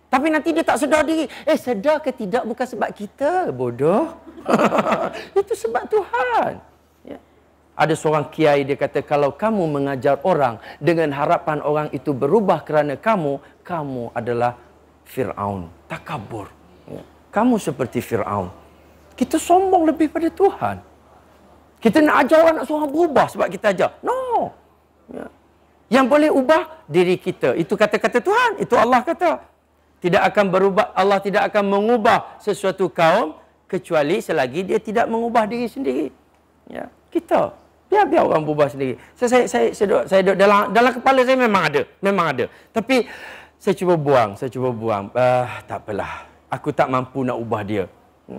Tapi nanti dia tak sedar diri. Sedar ke tidak bukan sebab kita, bodoh. Itu sebab Tuhan. Ya. Ada seorang kiai dia kata, kalau kamu mengajar orang dengan harapan orang itu berubah kerana kamu adalah Fir'aun. Takabur. Ya. Kamu seperti Fir'aun. Kita sombong lebih pada Tuhan. Kita nak ajar orang nak suruh berubah sebab kita ajar. No. Ya. Yang boleh ubah diri kita. Itu kata-kata Tuhan. Itu Allah kata. Tidak akan berubah. Allah tidak akan mengubah sesuatu kaum kecuali selagi dia tidak mengubah diri sendiri. Ya. Kita. Biar orang berubah sendiri. Saya dalam kepala saya memang ada. Tapi saya cuba buang. Tak apalah. Aku tak mampu nak ubah dia.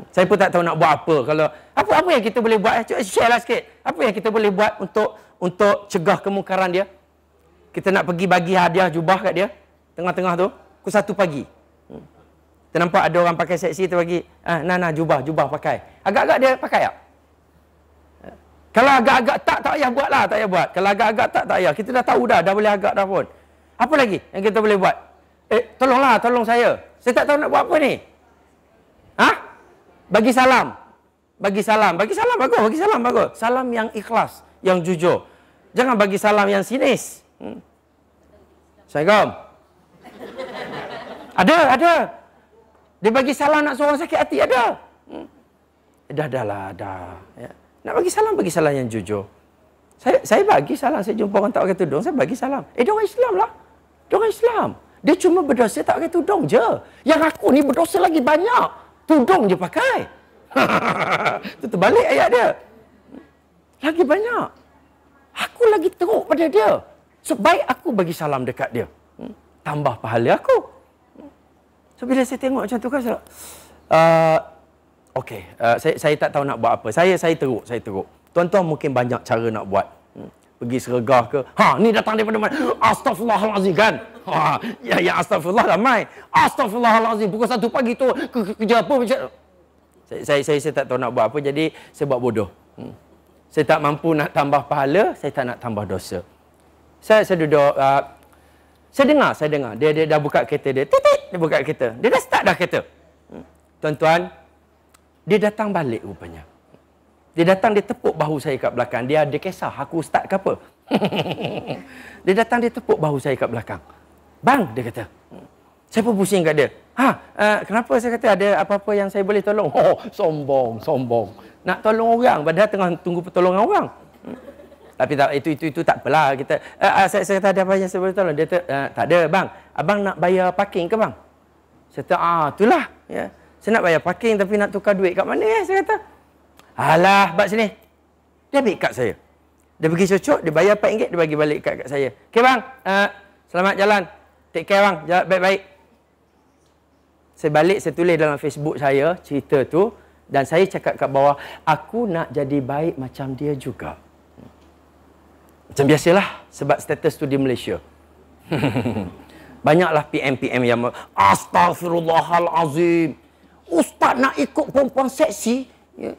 Saya pun tak tahu nak buat apa. Kalau apa yang kita boleh buat? Share lah sikit. Apa yang kita boleh buat untuk cegah kemungkaran dia? Kita nak pergi bagi hadiah jubah kat dia. Tengah-tengah tu. Pukul 1 pagi. Kita nampak ada orang pakai seksi tu bagi. Jubah pakai. Agak-agak dia pakai tak? Kalau agak-agak tak payah buat lah. Tak payah buat. Kalau agak-agak tak payah. Kita dah tahu dah boleh agak dah pun. Apa lagi yang kita boleh buat? Tolong saya. Saya tak tahu nak buat apa ni. Bagi salam. Bagi salam bagus. Salam yang ikhlas, yang jujur. Jangan bagi salam yang sinis. Assalamualaikum. Ada. Dia bagi salam nak seorang sakit hati, ada. Dah. Ya. Nak bagi salam yang jujur. Saya bagi salam, saya jumpa orang tak pakai tudung, saya bagi salam. Dia orang Islam lah. Dia orang Islam. Dia cuma berdosa tak pakai tudung je. Yang aku ni berdosa lagi banyak. tudung je pakai. Itu terbalik ayat dia. Lagi banyak. Aku lagi teruk pada dia. Sebaik aku bagi salam dekat dia. Tambah pahala aku. So, bila saya tengok macam tu kan, okey, saya tak tahu nak buat apa. Saya teruk. Tuan-tuan mungkin banyak cara nak buat. Pergi seregah ke, ni datang daripada mana? Astaghfirullahalazim kan? Ya astagfirullah ramai. Astaghfirullahalazim, pukul 1 pagi tu kerja apa macam. Saya tak tahu nak buat apa, jadi saya buat bodoh. Saya tak mampu nak tambah pahala, saya tak nak tambah dosa. Saya duduk, saya dengar. Dia dah buka kereta dia. Titik, dia buka kereta. Dia dah start dah kereta. Tuan-tuan, dia datang balik rupanya. Dia datang, dia tepuk bahu saya kat belakang. Dia kisah, aku start ke apa? Dia datang, dia tepuk bahu saya kat belakang. Bang, dia kata. Saya pun pusing kat dia. Kenapa? Saya kata, ada apa-apa yang saya boleh tolong? Oh, sombong. Nak tolong orang, padahal tengah tunggu pertolongan orang. Tapi tak, itu tak apalah. Saya kata, ada apa yang saya boleh tolong? Dia kata, tak ada, bang. Abang nak bayar parking ke, bang? Saya kata, itulah. Ya. Saya nak bayar parking, tapi nak tukar duit kat mana? Saya kata, alah, bak sini. Dia ambil kad saya. Dia pergi cucuk, dia bayar RM4, dia bagi balik kad saya. Okey bang, selamat jalan. Take care bang, jalan baik-baik. Saya balik, saya tulis dalam Facebook saya cerita tu, dan saya cakap kat bawah, aku nak jadi baik macam dia juga. Macam biasalah, sebab status tu di Malaysia. Banyaklah PM yang Astaghfirullahalazim. Ustaz nak ikut perempuan seksi, ya.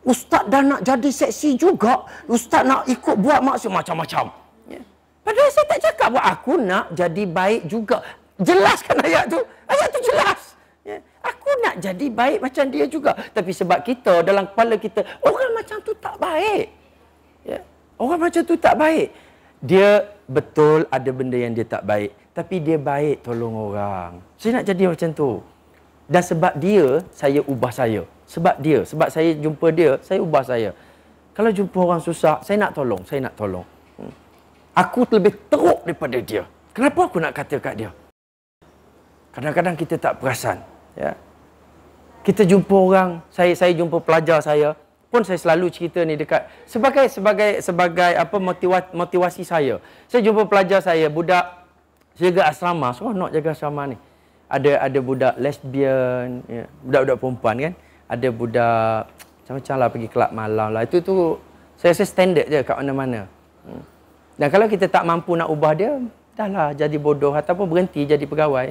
Ustaz dah nak jadi seksi juga. Ustaz nak ikut buat maksud macam-macam. Ya. Padahal saya tak cakap buat aku nak jadi baik juga. Jelaskan ayat tu. Ayat tu jelas. Ya. Aku nak jadi baik macam dia juga. Tapi sebab kita, dalam kepala kita, orang macam tu tak baik. Ya. Orang macam tu tak baik. Dia betul ada benda yang dia tak baik. Tapi dia baik tolong orang. Saya nak jadi macam tu. Dan sebab dia, saya ubah saya. Sebab saya jumpa dia, saya ubah saya. Kalau jumpa orang susah, saya nak tolong. Aku lebih teruk daripada dia. Kenapa aku nak kata kat dia? Kadang-kadang kita tak perasan. Ya. Kita jumpa orang, saya jumpa pelajar saya, pun saya selalu cerita ni dekat sebagai apa motivasi saya. Saya jumpa pelajar saya, budak jaga asrama, seronok jaga asrama ni. Ada budak lesbian, ya, budak-budak perempuan kan. Ada budak macam-macam lah, pergi kelab malam lah. Itu saya rasa standard je kat mana-mana. Dan kalau kita tak mampu nak ubah dia, dah lah jadi bodoh ataupun berhenti jadi pegawai.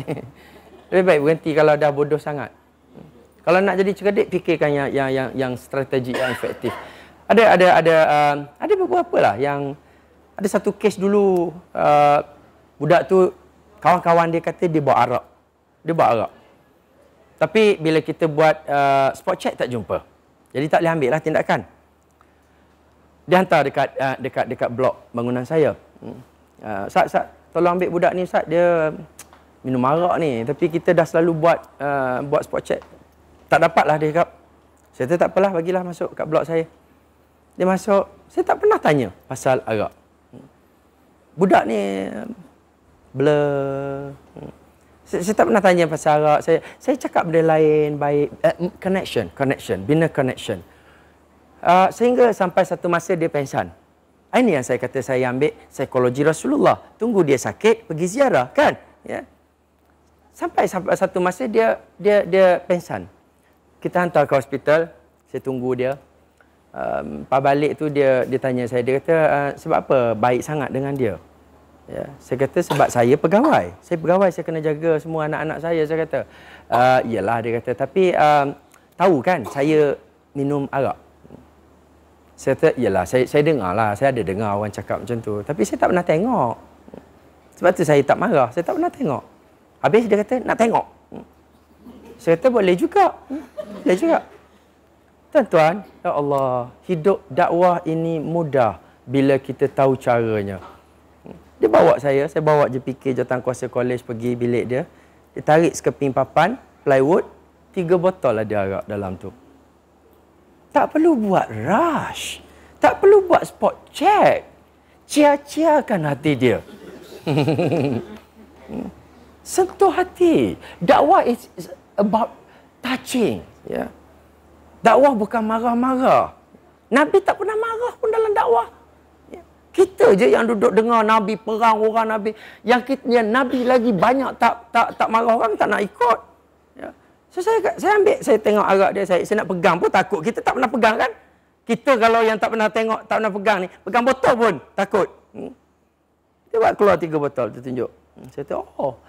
Lebih baik berhenti kalau dah bodoh sangat. Kalau nak jadi cerdik, fikirkan yang strategik, yang efektif. Ada beberapa lah yang ada satu kes dulu, budak tu kawan-kawan dia kata dia bawa arak. Tapi bila kita buat spot check tak jumpa. Jadi tak boleh ambil lah tindakan. Dia hantar dekat blok bangunan saya. Ustaz, tolong ambil budak ni Ustaz, dia minum arak ni. Tapi kita dah selalu buat spot check. Tak dapat lah dia cakap. Saya kata tak apalah, bagilah masuk kat blok saya. Dia masuk, saya tak pernah tanya pasal arak. Budak ni blur. Saya tak pernah tanya pasal arak. Saya cakap benda lain, baik. Connection. Bina connection. Sehingga sampai satu masa dia pengsan. Ini yang saya kata saya ambil psikologi Rasulullah. Tunggu dia sakit, pergi ziarah, kan? Ya. Sampai satu masa dia pengsan. Kita hantar ke hospital, saya tunggu dia. Pas balik tu dia tanya saya, dia kata, sebab apa baik sangat dengan dia? Ya, saya kata sebab saya pegawai. Saya kena jaga semua anak-anak saya kata. Iyalah dia kata, tapi tahu kan saya minum arak. Saya kata, iyalah saya dengar lah, saya ada dengar orang cakap macam tu. Tapi saya tak pernah tengok. Sebab tu saya tak marah, saya tak pernah tengok. Habis dia kata, nak tengok. Saya kata, boleh juga. Boleh juga. Tuan-tuan, ya Allah, hidup dakwah ini mudah bila kita tahu caranya. Dia bawa saya bawa JPK Jawatankuasa College pergi bilik dia. Dia tarik sekeping papan, plywood, 3 botol ada arak dalam tu. Tak perlu buat rush. Tak perlu buat spot check. Cia-ciakan hati dia. Sentuh hati. Dakwah is about touching. Ya. Dakwah bukan marah-marah. Nabi tak pernah marah pun dalam dakwah. Ya. Kita je yang duduk dengar Nabi perang orang Nabi. Yang kita, Nabi lagi banyak tak marah orang, tak nak ikut. Ya. So, saya ambil, saya tengok arak dia, saya nak pegang pun takut. Kita tak pernah pegang kan? Kita kalau yang tak pernah tengok, tak pernah pegang ni, pegang botol pun takut. Dia buat keluar 3 botol, dia tunjuk. Saya tengok,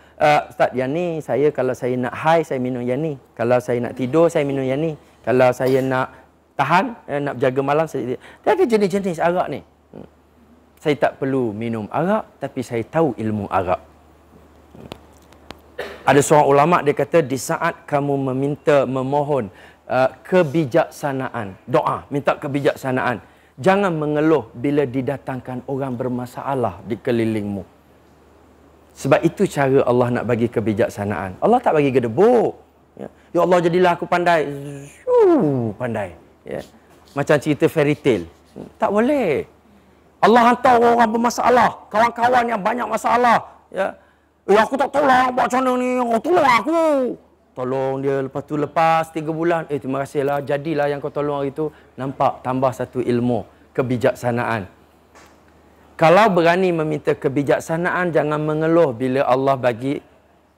Ustaz, yang ni saya kalau saya nak high, saya minum yang ni. Kalau saya nak tidur, saya minum yang ni. Kalau saya nak tahan, nak jaga malam, saya... Dia ada jenis-jenis arak ni. Saya tak perlu minum arak, tapi saya tahu ilmu arak. Ada seorang ulama, dia kata, di saat kamu memohon kebijaksanaan, doa, minta kebijaksanaan, jangan mengeluh bila didatangkan orang bermasalah di kelilingmu. Sebab itu cara Allah nak bagi kebijaksanaan. Allah tak bagi gedebuk. Ya Allah, jadilah aku pandai. Pandai. Ya. Macam cerita fairy tale. Tak boleh. Allah hantar orang bermasalah, kawan-kawan yang banyak masalah. Ya. Aku tak tahu lah buat macam mana ni. Tolong aku. Tolong dia, lepas 3 bulan. Terima kasihlah. Jadilah yang kau tolong hari tu. Nampak, tambah satu ilmu. Kebijaksanaan. Kalau berani meminta kebijaksanaan, jangan mengeluh bila Allah bagi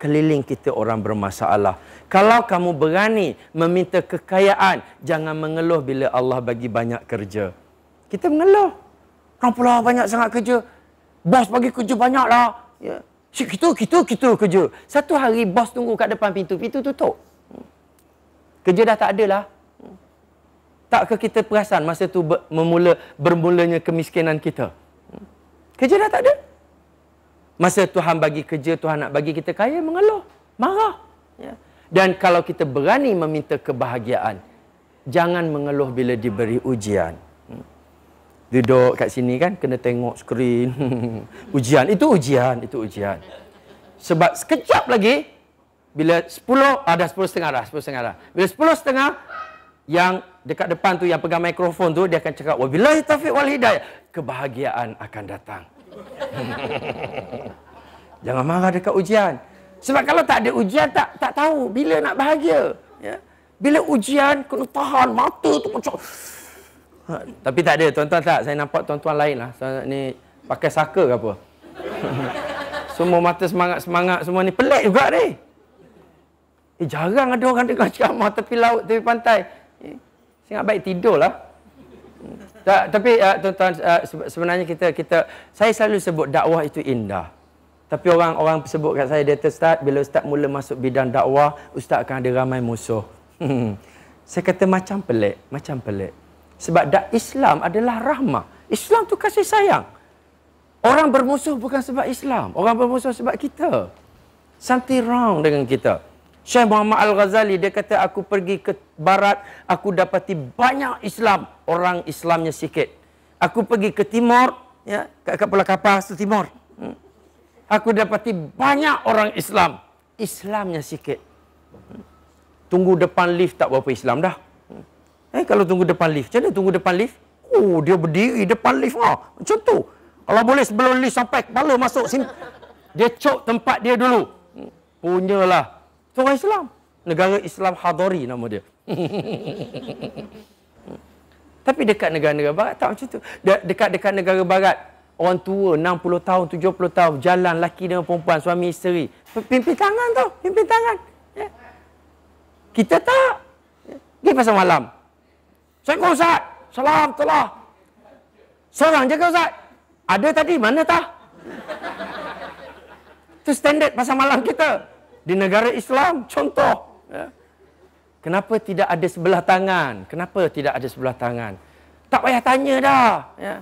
keliling kita orang bermasalah. Kalau kamu berani meminta kekayaan, jangan mengeluh bila Allah bagi banyak kerja. Kita mengeluh. Kenapa banyak sangat kerja? Bos bagi kerja banyak lah. Ya. Kita kerja. Satu hari bos tunggu kat depan pintu tutup. Kerja dah tak ada lah. Takkah kita perasan masa tu bermulanya kemiskinan kita? Kerja dah tak ada. Masa Tuhan bagi kerja, Tuhan nak bagi kita kaya, mengeluh, marah. Ya. Dan kalau kita berani meminta kebahagiaan, jangan mengeluh bila diberi ujian. Duduk kat sini kan, kena tengok skrin. Ujian, itu ujian. Sebab sekejap lagi, bila 10, dah 10.30 dah. Bila 10.30, yang dekat depan tu, yang pegang mikrofon tu, dia akan cakap, wabillahi taufiq wal hidayah. Kebahagiaan akan datang. Jangan marah dekat ujian. Sebab kalau tak ada ujian, tak tahu bila nak bahagia. Ya? Bila ujian, kena tahan, mata tu macam... Tapi tak ada, tuan-tuan tak. Saya nampak tuan-tuan lain lah. Ni pakai saka ke apa. Semua mata semangat-semangat semua ni. Pelik juga ni. Jarang ada orang dengar ceramah tepi laut, tepi pantai. Saya ingat baik tidur lah. Tapi tuan-tuan, sebenarnya saya selalu sebut dakwah itu indah. Tapi orang sebut kat saya, dia kata, Ustaz, bila Ustaz mula masuk bidang dakwah, Ustaz akan ada ramai musuh. Saya kata macam pelik. Sebab Islam adalah rahmah. Islam tu kasih sayang. Orang bermusuh bukan sebab Islam. Orang bermusuh sebab kita. Something wrong dengan kita. Syekh Muhammad Al-Ghazali, dia kata, aku pergi ke barat, aku dapati banyak Islam. Orang Islamnya sikit. Aku pergi ke timur, ya, kat Pulau Kapas tu timur. Aku dapati banyak orang Islam. Islamnya sikit. Tunggu depan lift tak berapa Islam dah. Kalau tunggu depan lift, macam mana tunggu depan lift? Dia berdiri depan lift. Macam tu. Kalau boleh sebelum lift sampai kepala masuk sini, dia cok tempat dia dulu. Punyalah. Itu orang Islam. Negara Islam Hadari nama dia. Tapi dekat negara-negara barat tak macam tu. Dekat negara barat, orang tua 60 tahun, 70 tahun, jalan laki dengan perempuan, suami isteri. Pimpin tangan tau, pimpin tangan. Ya. Kita tak. Pergi pasal malam. Assalamualaikum Ustaz. Salam, telah. Seorang je ke Ustaz? Ada tadi, mana tak? Itu standard pasal malam kita. Di negara Islam, contoh. Ya. Kenapa tidak ada sebelah tangan? Tak payah tanya dah. Ya.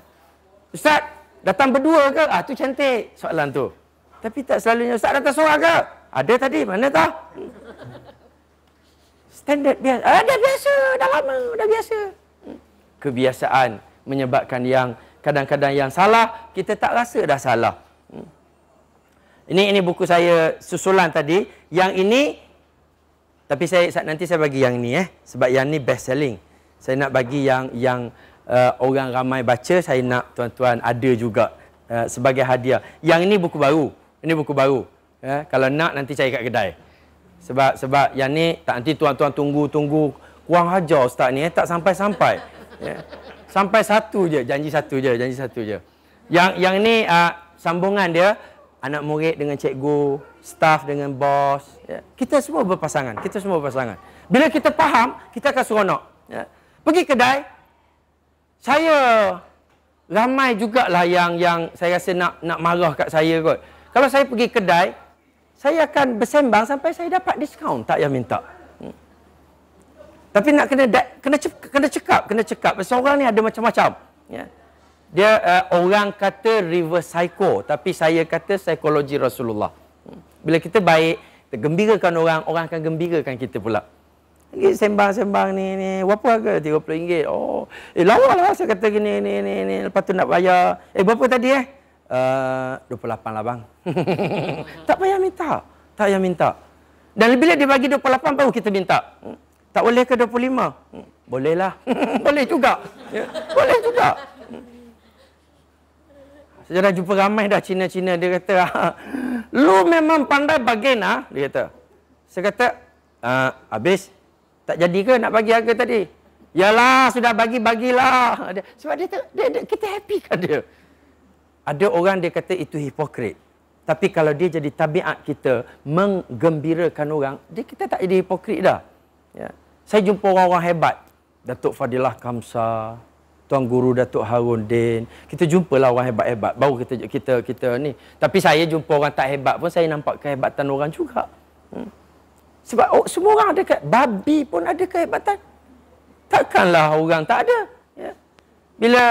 Ustaz, datang berdua ke? Itu cantik soalan tu. Tapi tak selalunya, Ustaz datang seorang ke? Ada tadi, mana tak? Standard biasa. Dah biasa, dah lama, dah biasa. Kebiasaan menyebabkan yang kadang-kadang yang salah, kita tak rasa dah salah. Ini buku saya susulan tadi. Yang ini, tapi nanti saya bagi yang ini sebab yang ni best selling. Saya nak bagi yang orang ramai baca, saya nak tuan-tuan ada juga sebagai hadiah. Yang ini buku baru. Kalau nak nanti cari kat kedai. Sebab yang ni tak nanti tuan-tuan tunggu kurang ajar ustaz ni tak sampai-sampai. Ya. Sampai satu je, janji satu je. Yang ni sambungan dia anak murid dengan cikgu, staff dengan bos. Ya. Kita semua berpasangan. Bila kita faham, kita akan seronok. Ya. Pergi kedai, saya ramai jugalah yang saya rasa nak marah kat saya kot. Kalau saya pergi kedai, saya akan bersembang sampai saya dapat diskaun, tak payah minta. Tapi nak kena cekap. Pasal orang ni ada macam-macam. Ya. Dia orang kata reverse psycho, tapi saya kata psikologi Rasulullah. Bila kita baik, kita gembirakan orang akan gembirakan kita pula. Sembang-sembang ni, berapa harga? RM30. Oh, lawa lah saya kata gini, ni. Lepas tu nak bayar. Berapa tadi 28 lah bang. Tak payah minta. Dan bila dia bagi 28 baru kita minta. Tak boleh ke 25? Boleh lah. Boleh juga. Ya, boleh juga. Saya dah jumpa ramai dah Cina-Cina. Dia kata, lu memang pandai bargain dia kata. Saya kata, habis? Tak jadi ke nak bagi harga tadi? Yalah, sudah bagilah. Sebab dia kita happy kan dia. Ada orang dia kata itu hipokrit. Tapi kalau dia jadi tabiat kita menggembirakan orang, kita tak jadi hipokrit dah. Ya. Saya jumpa orang-orang hebat. Datuk Fadilah Kamsa, Tuan Guru Datuk Haruddin. Kita jumpalah orang hebat-hebat. Baru kita ni. Tapi saya jumpa orang tak hebat pun saya nampak kehebatan orang juga. Sebab semua orang ada babi pun ada kehebatan. Takkanlah orang tak ada. Ya. Bila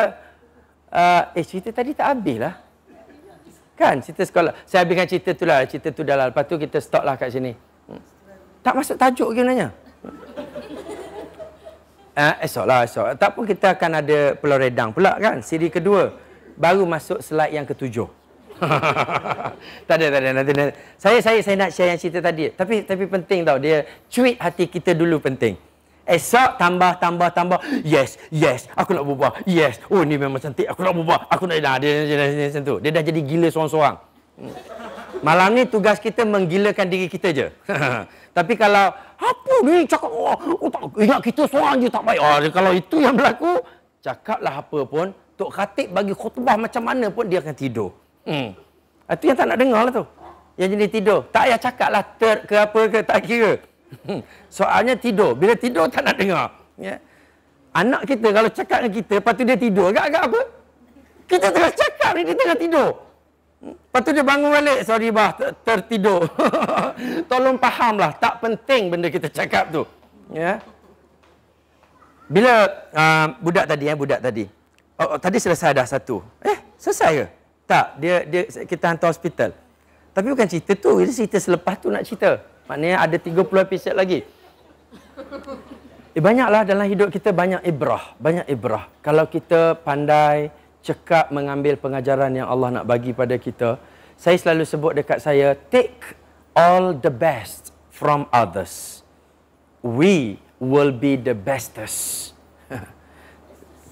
cerita tadi tak habis lah. Kan cerita sekolah. Saya habiskan cerita tu lah. Cerita tu dah lah. Lepas tu kita stop lah kat sini. Tak masuk tajuk ke nanya? Esok. Tak pun kita akan ada Pulau Redang pula kan. Siri kedua. Baru masuk slide yang ke-7. Tak ada. Nanti. Saya nak share yang cerita tadi. Tapi penting tau. Dia cuit hati kita dulu penting. Esok tambah. Yes. Aku nak berubah. Yes. Oh ni memang cantik. Aku nak berubah. Aku nak dia macam tu. Dia dah jadi gila seorang-seorang. Malam ni tugas kita menggilakan diri kita je. Tapi kalau apa ni cakap tak ingat kita seorang je tak baik. Kalau itu yang berlaku, cakaplah apa pun, Tok Khatib bagi khutbah macam mana pun dia akan tidur. Itu yang tak nak dengar lah tu. Yang jenis tidur. Tak payah cakaplah ke apa ke tak kira. Soalnya tidur. Bila tidur tak nak dengar. Ya. Anak kita kalau cakap dengan kita, lepas tu dia tidur. Agak-agak apa? Kita tengah cakap ni, dia tengah tidur. Lepas tu dia bangun balik. Sorry bah, tertidur. Tolong fahamlah. Tak penting benda kita cakap tu. Ya. Bila budak tadi. Tadi selesai dah satu. Selesai ke? Tak. Dia kita hantar hospital. Tapi bukan cerita tu. Dia cerita selepas tu nak cerita. Maknanya ada 30 episod lagi. Banyaklah dalam hidup kita banyak ibrah. Kalau kita pandai cekap mengambil pengajaran yang Allah nak bagi pada kita. Saya selalu sebut dekat saya, take all the best from others. We will be the bestest.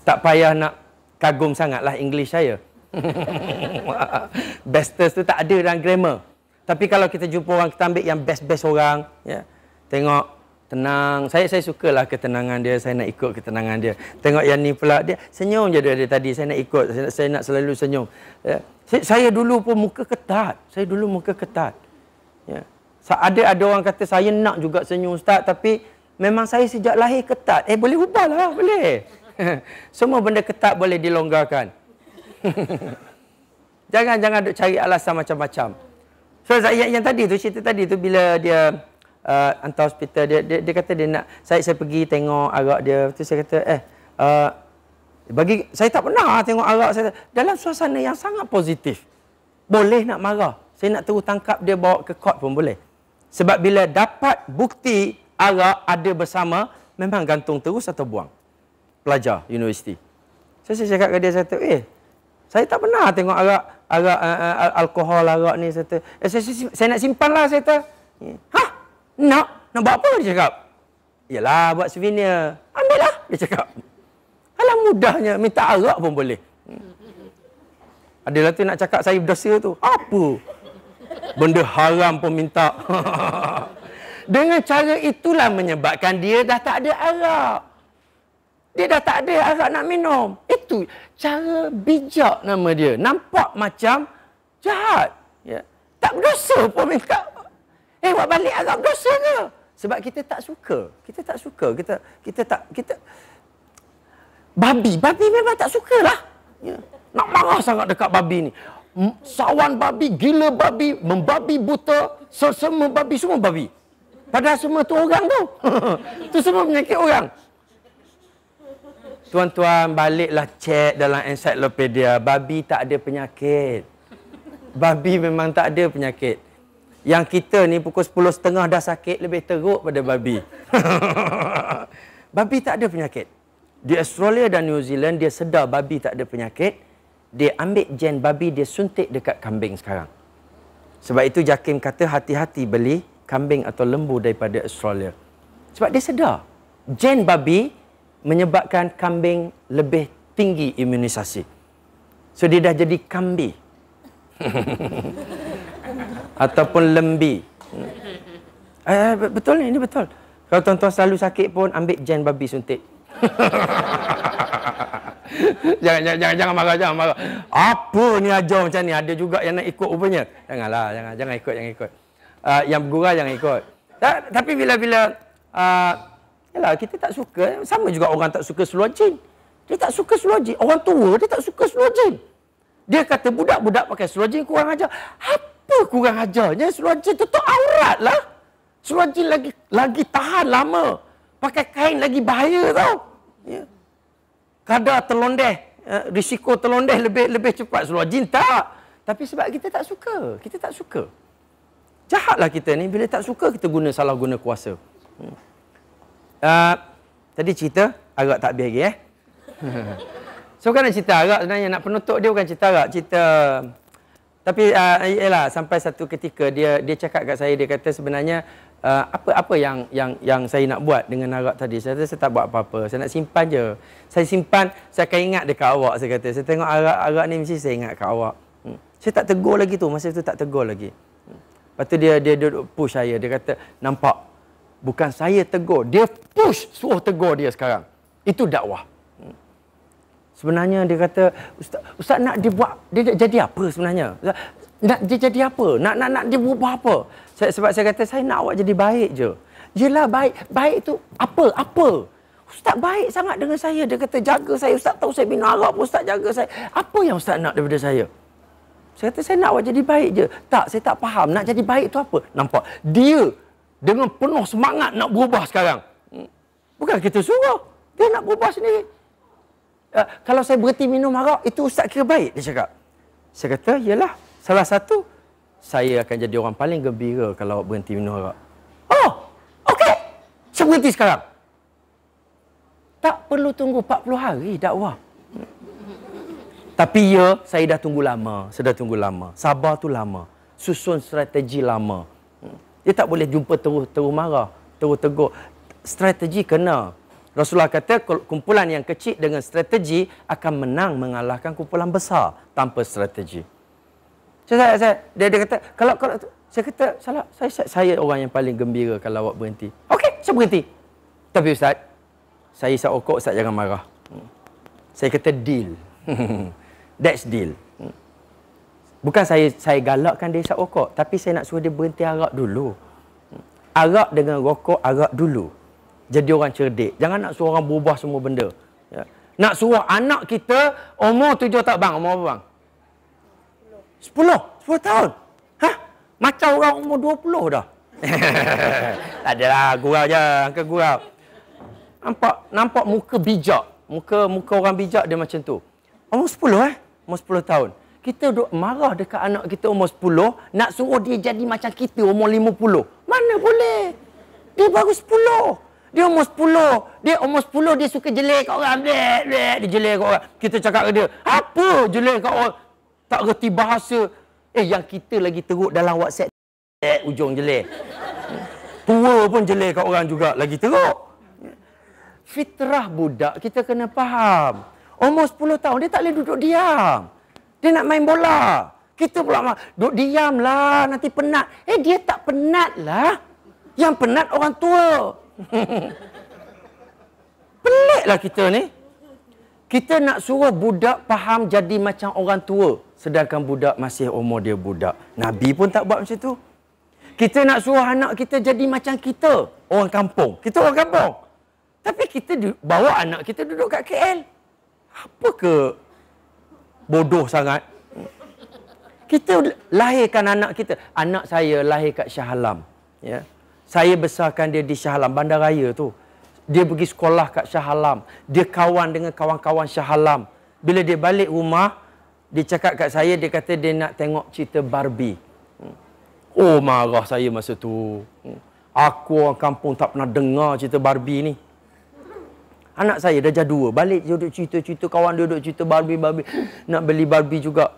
Tak payah nak kagum sangatlah English saya. Bestest tu tak ada dalam grammar. Tapi kalau kita jumpa orang, kita ambil yang best orang. Ya. Tengok tenang. Saya sukalah ketenangan dia. Saya nak ikut ketenangan dia. Tengok yang ni pula. Dia senyum je dia tadi. Saya nak ikut. Saya nak selalu senyum. Ya. Saya dulu pun muka ketat. Ya. Ada orang kata saya nak juga senyum Ustaz. Tapi memang saya sejak lahir ketat. Boleh ubahlah. Boleh. Semua benda ketat boleh dilonggarkan. Jangan duk cari alasan macam-macam. So yang tadi tu, cerita tadi tu bila dia hantar hospital, dia kata dia nak saya pergi tengok arak dia. Tu saya kata bagi saya tak pernah tengok arak saya dalam suasana yang sangat positif. Boleh nak marah. Saya nak terus tangkap dia bawa ke court pun boleh. Sebab bila dapat bukti arak ada bersama, memang gantung terus atau buang. Pelajar universiti. Saya cakap ke dia, saya kata, saya tak pernah tengok arak alkohol arak ni. Saya nak simpan lah, saya kata. Nak buat apa dia cakap? Yalah, buat souvenir. Ambil lah, dia cakap. Alah mudahnya, minta arak pun boleh. Adalah tu nak cakap saya berdosa tu. Apa? Benda haram pun minta. Dengan cara itulah menyebabkan dia dah tak ada arak. Dia dah tak ada arak nak minum. Itu cara bijak nama dia. Nampak macam jahat. Ya. Tak berdosa pun minta. Buat balik arak berdosa ke? Sebab kita tak suka. Kita tak suka. Kita babi memang tak sukalah. Ya. Nak marah sangat dekat babi ni. Sawan babi, gila babi, membabi buta, sesama babi, semua babi. Padahal semua tu orang tu. Tu semua penyakit orang. Tuan-tuan, baliklah cek dalam ensiklopedia. Babi tak ada penyakit. Babi memang tak ada penyakit. Yang kita ni pukul 10.30 dah sakit, lebih teruk pada babi. Babi tak ada penyakit. Di Australia dan New Zealand, dia sedar babi tak ada penyakit. Dia ambil gen babi, dia suntik dekat kambing sekarang. Sebab itu Jakim kata hati-hati beli kambing atau lembu daripada Australia. Sebab dia sedar. Gen babi menyebabkan kambing lebih tinggi imunisasi. So dia dah jadi kambi. Ataupun lembi. Betul ni, ini betul. Kalau tuan-tuan selalu sakit pun ambil gen babi suntik. Jangan marah. Apa ni ajar macam ni? Ada juga yang nak ikut rupanya. Jangan ikut. Yang bergurau jangan ikut. Tapi bila yalah, kita tak suka. Sama juga orang tak suka seluar jin. Dia tak suka seluar jin. Orang tua dia tak suka seluar jin. Dia kata budak-budak pakai seluar jin kurang ajar. Apa kurang ajarnya? Seluar jin tutup aurat lah. Seluar jin lagi tahan lama. Pakai kain lagi bahaya tau. Ya. Kadar terlondeh, risiko terlondeh lebih cepat. Seluar jin tak. Tapi sebab kita tak suka. Jahatlah kita ni. Bila tak suka, kita salah guna kuasa. Tadi cerita arak tak habis lagi So bukan nak cerita arak sebenarnya. Nak penutup dia bukan cerita arak. Cerita. Tapi yalah, sampai satu ketika dia cakap kat saya. Dia kata sebenarnya apa yang saya nak buat dengan arak tadi. Saya kata saya tak buat apa-apa. Saya nak simpan je. Saya simpan, saya akan ingat dekat awak. Saya kata, saya tengok arak ni mesti saya ingat kat awak. Saya tak tegur lagi tu. Masa tu tak tegur lagi. Lepas tu dia duduk push saya. Dia kata, nampak? Bukan saya tegur. Dia push suruh tegur dia sekarang. Itu dakwah. Sebenarnya dia kata, Ustaz nak dia buat, dia jadi apa sebenarnya? Nak dia jadi apa? Nak dia buat apa? Sebab saya kata, saya nak awak jadi baik je. Yelah baik. Baik tu apa? Ustaz baik sangat dengan saya. Dia kata, jaga saya. Ustaz tahu saya minum arak pun Ustaz jaga saya. Apa yang Ustaz nak daripada saya? Saya kata, saya nak awak jadi baik je. Tak, saya tak faham. Nak jadi baik tu apa? Nampak? Dia dengan penuh semangat nak berubah sekarang. Bukan kita suruh. Dia nak berubah sendiri. Kalau saya berhenti minum arak, itu Ustaz kira baik, dia cakap. Saya kata, yalah, salah satu, saya akan jadi orang paling gembira kalau awak berhenti minum arak. Oh, okey. Saya berhenti sekarang. Tak perlu tunggu 40 hari dakwah. Tapi ya, saya dah tunggu lama. Saya dah tunggu lama. Sabar tu lama. Susun strategi lama. Dia tak boleh jumpa terus marah, terus tegur. Strategi kena. Rasulullah kata kumpulan yang kecil dengan strategi akan menang mengalahkan kumpulan besar tanpa strategi. Dia kata kalau saya kata salah, saya orang yang paling gembira kalau awak berhenti. Okey, saya berhenti. Tapi Ustaz, saya isap okok, Ustaz jangan marah. Saya kata deal. That's deal. Bukan saya galakkan dia isap okok, tapi saya nak suruh dia berhenti arak dulu. Arak dengan rokok, arak dulu. Jadi orang cerdik. Jangan nak suruh orang berubah semua benda. Ya. Nak suruh anak kita umur 7 tahun. Bang, umur apa bang? 10 tahun. Hah? Macam orang umur 20 dah. Tak adalah, gurau je. Angka gurau. Nampak muka bijak. Muka orang bijak dia macam tu. Umur 10 Umur 10 tahun. Kita duduk marah dekat anak kita umur 10. Nak suruh dia jadi macam kita umur 50. Mana boleh? Dia baru 10. Dia umur 10. Dia suka jelek kat orang. Dia jelek kat orang. Kita cakap ke dia, apa jelek kat orang? Tak reti bahasa. Yang kita lagi teruk dalam WhatsApp. Ujung jelek. Tua pun jelek kat orang juga. Lagi teruk. Fitrah budak kita kena faham. Umur 10 tahun dia tak boleh duduk diam. Dia nak main bola. Kita pula duduk diam lah. Nanti penat. Dia tak penat lah. Yang penat orang tua. Peliklah kita ni. Kita nak suruh budak faham jadi macam orang tua. Sedangkan budak masih umur dia budak. Nabi pun tak buat macam tu. Kita nak suruh anak kita jadi macam kita. Orang kampung. Kita orang kampung. Tapi kita bawa anak kita duduk kat KL. Apa ke bodoh sangat? Kita lahirkan anak kita. Anak saya lahir kat Shah Alam. Ya. Saya besarkan dia di Shah Alam, bandaraya tu. Dia pergi sekolah kat Shah Alam. Dia kawan dengan kawan-kawan Shah Alam. Bila dia balik rumah, dia cakap kat saya, dia kata dia nak tengok cerita Barbie. Oh, marah saya masa tu. Aku orang kampung tak pernah dengar cerita Barbie ni. Anak saya dah jadua. Balik dia duduk cerita-cerita, kawan dia duduk cerita Barbie. Nak beli Barbie juga.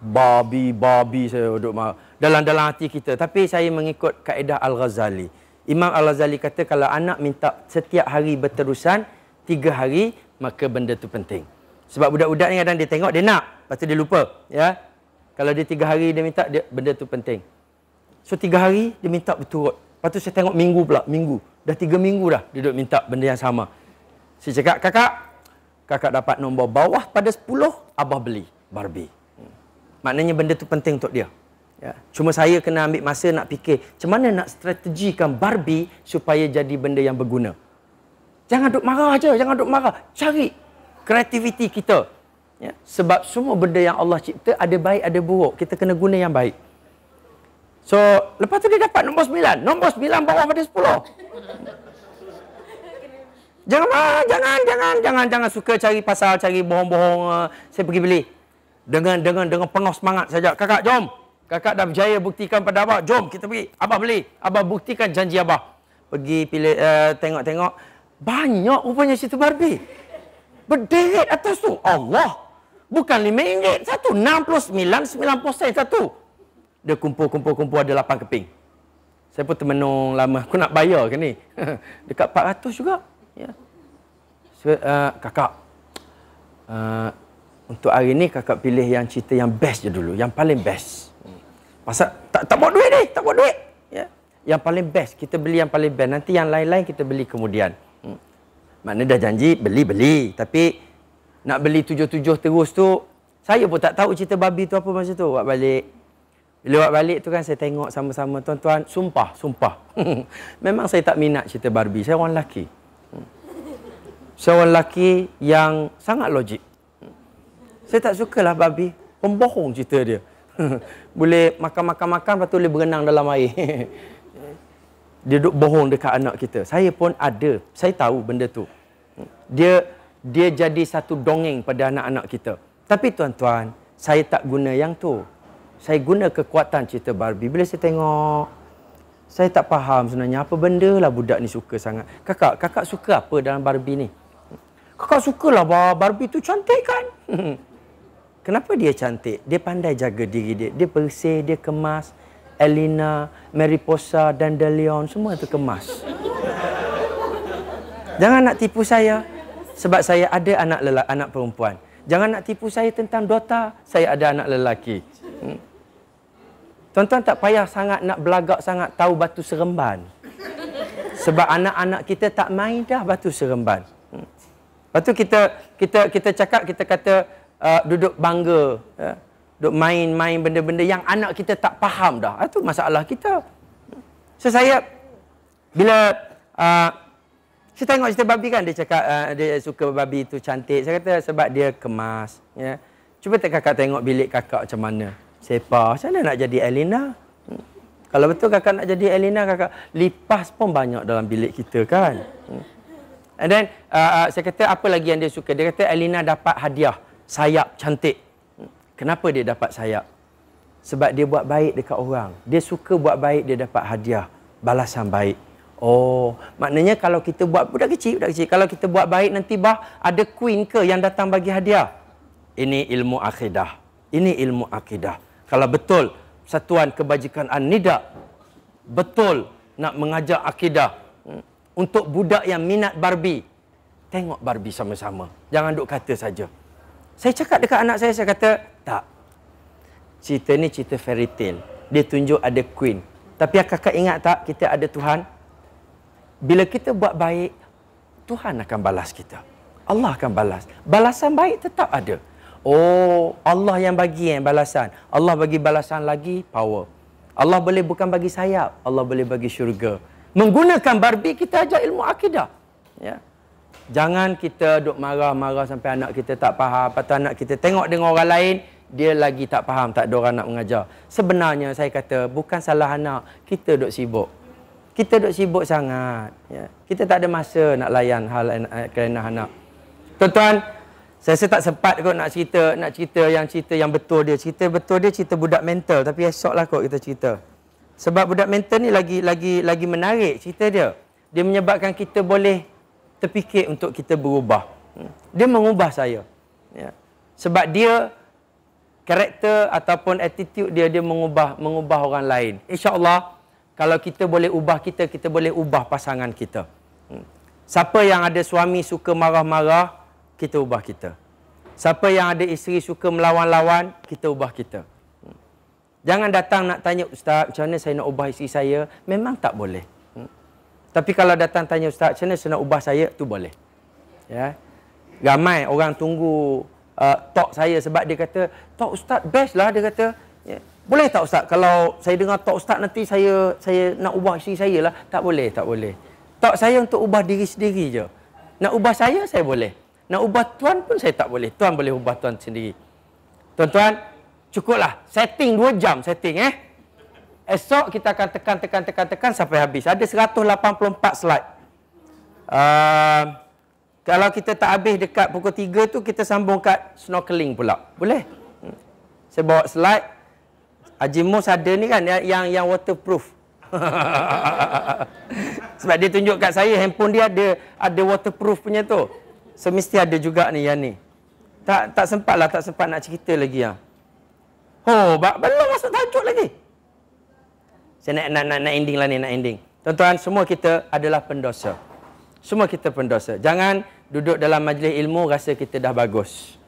Barbie saya duduk marah. Dalam hati kita. Tapi saya mengikut kaedah Al-Ghazali. Imam Al-Ghazali kata kalau anak minta setiap hari berterusan 3 hari, maka benda tu penting. Sebab budak-budak ni kadang dia tengok, dia nak. Lepas tu dia lupa. Ya? Kalau dia 3 hari dia minta, benda tu penting. So 3 hari dia minta berturut. Lepas tu saya tengok minggu pula. Minggu. Dah 3 minggu dah dia duduk minta benda yang sama. Saya cakap, kakak dapat nombor bawah pada 10, abah beli Barbie. Maknanya benda tu penting untuk dia. Ya. Cuma saya kena ambil masa nak fikir macam mana nak strategikan Barbie supaya jadi benda yang berguna. Jangan duk marah aja, jangan duk marah. Cari kreativiti kita. Ya. Sebab semua benda yang Allah cipta ada baik ada buruk. Kita kena guna yang baik. So, lepas tu dia dapat nombor 9. Nombor 9 bawah pada 10. Jangan suka cari pasal, cari bohong-bohong. Saya pergi beli. Dengan penuh semangat saja. Kakak, jom. Kakak dah berjaya buktikan pada abah. Jom kita pergi. Abah beli. Abah buktikan janji abah. Pergi pilih, tengok-tengok. Banyak rupanya situ Barbie. Berderet atas tu. Allah. Bukan RM5 satu. 69 sen satu. Dia kumpul ada 8 keping. Saya pun termenung lama. Aku nak bayar ke ni? Dekat 400 juga. Ya. So, kakak. Untuk hari ni kakak pilih yang cerita yang best je dulu. Yang paling best. Pasal tak buat duit ni, tak buat duit. Ya. Yang paling best, kita beli yang paling best. Nanti yang lain-lain kita beli kemudian. Maknanya dah janji beli. Tapi nak beli 7 terus tu, saya pun tak tahu cerita babi tu apa masa tu. Buat balik. Bila buat balik tu kan saya tengok sama-sama tuan-tuan, sumpah. Memang saya tak minat cerita Barbie. Saya orang lelaki. Saya orang lelaki yang sangat logik. Saya tak sukalah Barbie. Pembohong cerita dia. Boleh makan, lepas tu boleh berenang dalam air. Dia duduk bohong dekat anak kita. Saya pun ada. Saya tahu benda tu. Dia jadi satu dongeng pada anak-anak kita. Tapi tuan-tuan, saya tak guna yang tu. Saya guna kekuatan cerita Barbie. Bila saya tengok, saya tak faham sebenarnya apa benda lah budak ni suka sangat. Kakak suka apa dalam Barbie ni? Kakak sukalah Barbie tu cantik kan? Kenapa dia cantik? Dia pandai jaga diri dia. Dia bersih, dia kemas. Elena, Mariposa, dan De Leon, semua tu kemas. Jangan nak tipu saya. Sebab saya ada anak perempuan. Jangan nak tipu saya tentang Dota. Saya ada anak lelaki. Tuan-tuan tak payah sangat nak belagak sangat tahu Batu Seremban. Sebab anak-anak kita tak main dah Batu Seremban. Lepas tu kita cakap, kita kata duduk bangga. Duduk main benda-benda yang anak kita tak faham dah. Itu masalah kita. So saya, bila saya tengok cerita babi kan, dia cakap dia suka babi tu cantik. Saya kata sebab dia kemas. Ya. Cuba kakak tengok bilik kakak macam mana. Sepa, macam mana nak jadi Elena? Kalau betul kakak nak jadi Elena, kakak lipas pun banyak dalam bilik kita kan. And then, saya kata apa lagi yang dia suka? Dia kata Elena dapat hadiah sayap cantik. Kenapa dia dapat sayap? Sebab dia buat baik dekat orang. Dia suka buat baik, dia dapat hadiah. Balasan baik. Oh, maknanya kalau kita buat, budak kecil. Kalau kita buat baik, nanti ada queen ke yang datang bagi hadiah? Ini ilmu akidah. Ini ilmu akidah. Kalau betul Satuan Kebajikan An-Nida betul nak mengajar akidah untuk budak yang minat Barbie, tengok Barbie sama-sama. Jangan duk kata saja. Saya cakap dekat anak saya kata, tak. Cerita ni cerita fairy tale. Dia tunjuk ada queen. Tapi kakak ingat tak, kita ada Tuhan. Bila kita buat baik, Tuhan akan balas kita. Allah akan balas. Balasan baik tetap ada. Oh, Allah yang bagi balasan. Allah bagi balasan lagi, power. Allah boleh bukan bagi sayap, Allah boleh bagi syurga. Menggunakan Barbie, kita ajar ilmu akidah. Ya. Jangan kita duk marah-marah sampai anak kita tak faham. Lepas tu anak kita tengok dengan orang lain, dia lagi tak faham, tak ada orang nak mengajar. Sebenarnya saya kata, bukan salah anak, kita duk sibuk. Kita duk sibuk sangat. Ya. Kita tak ada masa nak layan hal kerana anak. Tuan-tuan, saya tak sempat kot nak cerita yang betul dia. Cerita betul dia cerita budak mental, tapi esoklah kot kita cerita. Sebab budak mental ni lagi menarik cerita dia. Dia menyebabkan kita boleh terfikir untuk kita berubah. Dia mengubah saya. Ya. Sebab dia karakter ataupun attitude dia mengubah orang lain. InsyaAllah kalau kita boleh ubah kita boleh ubah pasangan kita. Siapa yang ada suami suka marah-marah, kita ubah kita. Siapa yang ada isteri suka melawan-lawan, kita ubah kita. Jangan datang nak tanya, Ustaz, macam mana saya nak ubah isteri saya? Memang tak boleh. Tapi kalau datang tanya, Ustaz, macam mana saya nak ubah saya? Tu boleh. Ya. Ramai orang tunggu talk saya sebab dia kata, talk Ustaz best lah, dia kata. Ya. Boleh tak Ustaz? Kalau saya dengar talk Ustaz nanti saya nak ubah isteri saya lah. Tak boleh, tak boleh. Talk saya untuk ubah diri sendiri je. Nak ubah saya boleh. Nak ubah Tuan pun saya tak boleh. Tuan boleh ubah Tuan sendiri. Tuan-tuan, cukuplah. Setting 2 jam setting Esok kita akan tekan sampai habis. Ada 184 slide. Kalau kita tak habis dekat pukul 3 tu, kita sambung kat snorkeling pula. Boleh? Saya bawa slide. Haji Mus ada ni kan yang waterproof. Sebab dia tunjuk kat saya handphone dia ada waterproof punya tu. So mesti ada juga ni yang ni. Tak sempat nak cerita lagi ya. Oh, belum masuk tajuk lagi. Saya nak ending lah ni, nak ending. Tuan-tuan, semua kita adalah pendosa. Semua kita pendosa. Jangan duduk dalam majlis ilmu rasa kita dah bagus.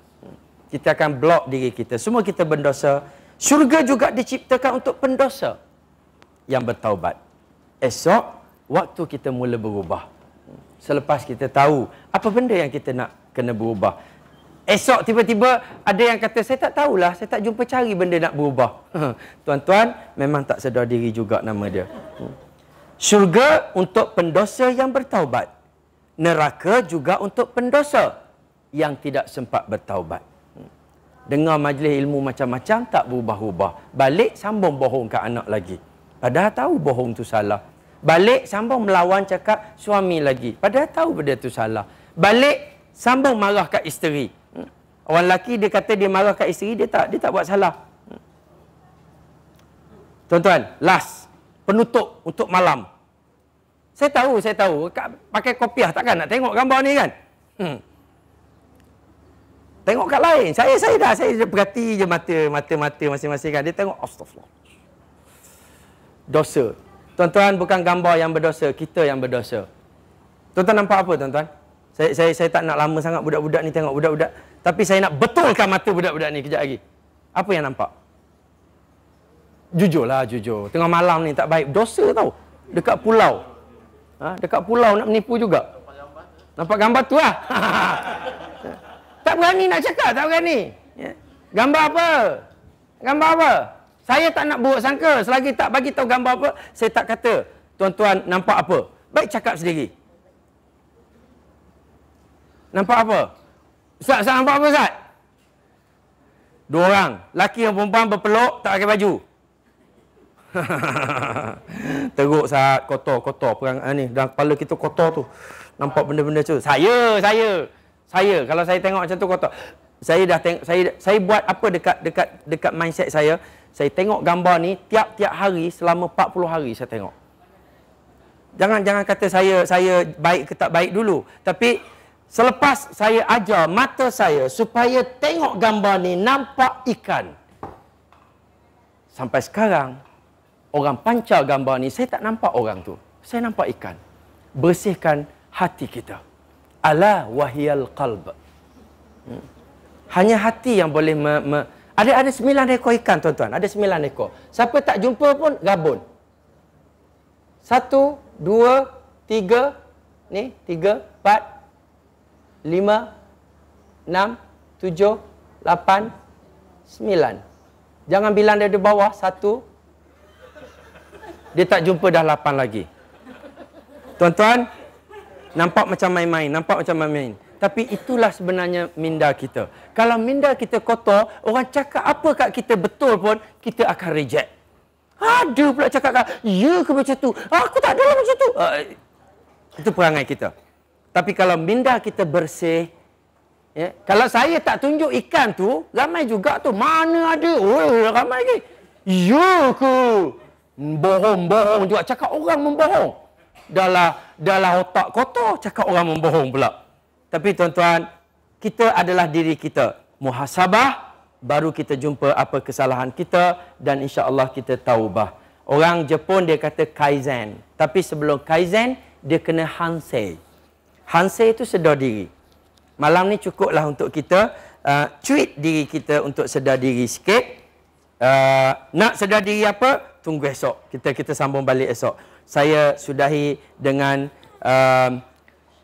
Kita akan block diri kita. Semua kita berdosa. Syurga juga diciptakan untuk pendosa yang bertaubat. Esok, waktu kita mula berubah. Selepas kita tahu apa benda yang kita nak kena berubah. Esok tiba-tiba ada yang kata, saya tak tahulah, saya tak jumpa cari benda nak berubah. Tuan-tuan, memang tak sedar diri juga nama dia. Syurga untuk pendosa yang bertaubat. Neraka juga untuk pendosa yang tidak sempat bertaubat. Dengar majlis ilmu macam-macam, tak berubah-ubah. Balik, sambung bohong kat anak lagi. Padahal tahu bohong tu salah. Balik, sambung melawan cakap suami lagi. Padahal tahu benda tu salah. Balik, sambung marah kat isteri. Orang lelaki dia kata dia marah kat isteri, dia tak buat salah. Tuan-tuan, last. Penutup untuk malam. Saya tahu. Pakai kopiah takkan nak tengok gambar ni kan? Tengok kat lain. Saya dah perhati je mata masing-masing kan. Dia tengok, astagfirullah. Dosa. Tuan-tuan, bukan gambar yang berdosa, kita yang berdosa. Tuan-tuan nampak apa tuan-tuan? Saya tak nak lama sangat budak-budak ni tengok budak-budak. Tapi saya nak betulkan mata budak-budak ni kejap lagi. Apa yang nampak? Jujurlah, jujur. Tengah malam ni tak baik. Dosa tau. Dekat pulau. Dekat pulau nak menipu juga. Nampak gambar tu lah. Tak berani nak cakap, tak berani. Gambar apa? Gambar apa? Saya tak nak buruk sangka. Selagi tak bagi tahu gambar apa, saya tak kata, tuan-tuan nampak apa? Baik cakap sendiri. Nampak apa? Ustaz nampak apa Ustaz? 2 orang. Laki dan perempuan berpeluk, tak pakai baju. Teruk saat kotor perang ni dalam kepala kita kotor tu. Nampak benda-benda tu. Saya kalau saya tengok macam tu kotor. Saya dah tengok, saya buat apa dekat mindset saya. Saya tengok gambar ni tiap-tiap hari selama 40 hari saya tengok. Jangan kata saya baik ke tak baik dulu, tapi selepas saya ajar mata saya supaya tengok gambar ni nampak ikan. Sampai sekarang orang pancar gambar ni, saya tak nampak orang tu. Saya nampak ikan. Bersihkan hati kita. Ala wahiyal qalb. Hanya hati yang boleh ada 9 ekor ikan tuan-tuan. Ada 9 ekor. Siapa tak jumpa pun rabun. 1, 2, 3. Ni 3, 4, 5, 6, 7, 8, 9. Jangan bilang dia di bawah. 1. Dia tak jumpa dah 8 lagi. Tuan-tuan, nampak macam main-main. Nampak macam main-main. Tapi itulah sebenarnya minda kita. Kalau minda kita kotor, orang cakap apa kat kita betul pun, kita akan reject. Ada pula cakap kat, ya ke macam tu? Aku tak adalah macam tu. Itu perangai kita. Tapi kalau minda kita bersih, ya, kalau saya tak tunjuk ikan tu, ramai juga tu. Mana ada? Oh, ramai lagi. Ya ke? Bohong-bohong juga. Cakap orang membohong. Dalam otak kotor, cakap orang membohong pula. Tapi tuan-tuan, kita adalah diri kita. Muhasabah, baru kita jumpa apa kesalahan kita dan insya-Allah kita taubah. Orang Jepun dia kata kaizen. Tapi sebelum kaizen, dia kena hansei. Hansei itu sedar diri. Malam ni cukuplah untuk kita cuit diri kita untuk sedar diri sikit. Nak sedar diri apa? Tunggu esok. Kita sambung balik esok. Saya sudahi dengan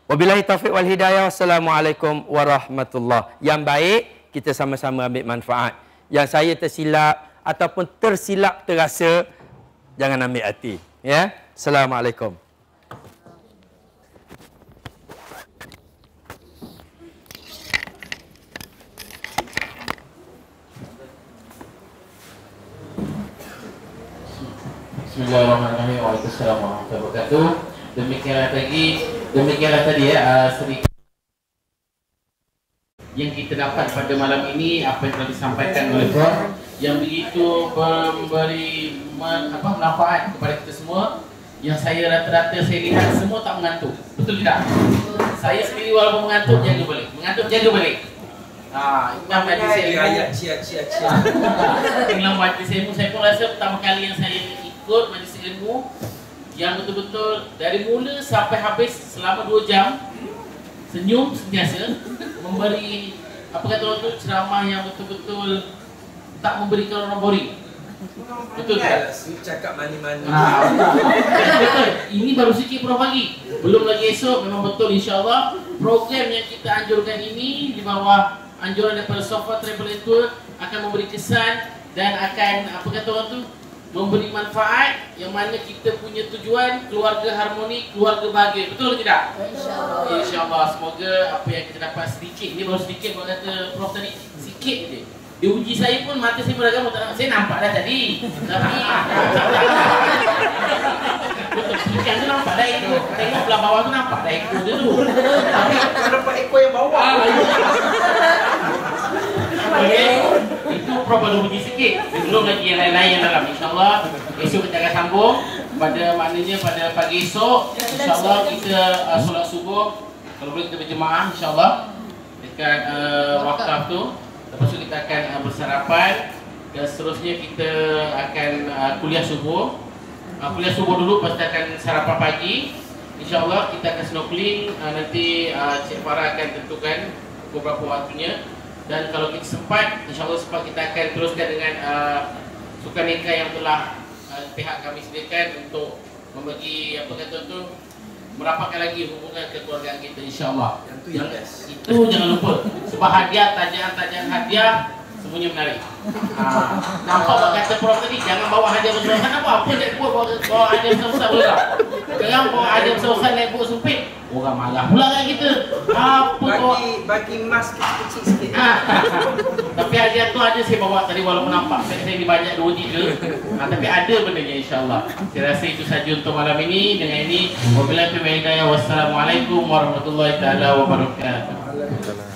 wabillahi taufiq wal hidayah. Wassalamualaikum warahmatullahi. Yang baik kita sama-sama ambil manfaat. Yang saya tersilap ataupun tersilap terasa, jangan ambil hati. Ya. Assalamualaikum. Bismillahirrahmanirrahim. Waalaikumsalam warahmatullahi wabarakatuh. Demikianlah tadi sedikit yang kita dapat pada malam ini, apa yang telah disampaikan oleh Prof yang begitu memberi manfaat kepada kita semua. Yang saya rata-rata saya lihat semua tak mengantuk. Betul tidak? Saya sendiri walaupun mengantuk jaga balik. Mengantuk jaga balik. Imam majlis saya dalam majlis saya pun rasa pertama kali yang saya ikut majlis ilmu yang betul-betul dari mula sampai habis selama 2 jam senyum sentiasa, memberi apa kata orang tu, ceramah yang betul-betul tak memberikan orang boring. Betul tak? Cakap mani-mani. Betul. Ini baru sikit Prof lagi. Belum lagi esok memang betul insya-Allah program yang kita anjurkan ini di bawah anjuran daripada Sofa Travel and Tour akan memberi kesan dan akan apa kata orang tu, memberi manfaat yang mana kita punya tujuan keluarga harmoni, keluarga bahagia. Betul ke tidak? InsyaAllah. InsyaAllah. Semoga apa yang kita dapat sedikit, ini baru sedikit, kalau kata Prof tadi, sikit je. Dia uji saya pun, mata saya beragam, saya nampak dah tadi. Tapi betul, ikan tu nampak dah ekor. Tengok belah bawah tu nampak dah ekor dia tu. Tapi nampak ekor yang bawah. Okay. Itu Prof baru uji sikit. Belum lagi yang lain-lain yang dalam. InsyaAllah esok kita akan sambung. Maknanya pada pagi esok InsyaAllah kita solat subuh. Kalau boleh kita berjemaah InsyaAllah dekat wakaf tu. Lepas tu kita akan bersarapan. Dan seterusnya kita akan kuliah subuh. Kuliah subuh dulu, lepas kita akan sarapan pagi. InsyaAllah kita akan snorkeling. Nanti Cik Farah akan tentukan beberapa waktunya. Dan kalau kita sempat, insyaAllah sempat, kita akan teruskan dengan sukan nikah yang telah pihak kami sediakan untuk membagi apa kata tu, merapatkan lagi hubungan kekeluargaan kita insyaAllah. Itu jangan lupa. Sebab hadiah, tajian hadiah semuanya menarik. Nampak apa kata Prof tadi, jangan bawa hadiah besar-besar. Apa naik buat bawa hadiah besar-besar boleh tak? Sekarang bawa hadiah besar-besar naik buat sempit, orang malah pula kan kita. Bagi emas kecil sikit. Tapi hadiah tu ada saya bawa tadi walaupun nampak saya ni banyak 2-3. Tapi ada bendanya insyaAllah. Saya rasa itu saja untuk malam ini. Dengan ini wabillahi taufiq wal hidayah. Wassalamualaikum warahmatullahi taala wabarakatuh.